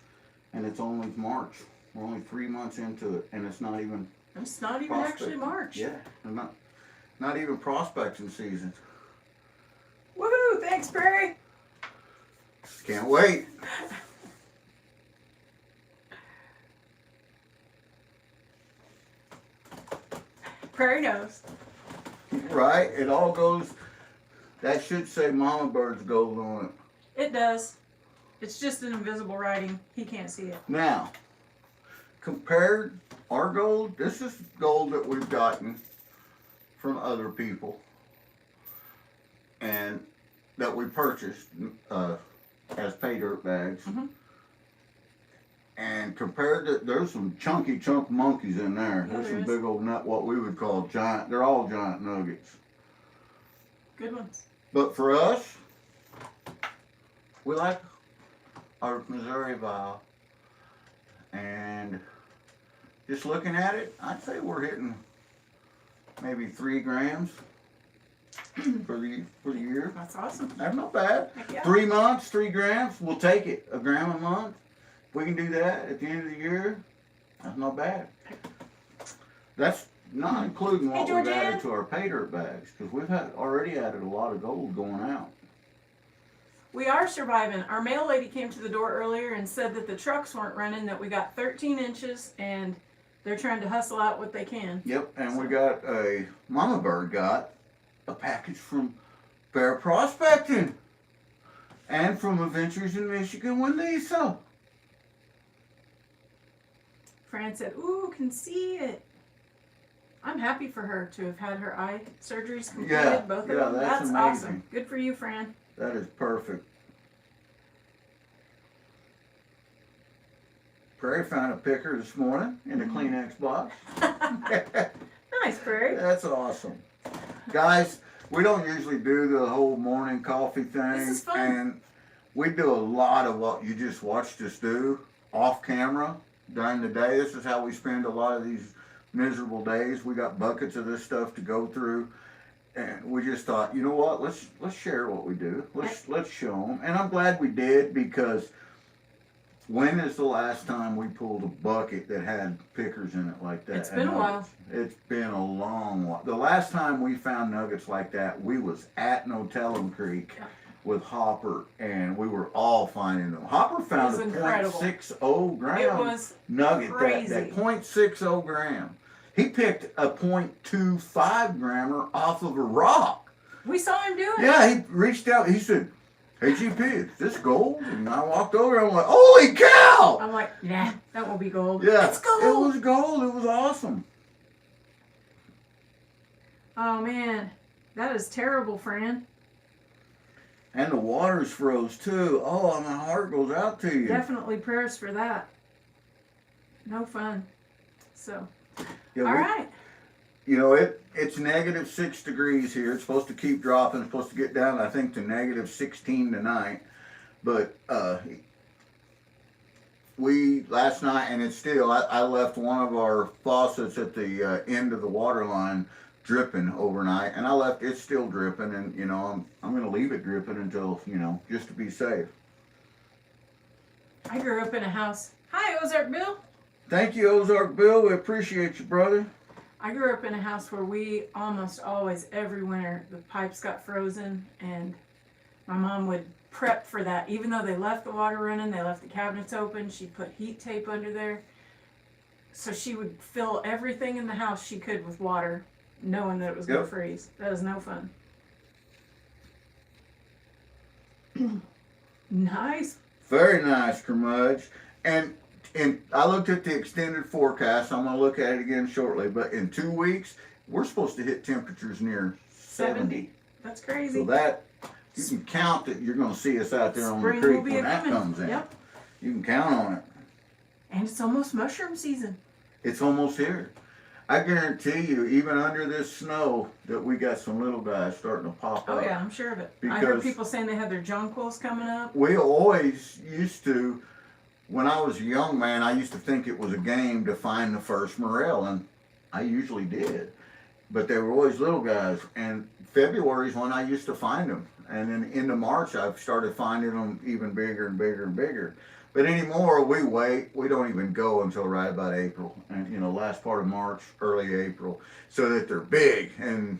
S1: And it's only March. We're only 3 months into it, and it's not even.
S2: It's not even actually March.
S1: Yeah, and not even prospecting season.
S2: Woohoo! Thanks, Perry.
S1: Can't wait.
S2: Prairie knows.
S1: Right? It all goes. That should say MamaBird's gold on it.
S2: It does. It's just an invisible writing. He can't see it.
S1: Now, compared our gold, this is gold that we've gotten from other people and that we purchased as pay dirt bags.
S2: Mm-hmm.
S1: And compared to, there's some chunky chunk monkeys in there.
S2: Yeah,
S1: There's some
S2: there
S1: big old nut, what we would call giant, they're all giant nuggets.
S2: Good ones.
S1: But for us, we like our Missouri vial. And just looking at it, I'd say we're hitting maybe 3 grams for the year.
S2: That's awesome.
S1: That's not bad.
S2: Heck yeah.
S1: 3 months, 3 grams, we'll take it. A gram a month. If we can do that at the end of the year, that's not bad. That's not including what we've added to our pay dirt bags, because we've already added a lot of gold going out.
S2: We are surviving. Our mail lady came to the door earlier and said that the trucks weren't running, that we got 13 inches, and they're trying to hustle out what they can.
S1: Yep, and we got MamaBird got a package from Bear Prospecting and from Adventures in Michigan with Lisa.
S2: Fran said, ooh, can see it. I'm happy for her to have had her eye surgeries completed,
S1: Yeah,
S2: both of
S1: yeah,
S2: them.
S1: that's
S2: That's
S1: amazing.
S2: awesome. Good for you, Fran.
S1: That is perfect. Prairie found a picker this morning in the Kleenex box.
S2: Nice, Prairie.
S1: That's awesome. Guys, we don't usually do the whole morning coffee thing.
S2: This is fun.
S1: And we do a lot of what you just watched us do off camera. during the day. This is how we spend a lot of these miserable days. We got buckets of this stuff to go through, and we just thought, you know what? Let's share what we do. Let's show them. And I'm glad we did, because when is the last time we pulled a bucket that had pickers in it like that?
S2: It's been a while.
S1: It's been a long while. The last time we found nuggets like that, we was at Notellum Creek with Hopper, and we were all finding them. Hopper found a
S2: incredible.
S1: .60 gram
S2: It was
S1: nugget,
S2: crazy.
S1: that .60 gram. He picked a .25 grammer off of a rock.
S2: We saw him do it.
S1: Yeah, he reached out. He said, "Hey GP, is this gold?" And I walked over. I'm like, "Holy cow!"
S2: I'm like, nah, that won't be gold.
S1: Yeah,
S2: It's gold.
S1: it was gold. It was awesome.
S2: Oh man, that is terrible, Fran.
S1: And the water's froze too. Oh, my heart goes out to you.
S2: Definitely prayers for that. No fun. So,
S1: Yeah,
S2: all right.
S1: You know, it's -6 degrees here. It's supposed to keep dropping. It's supposed to get down, I think, to -16 tonight. But we, last night, and it's still, I left one of our faucets at the end of the water line dripping overnight, and I left it's still dripping, and you know, I'm gonna leave it dripping until, you know, just to be safe.
S2: I grew up in a house. Hi, Ozark Bill.
S1: Thank you, Ozark Bill. We appreciate you, brother.
S2: I grew up in a house where we almost always, every winter, the pipes got frozen, and my mom would prep for that. Even though they left the water running, they left the cabinets open, she put heat tape under there. So she would fill everything in the house she could with water, knowing that it was going to freeze. That is no fun. Nice.
S1: Very nice, Curmudge. And I looked at the extended forecast. I'm going to look at it again shortly. But in 2 weeks, we're supposed to hit temperatures near 70.
S2: That's crazy.
S1: So that, you can count that you're going to see us out there on the
S2: Spring
S1: creek
S2: will be
S1: when that
S2: coming.
S1: comes in.
S2: Yep.
S1: You can count on it.
S2: And it's almost mushroom season.
S1: It's almost here. I guarantee you, even under this snow, that we got some little guys starting to pop
S2: Oh
S1: up.
S2: yeah, I'm sure of it. I heard
S1: Because
S2: people saying they had their jonquils coming up.
S1: we always used to, when I was a young man, I used to think it was a game to find the first morel, and I usually did. But they were always little guys, and February's when I used to find them. And then into March, I've started finding them even bigger and bigger and bigger. But anymore, we wait. We don't even go until right about April, and you know, last part of March, early April, so that they're big.
S2: And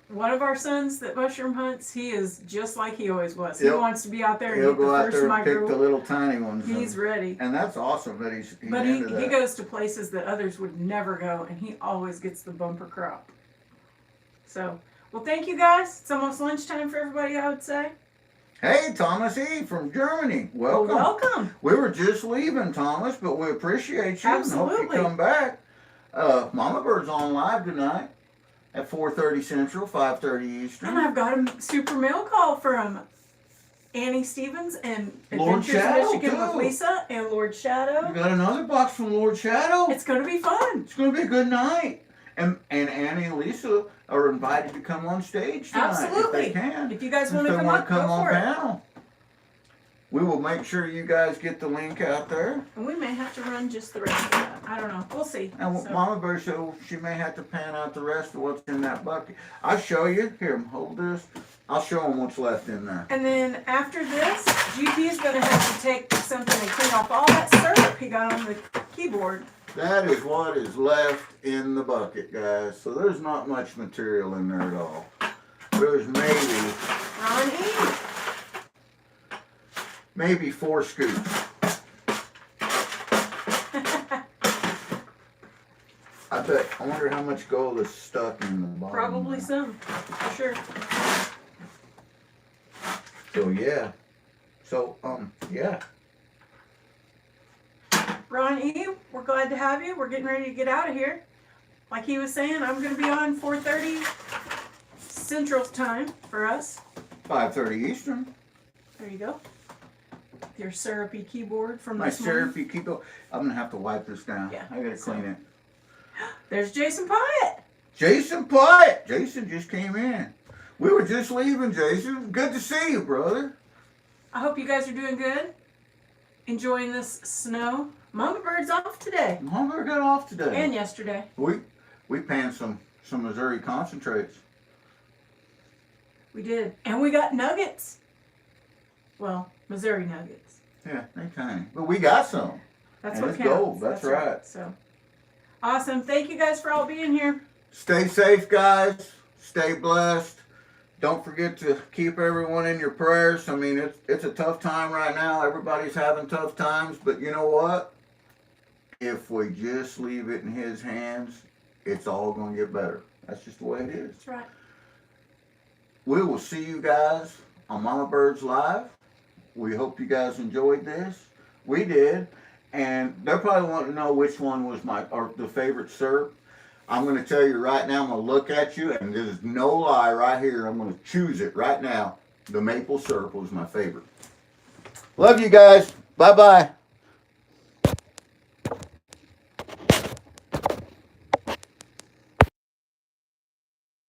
S2: one of our sons that mushroom hunts, he is just like he always was. He
S1: Yep.
S2: wants to be out there and
S1: He'll
S2: eat the
S1: go out
S2: first
S1: there and pick the
S2: micro.
S1: little tiny ones.
S2: He's ready.
S1: And that's awesome that he's
S2: But he
S1: into that.
S2: goes to places that others would never go, and he always gets the bumper crop. So, well, thank you guys. It's almost lunchtime for everybody, I would say.
S1: Hey, Thomas E. from Germany. Welcome.
S2: Welcome.
S1: We were just leaving, Thomas, but we appreciate you and hope
S2: Absolutely.
S1: you come back. Mama Bird's on live tonight at 4:30 Central, 5:30 Eastern.
S2: And I've got a super mail call from Annie Stevens and
S1: Lord
S2: Adventures in
S1: Shadow,
S2: Michigan with
S1: too.
S2: Lisa and Lord Shadow.
S1: We got another box from Lord Shadow.
S2: It's going to be fun.
S1: It's going to be a good night. And Annie and Lisa are invited to come on stage tonight
S2: Absolutely.
S1: if they can.
S2: If you guys
S1: If
S2: want
S1: they
S2: to come
S1: want
S2: up,
S1: to come
S2: go
S1: on
S2: for it.
S1: panel. We will make sure you guys get the link out there.
S2: And we may have to run just the rest of that. I don't know. We'll see.
S1: And
S2: So-
S1: Mama Bird, so she may have to pan out the rest of what's in that bucket. I'll show you. Here, hold this. I'll show them what's left in there.
S2: And then after this, GP is going to have to take something and clean off all that syrup he got on the keyboard.
S1: That is what is left in the bucket, guys. So there's not much material in there at all. There's maybe 4 scoops. I wonder how much gold is stuck in the bottom.
S2: Probably
S1: there.
S2: some, for sure.
S1: So yeah. So yeah.
S2: Ron E., we're glad to have you. We're getting ready to get out of here. Like he was saying, I'm going to be on 4:30 Central Time for us.
S1: 5:30 Eastern.
S2: There you go. Your syrupy keyboard from
S1: My
S2: this morning.
S1: syrupy keto. I'm gonna have to wipe this down.
S2: Yeah,
S1: I gotta clean it.
S2: There's Jason Pyatt.
S1: Jason Pyatt. Jason just came in. We were just leaving, Jason. Good to see you, brother.
S2: I hope you guys are doing good. Enjoying this snow. MamaBird's off today
S1: MamaBird got off today.
S2: and yesterday.
S1: We panned some Missouri concentrates.
S2: We did, and we got nuggets. Well, Missouri nuggets.
S1: Yeah, they tiny, but we got some.
S2: That's
S1: And
S2: what
S1: it's
S2: counts.
S1: gold. That's right.
S2: So awesome. Thank you guys for all being here.
S1: Stay safe, guys. Stay blessed. Don't forget to keep everyone in your prayers. I mean, it's a tough time right now. Everybody's having tough times, but you know what? If we just leave it in His hands, it's all going to get better. That's just the way it is.
S2: That's right.
S1: We will see you guys on MamaBird's Live. We hope you guys enjoyed this. We did. And they're probably wanting to know which one was the favorite syrup. I'm going to tell you right now, I'm going to look at you, and there's no lie right here. I'm going to choose it right now. The maple syrup was my favorite. Love you guys. Bye-bye.